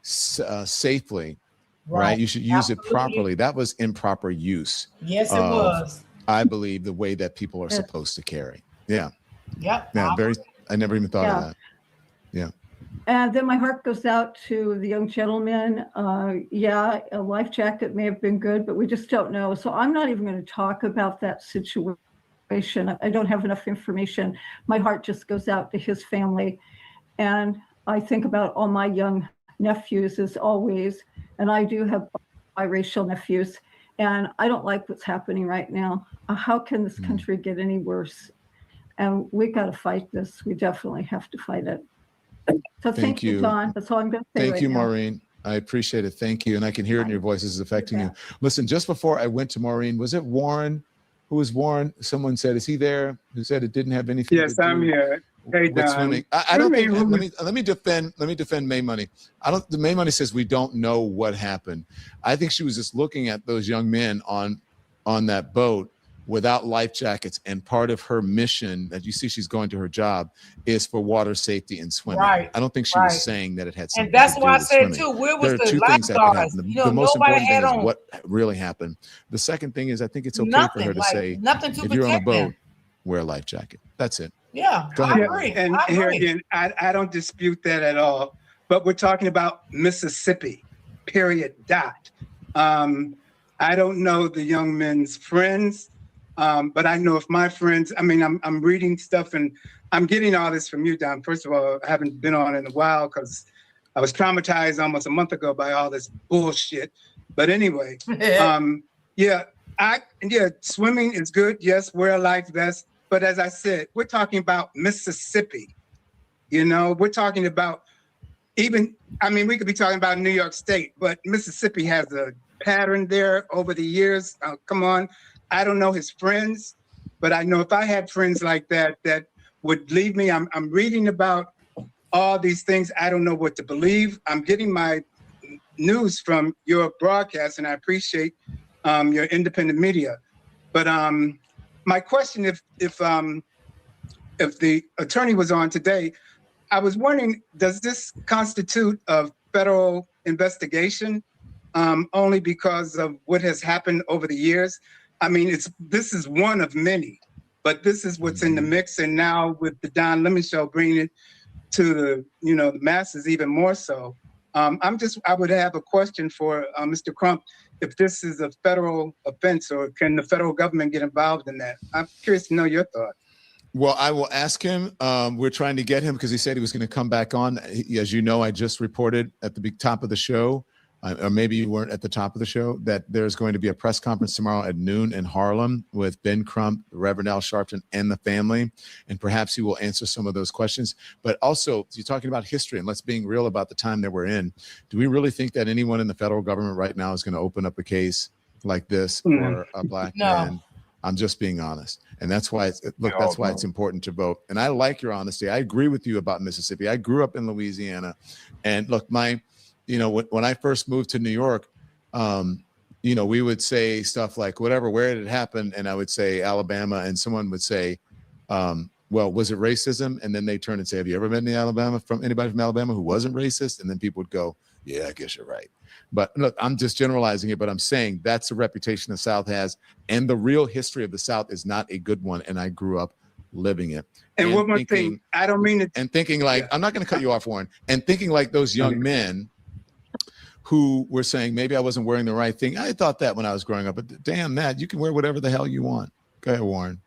safely, right? You should use it properly. That was improper use. Yes, it was. I believe the way that people are supposed to carry. Yeah. Yep. Yeah. I never even thought of that. Yeah. And then my heart goes out to the young gentleman. A life jacket may have been good, but we just don't know. So I'm not even going to talk about that situation. I don't have enough information. My heart just goes out to his family. And I think about all my young nephews as always. And I do have biracial nephews. And I don't like what's happening right now. How can this country get any worse? And we got to fight this. We definitely have to fight it. So thank you, Don. That's all I'm going to say. Thank you, Maureen. I appreciate it. Thank you. And I can hear it in your voice. This is affecting you. Listen, just before I went to Maureen, was it Warren? Who was Warren? Someone said, is he there? Who said it didn't have anything to do I'm here. Hey, with Don. swimming? I don't think, let me defend May Money. The May Money says we don't know what happened. I think she was just looking at those young men on that boat without life jackets, and part of her mission that you see she's going to her job is for water safety and swimming. Right. I don't think she was saying that it had something And that's to do why I with said swimming. too, where was There are the two things that could lifeguards? happen. You know, The most nobody important thing had is on what really happened. The second thing is I think it's okay for her to Nothing, say, nothing to if you're on a protect boat, them. wear a life jacket. That's it. Yeah, Go I ahead. agree. And I here agree. again, I don't dispute that at all. But we're talking about Mississippi, period, dot. I don't know the young men's friends, but I know if my friends, I'm reading stuff and I'm getting all this from you, Don. First of all, I haven't been on in a while because I was traumatized almost a month ago by all this bullshit. But anyway, swimming is good. Yes, wear a life vest. But as I said, we're talking about Mississippi. We're talking about we could be talking about New York State, but Mississippi has a pattern there over the years. Come on. I don't know his friends, but I know if I had friends like that would leave me. I'm reading about all these things. I don't know what to believe. I'm getting my news from your broadcast, and I appreciate your independent media. But my question, if the attorney was on today, I was wondering, does this constitute a federal investigation only because of what has happened over the years? This is one of many, but this is what's in the mix. And now with the Don Lemon Show, bringing it to the masses even more so. I would have a question for Mr. Crump, if this is a federal offense, or can the federal government get involved in that? I'm curious to know your thoughts. Well, I will ask him. We're trying to get him because he said he was going to come back on. As you know, I just reported at the top of the show, or maybe you weren't at the top of the show, that there's going to be a press conference tomorrow at noon in Harlem with Ben Crump, Reverend Al Sharpton, and the family. And perhaps he will answer some of those questions. But also, you're talking about history, and let's being real about the time that we're in. Do we really think that anyone in the federal government right now is going to open up a case like this for a black man? I'm just being honest. And that's why it's important to vote. And I like your honesty. I agree with you about Mississippi. I grew up in Louisiana. And look, when I first moved to New York, we would say stuff like, whatever, where did it happen? And I would say Alabama, and someone would say, well, was it racism? And then they turn and say, have you ever met anybody from Alabama who wasn't racist? And then people would go, yeah, I guess you're right. But look, I'm just generalizing it, but I'm saying that's the reputation the South has. And the real history of the South is not a good one. And I grew up living it. And one more thing, I don't mean it. And thinking like, I'm not going to cut you off, Warren, and thinking like those young men who were saying, maybe I wasn't wearing the right thing. I thought that when I was growing up, but damn that, you can wear whatever the hell you want. Go ahead, Warren.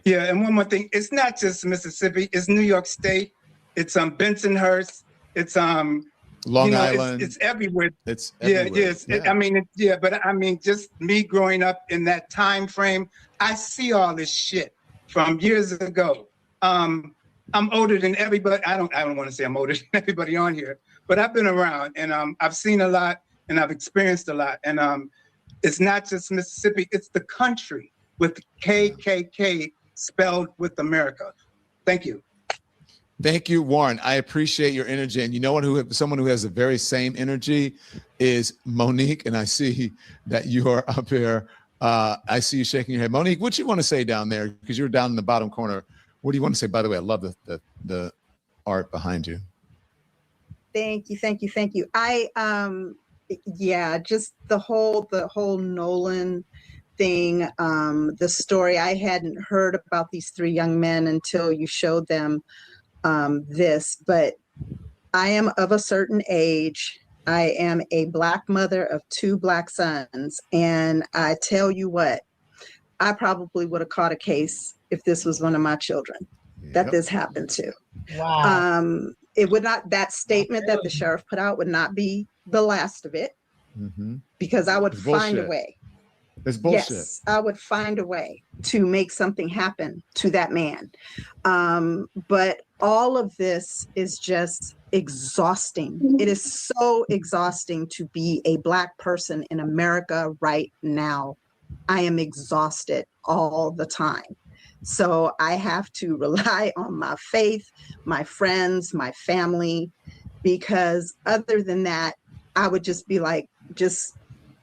Yeah, and one more thing, it's not just Mississippi, it's New York State, it's Bensonhurst, it's Long you know, Island. It's everywhere. It's Yeah, everywhere. yes. I mean, but I mean, just me growing up in that time frame, I see all this shit from years ago. I'm older than everybody. I don't want to say I'm older than everybody on here, but I've been around and I've seen a lot and I've experienced a lot. And it's not just Mississippi, it's the country with KKK spelled with America. Thank you. Thank you, Warren. I appreciate your energy. And you know what? Someone who has the very same energy is Monique. And I see that you are up here. I see you shaking your head. Monique, what you want to say down there? Because you're down in the bottom corner. What do you want to say? By the way, I love the art behind you. Thank you. Yeah, just the whole Nolan thing, the story. I hadn't heard about these three young men until you showed them this, but I am of a certain age. I am a Black mother of 2 Black sons. And I tell you what, I probably would have caught a case if this was one of my children that this happened to. Wow. It would not, that statement that the sheriff put out would not be the last of it, because I would find a way. It's bullshit. Yes, I would find a way to make something happen to that man. But all of this is just exhausting. It is so exhausting to be a Black person in America right now. I am exhausted all the time. So I have to rely on my faith, my friends, my family, because other than that, I would just be like, just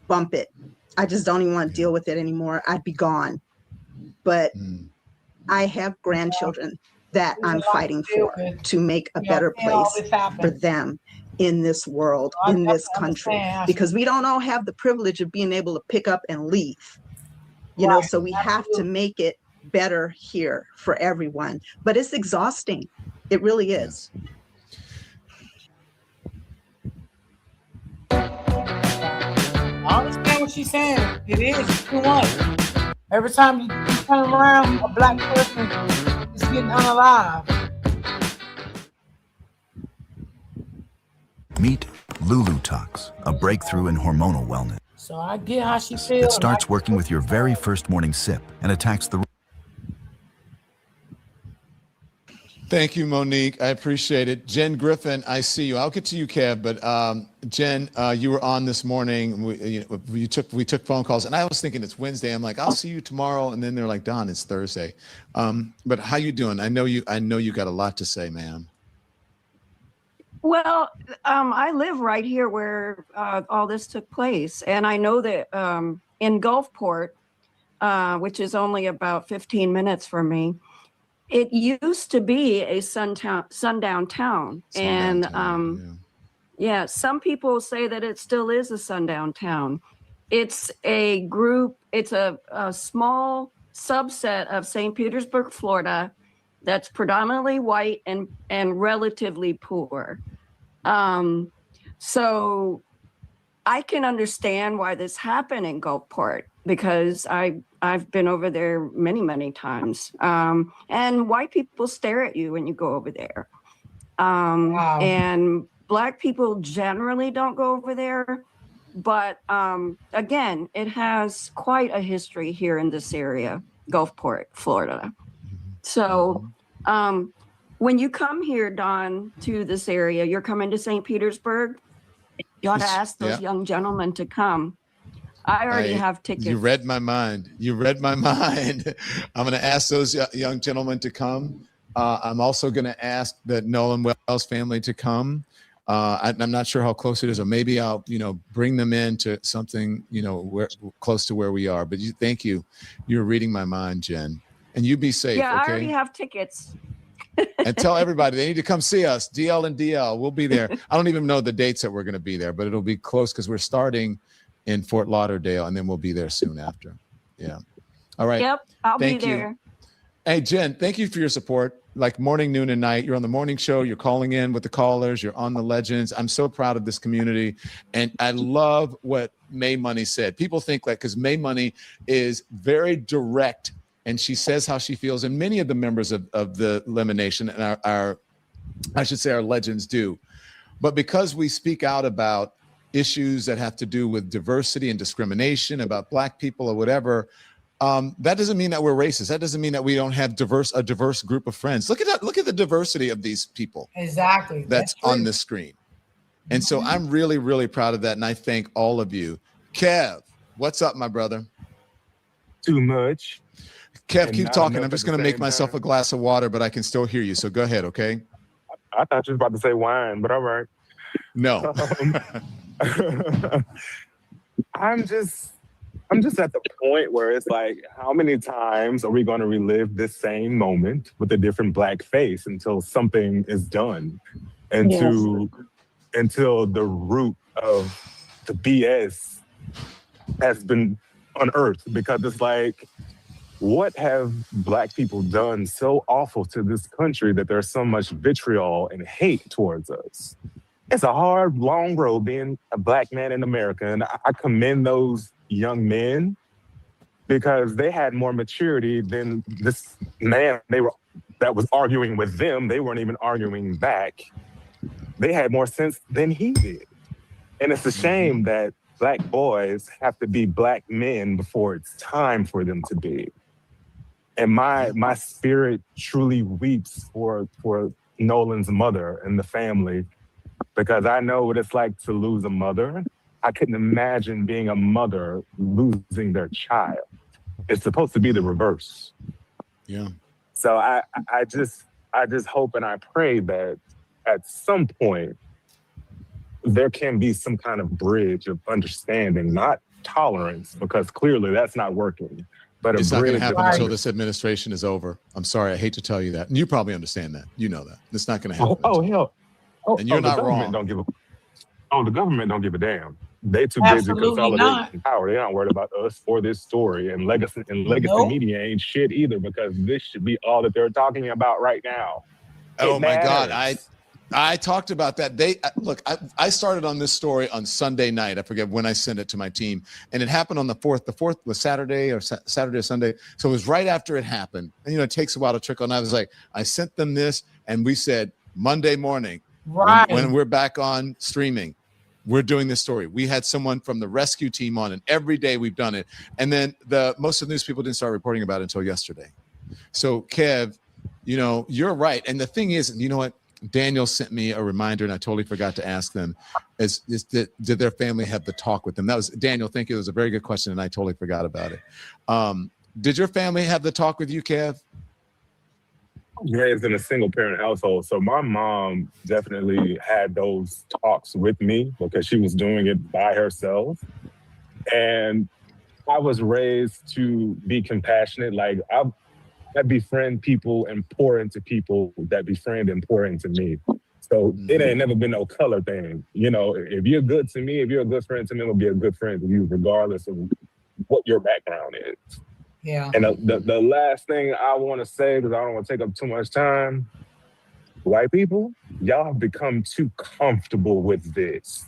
bump it. I just don't even want to deal with it anymore. I'd be gone. But I have grandchildren that I'm fighting for to make a better place for them in this world, in this country, because we don't all have the privilege of being able to pick up and leave, you know, so we have to make it better here for everyone. But it's exhausting. It really is. I understand what she's saying. It is too much. Every time you turn around, a Black person is getting unalive. Meet Lulu Tox, a breakthrough in hormonal wellness. So I get how she feels. It starts working with your very first morning sip and attacks the... Thank you, Monique. I appreciate it. Jen Griffin, I see you. I'll get to you, Kev, but Jen, you were on this morning. We took phone calls, and I was thinking it's Wednesday. I'm like, I'll see you tomorrow, and then they're like, Don, it's Thursday. But how you doing? I know you got a lot to say, ma'am. Well, I live right here where all this took place, and I know that in Gulfport, which is only about 15 minutes from me, it used to be a sundown town. Yeah, some people say that it still is a sundown town. It's a group, it's a small subset of St. Petersburg, Florida, that's predominantly white and relatively poor. So I can understand why this happened in Gulfport, because I've been over there many, many times. And white people stare at you when you go over there. Wow. And Black people generally don't go over there. But again, it has quite a history here in this area, Gulfport, Florida. So when you come here, Don, to this area, you're coming to St. Petersburg, you ought to ask those young gentlemen to come. I already have tickets. You read my mind. I'm going to ask those young gentlemen to come. I'm also going to ask the Nolan Wells family to come. I'm not sure how close it is, or maybe I'll, bring them into something, close to where we are. But thank you. You're reading my mind, Jen. And you be safe. Yeah, okay? I already have tickets. And tell everybody they need to come see us. DL and DL. We'll be there. I don't even know the dates that we're going to be there, but it'll be close because we're starting in Fort Lauderdale, and then we'll be there soon after. Yeah. All right. Yep, I'll Thank be you. there. Hey, Jen, thank you for your support. Like morning, noon, and night. You're on the morning show. You're calling in with the callers. You're on the legends. I'm so proud of this community. And I love what May Money said. People think because May Money is very direct, and she says how she feels. And many of the members of the Lemonation and our legends do. But because we speak out about issues that have to do with diversity and discrimination, about Black people or whatever, that doesn't mean that we're racist. That doesn't mean that we don't have a diverse group of friends. Look at that. Look at the diversity of these people. Exactly. That's on the screen. And so I'm really, really proud of that. And I thank all of you. Kev, what's up, my brother? Too much. Kev, And keep not talking. enough I'm just at the going to make same myself a glass of water, but I can still hear you. So go ahead, okay? I thought you was about to say wine, but all right. No. I'm just at the point where it's like, how many times are we going to relive this same moment with a different Black face until something is done, and until the root of the BS has been unearthed? Because it's like, what have Black people done so awful to this country that there's so much vitriol and hate towards us? It's a hard, long road being a Black man in America. And I commend those young men because they had more maturity than this man that was arguing with them. They weren't even arguing back. They had more sense than he did. And it's a shame that Black boys have to be Black men before it's time for them to be. And my spirit truly weeps for Nolan's mother and the family, because I know what it's like to lose a mother. I couldn't imagine being a mother losing their child. It's supposed to be the reverse. Yeah. So I just hope and I pray that at some point there can be some kind of bridge of understanding, not tolerance, because clearly that's not working. But It's not going to happen until this administration is over. I'm sorry. I hate to tell you that. And you probably understand that. You know that. It's not going to happen. And you're not wrong. The government don't give a damn. They too Absolutely busy consolidating not. power. They're not worried about us or this story. And legacy Nope. media ain't shit either, because this should be all that they're talking about right now. Oh my God. matters. I talked about that. I started on this story on Sunday night. I forget when I sent it to my team, and it happened on the 4th. The 4th was Saturday or Sunday. So it was right after it happened. And, it takes a while to trickle. And I was like, I sent them this, and we said Monday morning, Right. when we're back on streaming, we're doing this story. We had someone from the rescue team on, and every day we've done it. And then most of the news people didn't start reporting about it until yesterday. So Kev, you're right. And the thing is, you know what? Daniel sent me a reminder, and I totally forgot to ask them, did their family have the talk with them? That was Daniel. Thank you. It was a very good question, and I totally forgot about it. Did your family have the talk with you, Kev? Raised in a single parent household. So my mom definitely had those talks with me because she was doing it by herself. And I was raised to be compassionate. Like I befriend people and pour into people that befriend and pour into me. So it ain't never been no color thing. If you're good to me, if you're a good friend to me, I'm gonna be a good friend to you, regardless of what your background is. Yeah. And the last thing I want to say, because I don't want to take up too much time, white people, y'all have become too comfortable with this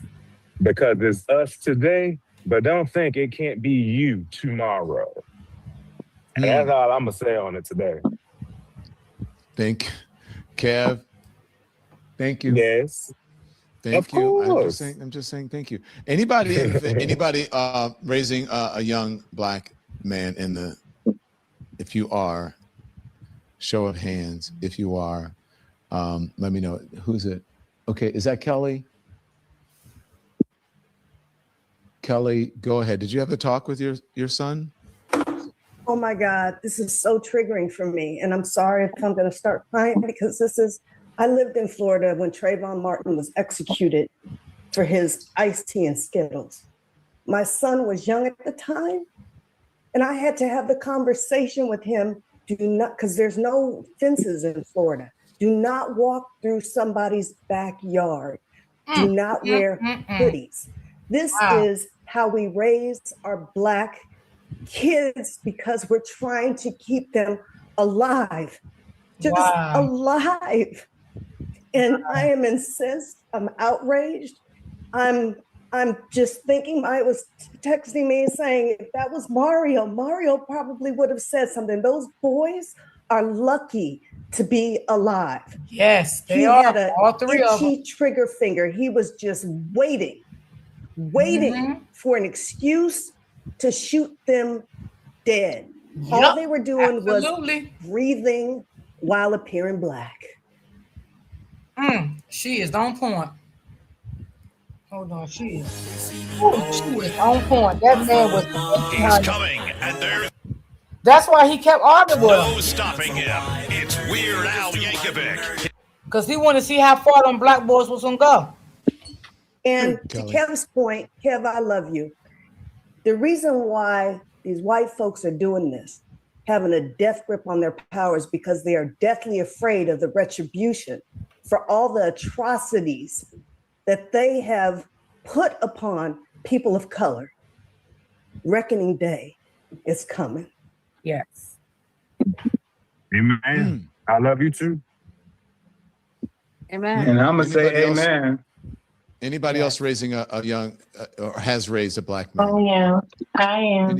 because it's us today, but don't think it can't be you tomorrow. And that's all I'm going to say on it today. Kev, thank you. Yes. Thank Of you. course. I'm just saying thank you. Anybody raising a young Black man if you are, show of hands. If you are, let me know. Who's it? Okay, is that Kelly? Kelly, go ahead. Did you have a talk with your son? Oh my God, this is so triggering for me. And I'm sorry if I'm going to start crying because I lived in Florida when Trayvon Martin was executed for his iced tea and Skittles. My son was young at the time, and I had to have the conversation with him, because there's no fences in Florida. Do not walk through somebody's backyard. Do not wear hoodies. This is how we raise our Black kids, because we're trying to keep them alive, just alive. And I am incensed. I'm outraged. I'm just thinking. I was texting me saying, if that was Mario probably would have said something. Those boys are lucky to be alive. Yes, they He are. had a All three of them. itchy trigger finger. He was just waiting for an excuse to shoot them dead. All Yup, they were doing absolutely. was breathing while appearing black. She is on point. Hold on, she is. Ooh, she is on point. That man was. He's coming, and there's That's why he kept arguing with no him. stopping him. It's Weird Al Yankovic. Because he wanted to see how far them black boys was gonna go. And to Kev's point, Kev, I love you. The reason why these white folks are doing this, having a death grip on their powers, because they are deathly afraid of the retribution for all the atrocities that they have put upon people of color. Reckoning day is coming. Yes. Amen. I love you too. Amen. And I'ma say Anybody else- amen. Anybody else raising a young or has raised a black man? Oh yeah, I am.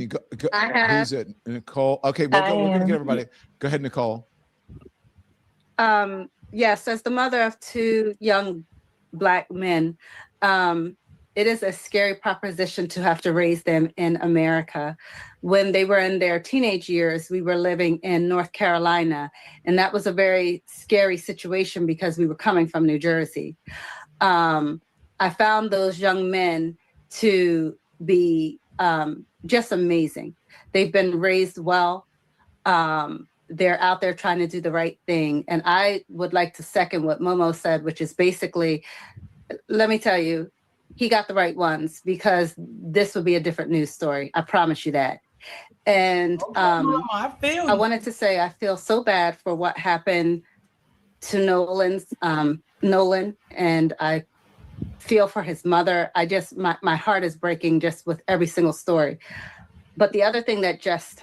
I have. Who's it? Nicole. Okay, we're gonna get everybody. Go ahead, Nicole. Yes, as the mother of two young black men, it is a scary proposition to have to raise them in America. When they were in their teenage years, we were living in North Carolina, and that was a very scary situation because we were coming from New Jersey. I found those young men to be just amazing. They've been raised well. They're out there trying to do the right thing. And I would like to second what Momo said, which is basically, let me tell you, he got the right ones, because this would be a different news story. I promise you that. And I wanted to say, I feel so bad for what happened to Nolan, and I feel for his mother. My heart is breaking just with every single story. But the other thing that just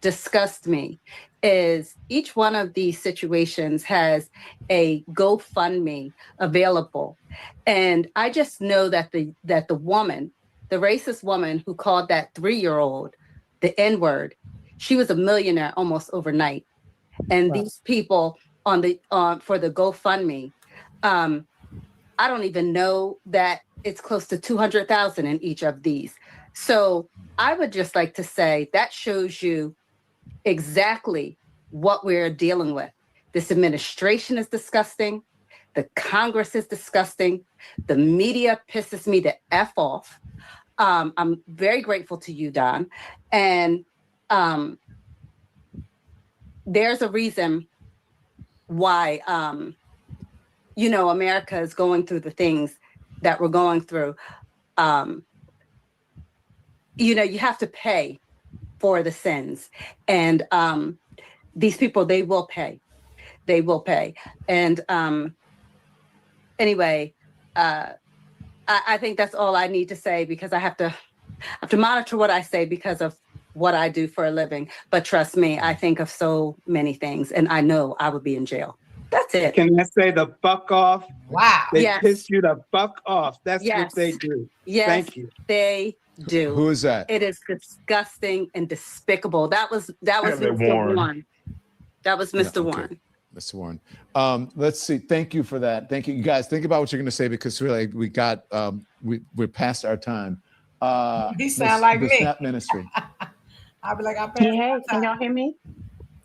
disgusts me is each one of these situations has a GoFundMe available. And I just know that the woman, the racist woman who called that 3-year-old the N-word, she was a millionaire almost overnight. And these people for the GoFundMe, I don't even know that it's close to 200,000 in each of these. So I would just like to say that shows you exactly what we're dealing with. This administration is disgusting. The Congress is disgusting. The media pisses me the F off. I'm very grateful to you, Don. And there's a reason why, America is going through the things that we're going through. You have to pay for the sins. And these people, they will pay. They will pay. And anyway, I think that's all I need to say, because I have to monitor what I say because of what I do for a living. But trust me, I think of so many things, and I know I would be in jail. That's it. Can I say the fuck off? Wow. They Yes. piss you the fuck off. That's Yes. what they do. Yes, Thank you. they do. Who is that? It is disgusting and despicable. That was Heather Mr. Warren. Warren. That was Mr. okay. Warren. Mr. Warren. Let's see. Thank you for that. Thank you, guys. Think about what you're going to say, because really we got we're past our time. He sound like the me. Snap Ministry. I'll be like, Hey, can y'all hear me?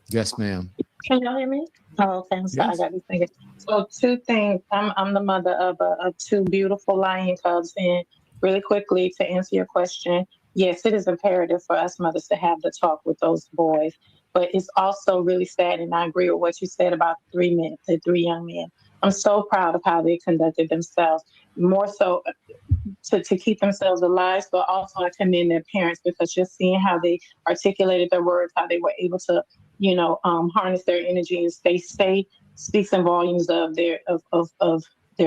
Yes, ma'am. Can y'all hear me? Oh, okay. I'm sorry. Yes. I got these things. So 2 things. I'm the mother of 2 beautiful lion cubs, and really quickly to answer your question, yes, it is imperative for us mothers to have the talk with those boys. But it's also really sad, and I agree with what you said about the 3 young men. I'm so proud of how they conducted themselves, more so to keep themselves alive, but also I commend their parents, because just seeing how they articulated their words, how they were able to, harness their energy and stay safe, speaks in volumes of their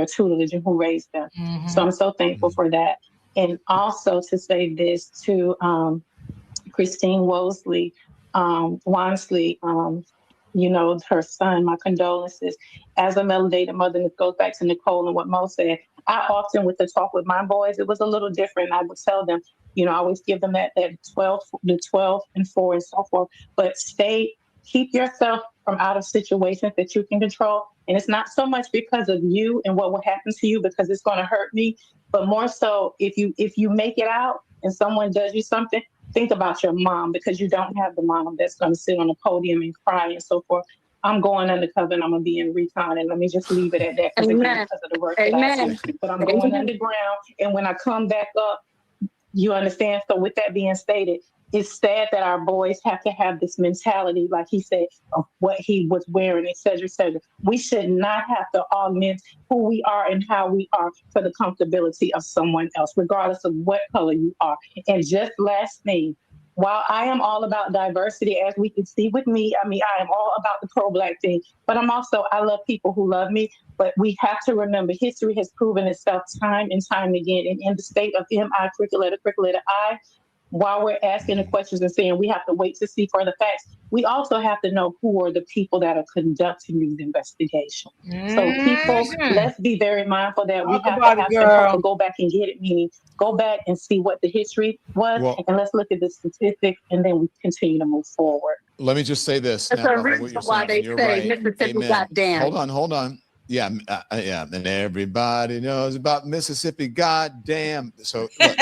tutelage and who raised them. Mm-hmm. So I'm so thankful for that. And also to say this to Christine Wansley, her son, my condolences. As a melanated mother, and it goes back to Nicole and what Mo said, I often, with the talk with my boys, it was a little different. I would tell them, I always give them that 12 and 4 and so forth, but stay keep yourself from out of situations that you can control. And it's not so much because of you and what will happen to you, because it's going to hurt me, but more so if you make it out and someone does you something, think about your mom, because you don't have the mom that's going to sit on the podium and cry and so forth. I'm going undercover and I'm going to be in recon, and let me just leave it at that because of the work that I do. But I'm going underground, and when I come back up, you understand? So with that being stated, it's sad that our boys have to have this mentality, like he said, of what he was wearing, et cetera, et cetera. We should not have to augment who we are and how we are for the comfortability of someone else, regardless of what color you are. And just last thing, while I am all about diversity, as we can see with me, I am all about the pro-Black thing, but I love people who love me. But we have to remember, history has proven itself time and time again. And in the state of MI, curricula I, while we're asking the questions and saying we have to wait to see further facts, we also have to know who are the people that are conducting these investigations. So people, let's be very mindful that we have to have some help to go back and get it, meaning go back and see what the history was, and let's look at the statistics, and then we continue to move forward. Let me just say this. That's now, a reason why they You're say right. Mississippi Amen. goddamn. Hold on. Yeah, and everybody knows about Mississippi. Goddamn. So, look,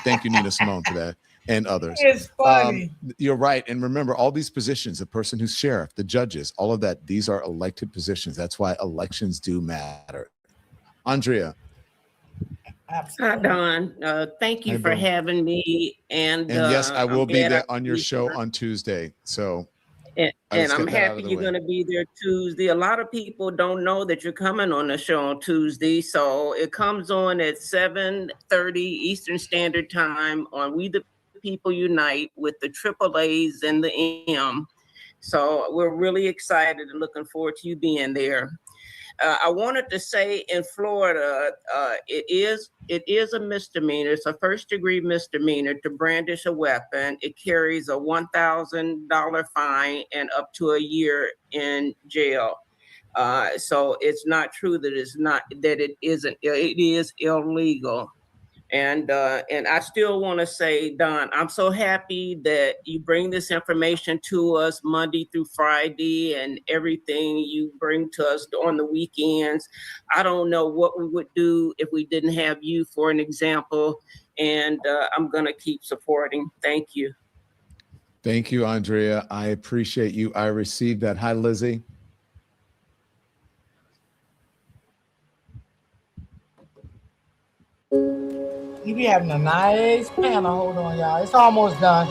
thank you, Nina Simone, for that, and others. It's funny. You're right, and remember, all these positions, the person who's sheriff, the judges, all of that, these are elected positions. That's why elections do matter. Andrea. Hi, Don. Thank you for having me. And yes, I will I'm be glad there on your show on Tuesday. So. And I'm happy you're going to be there Tuesday. A lot of people don't know that you're coming on the show on Tuesday. So it comes on at 7:30 Eastern Standard Time on We the People Unite with the AAAs and the M. So we're really excited and looking forward to you being there. I wanted to say in Florida, it is a misdemeanor. It's a first-degree misdemeanor to brandish a weapon. It carries a $1,000 fine and up to a year in jail. So it's not true that it is illegal. And I still want to say, Don, I'm so happy that you bring this information to us Monday through Friday and everything you bring to us on the weekends. I don't know what we would do if we didn't have you, for an example, and I'm going to keep supporting. Thank you. Thank you, Andrea. I appreciate you. I received that. Hi, Lizzie. You be having a nice panel. Hold on, y'all. It's almost done.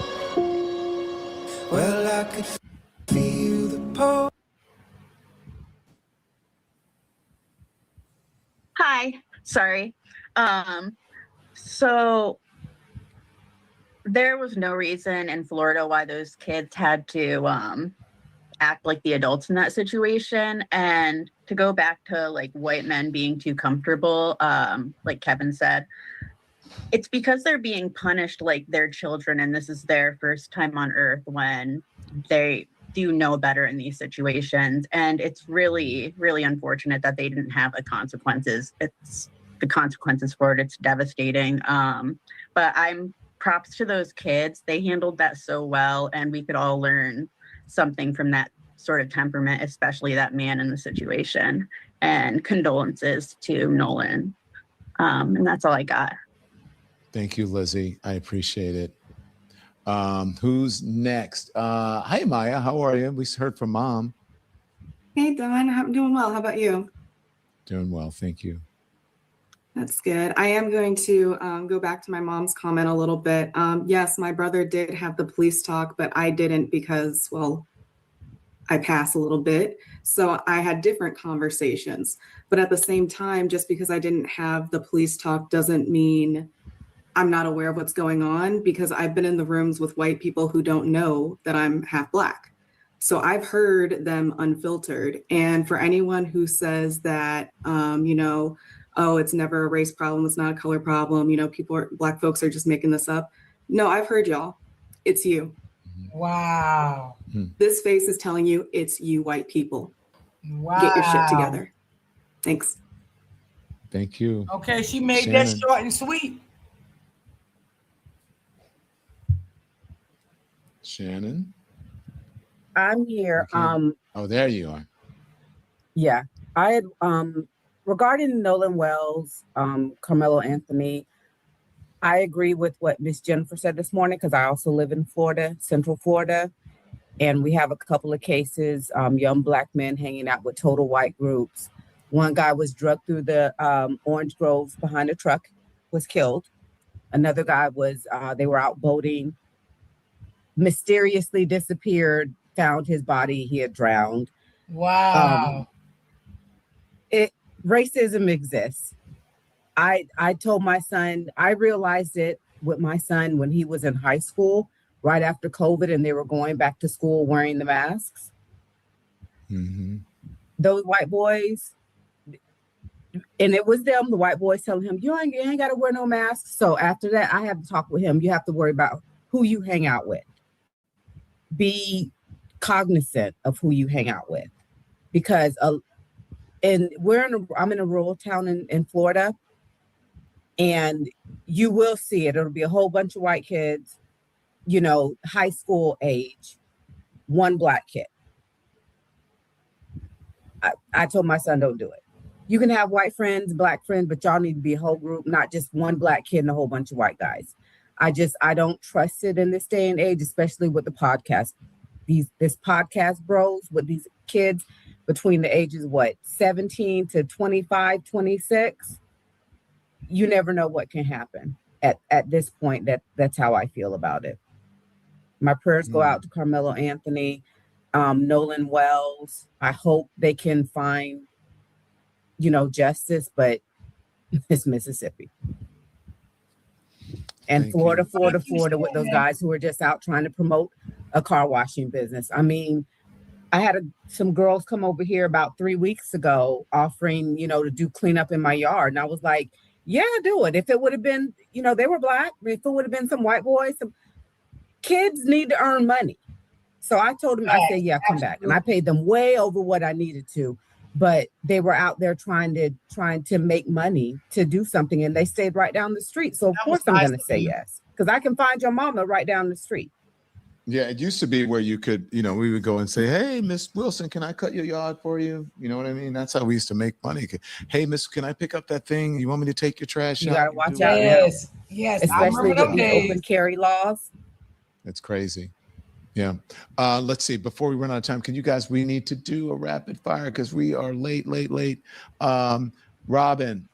Well, I could feel the pull. Hi, sorry. So there was no reason in Florida why those kids had to act like the adults in that situation. And to go back to like white men being too comfortable, like Kevin said, it's because they're being punished like their children, and this is their first time on earth when they do know better in these situations. And it's really, really unfortunate that they didn't have the consequences. It's the consequences for it. It's devastating. But I'm props to those kids. They handled that so well, and we could all learn something from that sort of temperament, especially that man in the situation. And condolences to Nolan. And that's all I got. Thank you, Lizzie. I appreciate it. Who's next? Hi, Maya. How are you? We heard from Mom. Hey, Don. I'm doing well. How about you? Doing well. Thank you. That's good. I am going to go back to my mom's comment a little bit. Yes, my brother did have the police talk, but I didn't because, well, I pass a little bit. So I had different conversations. But at the same time, just because I didn't have the police talk doesn't mean I'm not aware of what's going on, because I've been in the rooms with white people who don't know that I'm half Black. So I've heard them unfiltered. And for anyone who says that, oh, it's never a race problem, it's not a color problem, Black folks are just making this up. No, I've heard y'all. It's you. Wow. This face is telling you it's you white people. Wow. Get your shit together. Thanks. Thank you. Okay, she made Shannon. that short and sweet. Shannon. I'm here. Okay. Oh, there you are. Yeah, I had regarding Nolan Wells, Carmelo Anthony. I agree with what Miss Jennifer said this morning because I also live in Florida, Central Florida, and we have a couple of cases, young Black men hanging out with total white groups. One guy was drugged through the orange groves behind a truck, was killed. Another guy was, they were out boating, mysteriously disappeared, found his body, he had drowned. Wow. Racism exists. I told my son, I realized it with my son when he was in high school, right after COVID, and they were going back to school wearing the masks. Mm-hmm. Those white boys, and it was them, the white boys telling him, you ain't got to wear no mask. So after that, I had to talk with him. You have to worry about who you hang out with. Be cognizant of who you hang out with. Because I'm in a rural town in Florida, and you will see it. It'll be a whole bunch of white kids, you know, high school age, one Black kid. I told my son, don't do it. You can have white friends, Black friends, but y'all need to be a whole group, not just one Black kid and a whole bunch of white guys. I don't trust it in this day and age, especially with the podcast. This podcast bros with these kids between the ages, 17 to 25, 26. You never know what can happen at this point. That's how I feel about it. My prayers go out to Carmelo Anthony, Nolan Wells. I hope they can find, you know, justice, but it's Mississippi. And Florida with those guys who are just out trying to promote a car washing business. I mean, I had some girls come over here about 3 weeks ago offering, you know, to do cleanup in my yard. And I was like, yeah, do it. If it would have been, you know, they were Black, if it would have been some white boys, some kids need to earn money. So I told them, I said, yeah, come back. And I paid them way over what I needed to, but they were out there trying to make money to do something. And they stayed right down the street. So of course I'm going to say yes, because I can find your mama right down the street. Yeah, it used to be where you could, you know, we would go and say, hey, Miss Wilson, can I cut your yard for you? You know what I mean? That's how we used to make money. Hey, Miss, can I pick up that thing? You want me to take your trash out? You got to watch out. Yes, yes. Especially with these open carry laws. It's crazy. Yeah. Let's see. Before we run out of time, we need to do a rapid fire because we are late. Robin.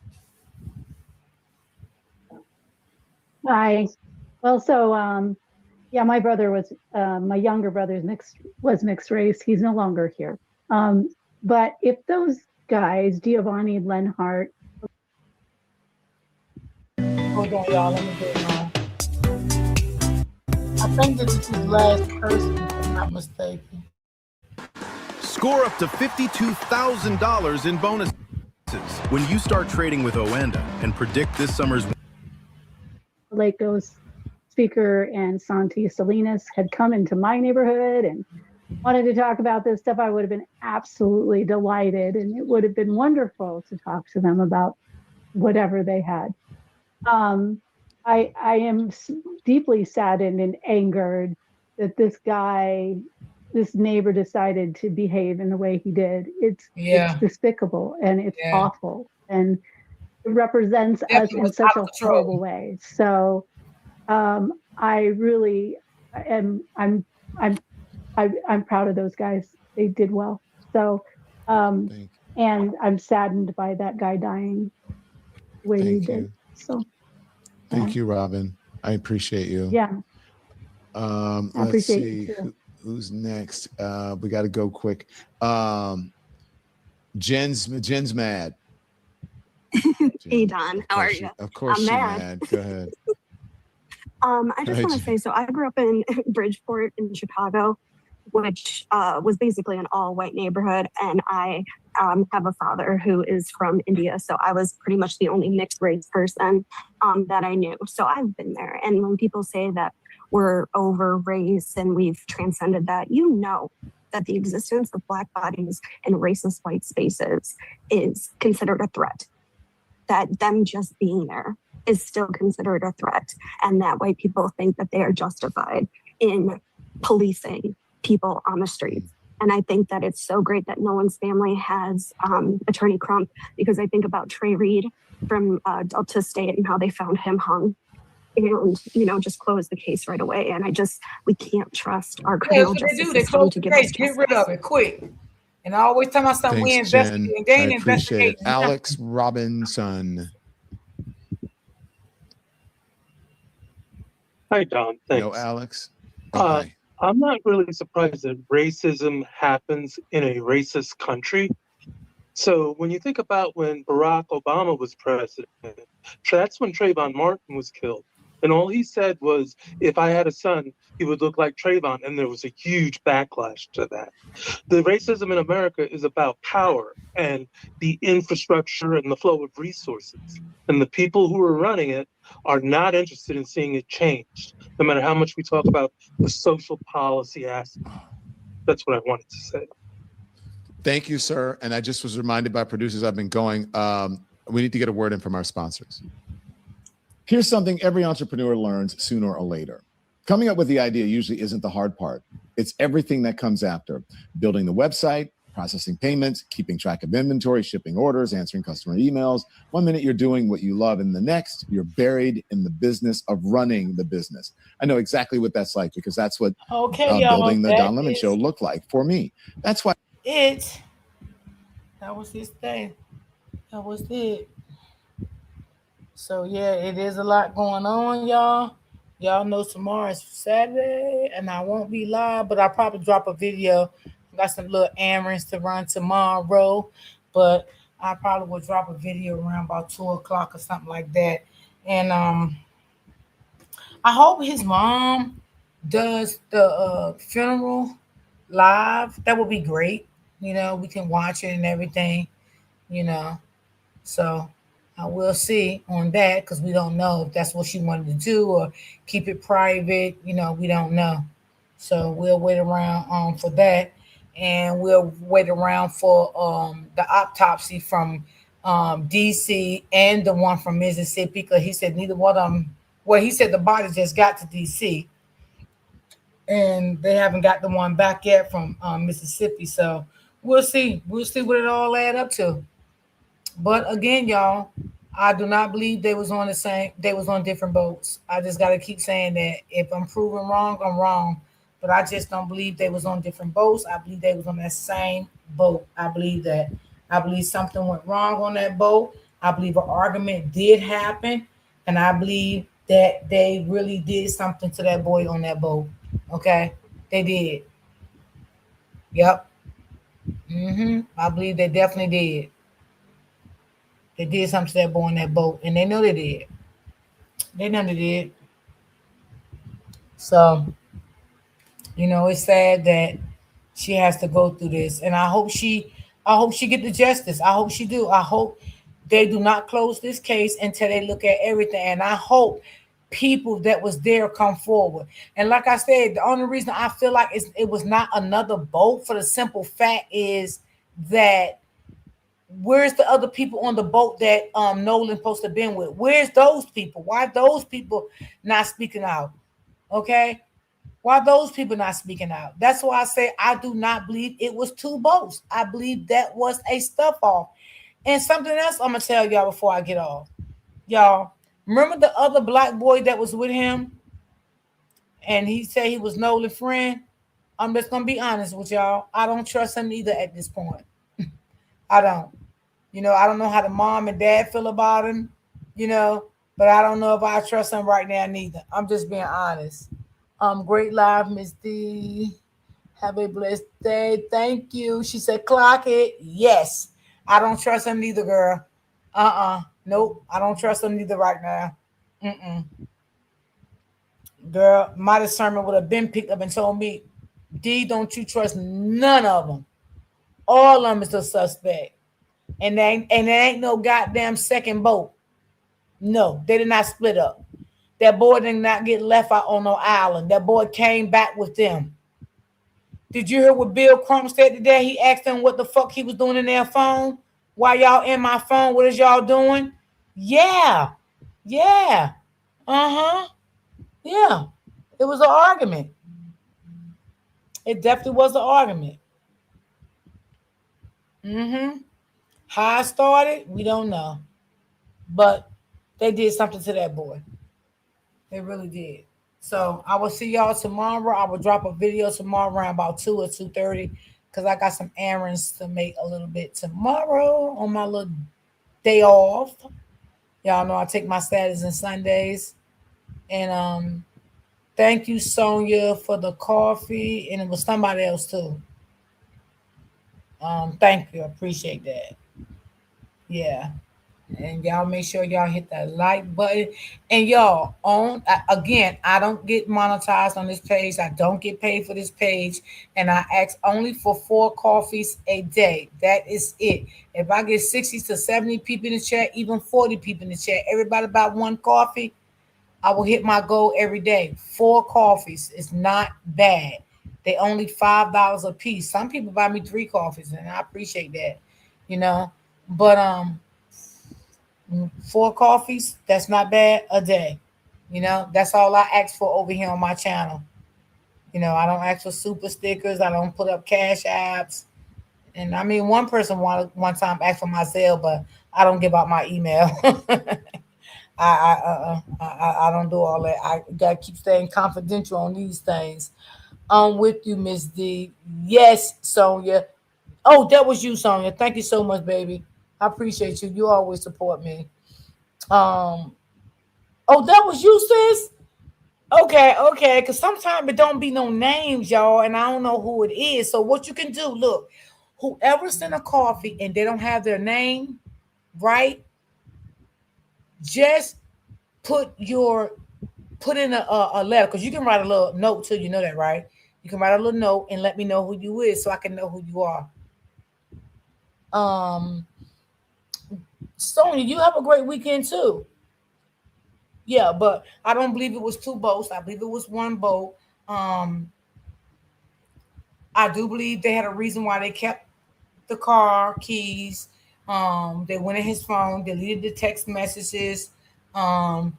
Hi. Well, so, yeah, my brother was, my younger brother was mixed race. He's no longer here. But if those guys, Giovanni and Lenhart. Hold on, y'all. Let me get it on. I think this is his last person, if I'm not mistaken. Score up to $52,000 in bonuses when you start trading with Oanda and predict this summer's. Laco's speaker and Santi Salinas had come into my neighborhood and wanted to talk about this stuff, I would have been absolutely delighted, and it would have been wonderful to talk to them about whatever they had. I am deeply saddened and angered that this neighbor decided to behave in the way he did. It's despicable and it's awful, and it represents us in such a horrible way. So I really am. I'm proud of those guys. They did well. So, and I'm saddened by that guy dying the way he did. So, thank you, Robin. I appreciate you. Yeah. Let's see who's next. We got to go quick. Jen's mad. Hey Don, how are you? Of course, she's mad. Go ahead. I just want to say, so I grew up in Bridgeport in Chicago, which was basically an all-white neighborhood, and I have a father who is from India, so I was pretty much the only mixed race person that I knew. So I've been there, and when people say that we're over race and we've transcended that, you know that the existence of Black bodies in racist white spaces is considered a threat. That them just being there is still considered a threat, and that white people think that they are justified in policing people on the streets. And I think that it's so great that Nolan's family has Attorney Crump, because I think about Trey Reed from Delta State and how they found him hung and, just close the case right away. And we can't trust our criminal justice They system close to the give case, us get rid justice. of it quick. And I always tell my son, we Thanks, Jen. investigate. They ain't I appreciate it. investigating. Alex Robinson. Hi, Don. Thanks. No, Alex. I'm not really surprised that racism happens in a racist country. So when you think about when Barack Obama was president, that's when Trayvon Martin was killed. And all he said was, if I had a son, he would look like Trayvon. And there was a huge backlash to that. The racism in America is about power and the infrastructure and the flow of resources. And the people who are running it are not interested in seeing it changed, no matter how much we talk about the social policy aspect. That's what I wanted to say. Thank you, sir. And I just was reminded by producers I've been going, we need to get a word in from our sponsors. Here's something every entrepreneur learns sooner or later. Coming up with the idea usually isn't the hard part. It's everything that comes after. Building the website, processing payments, keeping track of inventory, shipping orders, answering customer emails. One minute you're doing what you love, and the next you're buried in the business of running the business. I know exactly what that's like, because that's what building the Don Lemon Show looked like for me. That's why that was his thing. That was it. So yeah, it is a lot going on, y'all. Y'all know tomorrow is Saturday, and I won't be live, but I'll probably drop a video. I got some little errands to run tomorrow, but I probably will drop a video around about 2:00 or something like that. And I hope his mom does the funeral live. That would be great. We can watch it and everything, So I will see on that, because we don't know if that's what she wanted to do or keep it private. We don't know. So we'll wait around for that. And we'll wait around for the autopsy from DC and the one from Mississippi, because he said neither one of them. Well, he said the body just got to DC, and they haven't got the one back yet from Mississippi. So we'll see. We'll see what it all add up to. But again, y'all, I do not believe they was on the same. They was on different boats. I just got to keep saying that. If I'm proven wrong, I'm wrong. But I just don't believe they was on different boats. I believe they was on that same boat. I believe that. I believe something went wrong on that boat. I believe an argument did happen. And I believe that they really did something to that boy on that boat. Okay? They did. Yep. I believe they definitely did. They did something to that boy on that boat. And they know they did. They know they did. So, it's sad that she has to go through this, and I hope she get the justice. I hope she do. I hope they do not close this case until they look at everything, and I hope people that was there come forward. And like I said, the only reason I feel like it was not another boat, for the simple fact is that where's the other people on the boat that Nolan supposed to have been with? Where's those people? Why those people not speaking out? Okay. Why those people not speaking out? That's why I say I do not believe it was two boats. I believe that was a stuff off. And something else I'm going to tell y'all before I get off. Y'all, remember the other black boy that was with him? And he said he was Nolan's friend? I'm just going to be honest with y'all. I don't trust him either at this point. I don't. I don't know how the mom and dad feel about him, but I don't know if I trust him right now neither. I'm just being honest. Great live, Miss D. Have a blessed day. Thank you. She said, clock it. Yes. I don't trust him neither, girl. Nope. I don't trust him neither right now. Girl, my discernment would have been picked up and told me, D, don't you trust none of them. All of them is a suspect. And there ain't no goddamn second boat. No, they did not split up. That boy did not get left out on no island. That boy came back with them. Did you hear what Bill Crump said today? He asked them what the fuck he was doing in their phone. Why y'all in my phone? What is y'all doing? Yeah. Yeah. Yeah. It was an argument. It definitely was an argument. How it started, we don't know. But they did something to that boy. They really did. So I will see y'all tomorrow. I will drop a video tomorrow around about 2 or 2:30 because I got some errands to make a little bit tomorrow on my little day off. Y'all know I take my Saturdays and Sundays. And thank you, Sonia, for the coffee. And it was somebody else too. Thank you. I appreciate that. Yeah. And y'all make sure y'all hit that like button. And y'all, again, I don't get monetized on this page. I don't get paid for this page. And I ask only for 4 coffees a day. That is it. If I get 60 to 70 people in the chat, even 40 people in the chat, everybody about 1 coffee, I will hit my goal every day. 4 coffees is not bad. They only $5 a piece. Some people buy me 3 coffees, and I appreciate that, you know. But 4 coffees, that's not bad a day. You know, that's all I ask for over here on my channel. You know, I don't ask for super stickers. I don't put up cash apps. And I mean, one person one time asked for my Zelle, but I don't give out my email. I don't do all that. I gotta keep staying confidential on these things. I'm with you, Miss D. Yes, Sonia. Oh, that was you, Sonia. Thank you so much, baby. I appreciate you. You always support me. Oh, that was you, sis? Okay. Because sometimes it don't be no names, y'all, and I don't know who it is. So what you can do, look, whoever sent a coffee and they don't have their name, right? Just put in a letter, because you can write a little note too. You know that, right? You can write a little note and let me know who you is so I can know who you are. Sonia, you have a great weekend too. Yeah, but I don't believe it was 2 boats. I believe it was 1 boat. I do believe they had a reason why they kept the car keys. They went in his phone, deleted the text messages, a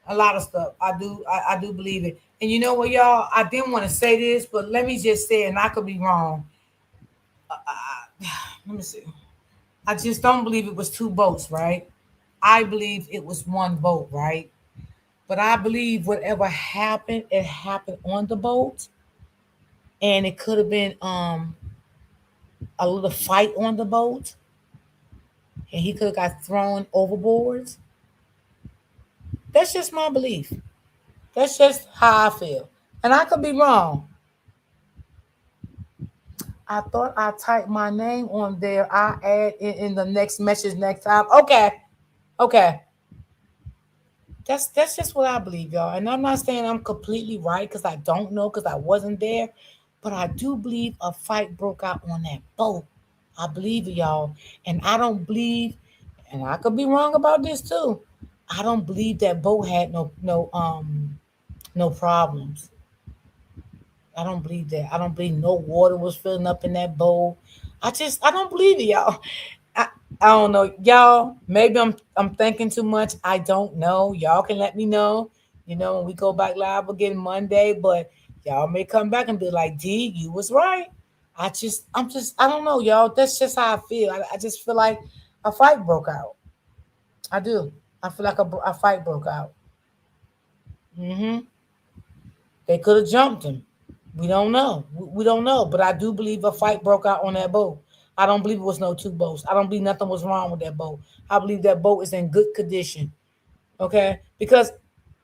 lot of stuff. I do believe it. And you know what, y'all? I didn't want to say this, but let me just say it, and I could be wrong. Let me see. I just don't believe it was 2 boats, right? I believe it was 1 boat, right? But I believe whatever happened, it happened on the boat. And it could have been a little fight on the boat. And he could have got thrown overboard. That's just my belief. That's just how I feel. And I could be wrong. I thought I typed my name on there. I add it in the next message next time. Okay. That's just what I believe, y'all. And I'm not saying I'm completely right because I don't know because I wasn't there. But I do believe a fight broke out on that boat. I believe it, y'all. And I don't believe, and I could be wrong about this too, I don't believe that boat had no problems. I don't believe that. I don't believe no water was filling up in that bowl. I don't believe it, y'all. I don't know, y'all. Maybe I'm thinking too much. I don't know. Y'all can let me know. You know, when we go back live again Monday, but y'all may come back and be like, D, you was right. I don't know, y'all. That's just how I feel. I just feel like a fight broke out. I do. I feel like a fight broke out. They could have jumped him. We don't know. We don't know. But I do believe a fight broke out on that boat. I don't believe it was no 2 boats. I don't believe nothing was wrong with that boat. I believe that boat is in good condition. Okay? Because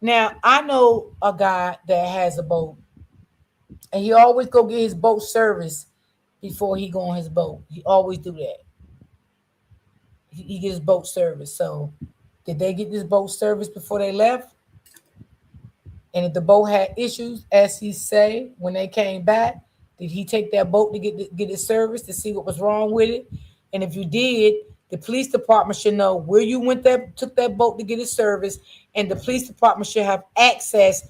now I know a guy that has a boat. And he always go get his boat service before he go on his boat. He always do that. He gets boat service. So did they get this boat service before they left? And if the boat had issues, as he say, when they came back, did he take that boat to get it service to see what was wrong with it? And if you did, the police department should know where you took that boat to get it service, and the police department should have access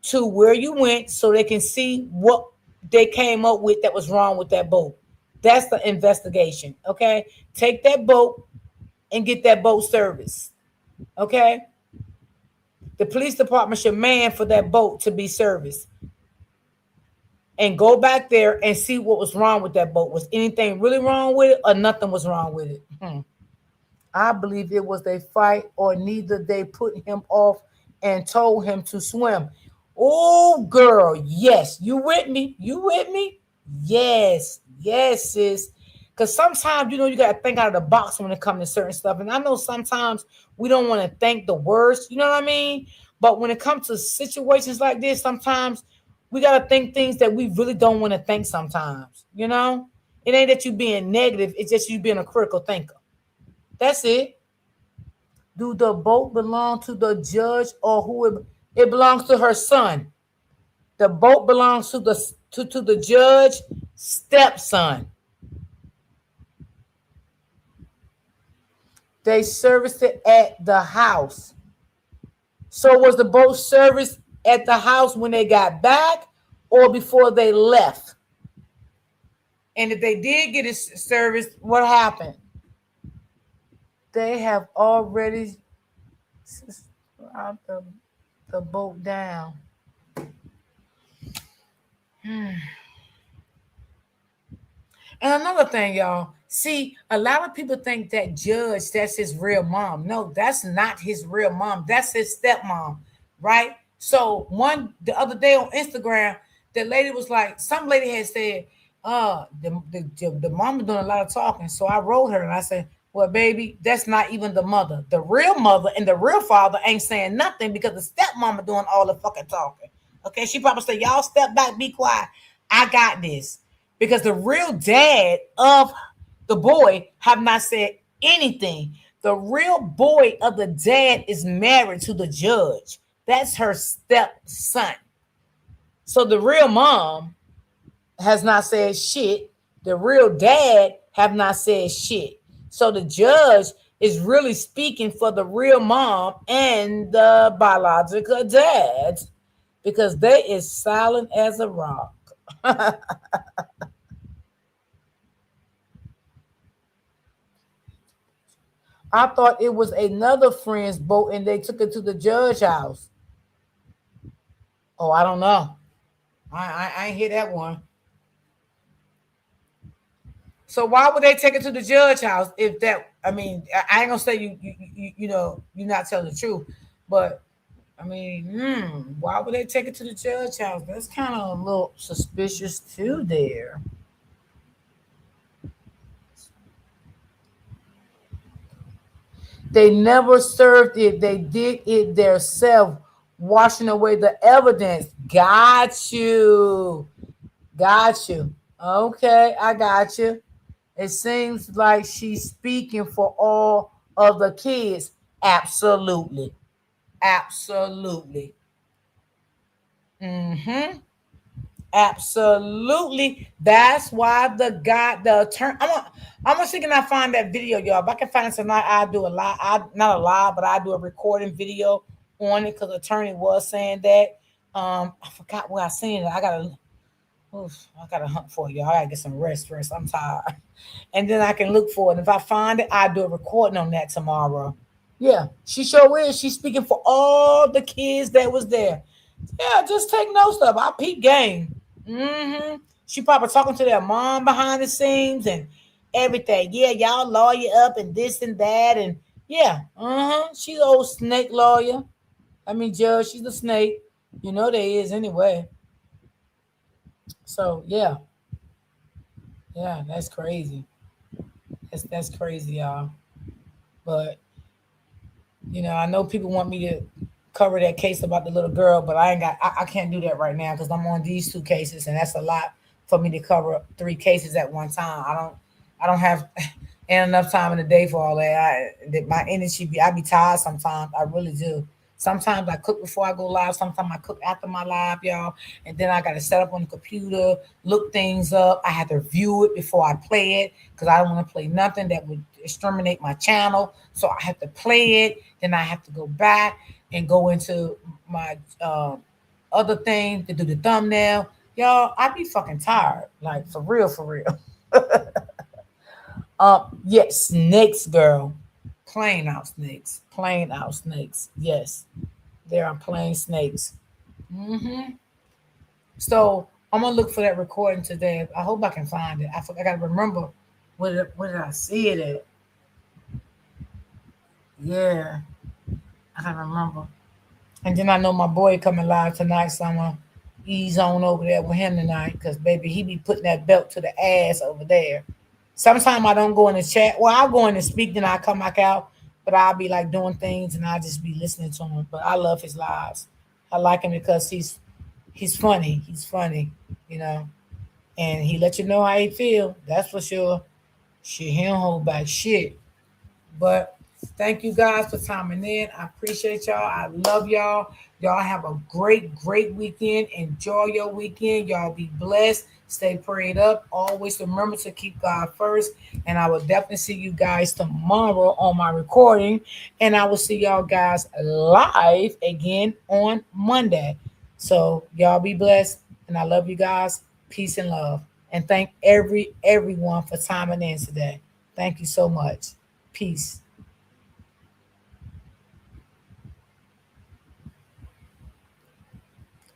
to where you went so they can see what they came up with that was wrong with that boat. That's the investigation, okay? Take that boat and get that boat service, okay? The police department should man for that boat to be serviced. and go back there and see what was wrong with that boat. Was anything really wrong with it, or nothing was wrong with it? I believe it was a fight, or neither. They put him off and told him to swim. Oh, girl, yes. You with me? You with me? Yes, yes, sis. Because sometimes, you know, you got to think out of the box when it comes to certain stuff. And I know sometimes we don't want to think the worst, you know what I mean? But when it comes to situations like this, sometimes we got to think things that we really don't want to think sometimes, you know? It ain't that you being negative. It's just you being a critical thinker. That's it. Do the boat belong to the judge or who it belongs to her son? The boat belongs to the judge stepson. They serviced it at the house. So was the boat serviced at the house when they got back or before they left? And if they did get it serviced, what happened? They have already out the boat down. And another thing, y'all. See, a lot of people think that judge, that's his real mom. No, that's not his real mom. That's his stepmom, right? So the other day on Instagram, the lady was like, some lady had said, the mama doing a lot of talking. So I wrote her and I said, well, baby, that's not even the mother. The real mother and the real father ain't saying nothing because the stepmama doing all the fucking talking. Okay, she probably said, y'all step back, be quiet. I got this. Because the real dad of the boy have not said anything. The real boy of the dad is married to the judge. That's her stepson. So the real mom has not said shit. The real dad have not said shit. So the judge is really speaking for the real mom and the biological dad because they is silent as a rock. I thought it was another friend's boat and they took it to the judge house. Oh, I don't know. I ain't hear that one. So why would they take it to the judge house if that? I mean, I ain't gonna say you know you're not telling the truth, but I mean, why would they take it to the judge house? That's kind of a little suspicious too. There. They never served it. They did it themselves, washing away the evidence. Got you. Got you. Okay, I got you. It seems like she's speaking for all of the kids. Absolutely. Absolutely. Absolutely. That's why the attorney. I'm gonna see can I find that video, y'all. If I can find it tonight, I'll do a live. Not a live, but I do a recording video on it because the attorney was saying that. I forgot where I seen it. I gotta hunt for it, y'all. I gotta get some rest first. I'm tired. And then I can look for it. If I find it, I'll do a recording on that tomorrow. Yeah, she sure is. She's speaking for all the kids that was there. Yeah, just take notes of. I peep game. She probably talking to their mom behind the scenes and everything. Yeah, y'all lawyer up and this and that. And yeah, she's an old snake lawyer. I mean, judge, she's a snake. You know they is anyway. So yeah. Yeah, that's crazy. That's crazy, y'all. But you know, I know people want me to cover that case about the little girl, but I can't do that right now because I'm on these 2 cases, and that's a lot for me to cover 3 cases at one time. I don't have enough time in the day for all that. My energy I be tired sometimes. I really do. Sometimes I cook before I go live. Sometimes I cook after my live, y'all. And then I got to set up on the computer, look things up. I have to review it before I play it because I don't want to play nothing that would exterminate my channel. So I have to play it. Then I have to go back and go into my other thing to do the thumbnail. Y'all, I be fucking tired. Like, for real, for real. Yes, snakes, girl. Plain out snakes. Plain out snakes. Yes, there are plain snakes. So I'm gonna look for that recording today. I hope I can find it. I gotta remember where did I see it at? Yeah, I gotta remember. And then I know my boy coming live tonight, so I'm gonna ease on over there with him tonight, because baby, he be putting that belt to the ass over there. Sometimes I don't go in the chat. Well, I'll go in and speak, then I come back out, but I'll be like doing things and I'll just be listening to him. But I love his lives. I like him because he's funny. He's funny, you know, and he let you know how he feel. That's for sure. Shit, he don't hold back shit. But thank you guys for chiming in. I appreciate y'all. I love y'all. Y'all have a great weekend. Enjoy your weekend. Y'all be blessed. Stay prayed up. Always remember to keep God first. And I will definitely see you guys tomorrow on my recording. And I will see y'all guys live again on Monday. So y'all be blessed. And I love you guys. Peace and love. And thank everyone for chiming in today. Thank you so much. Peace.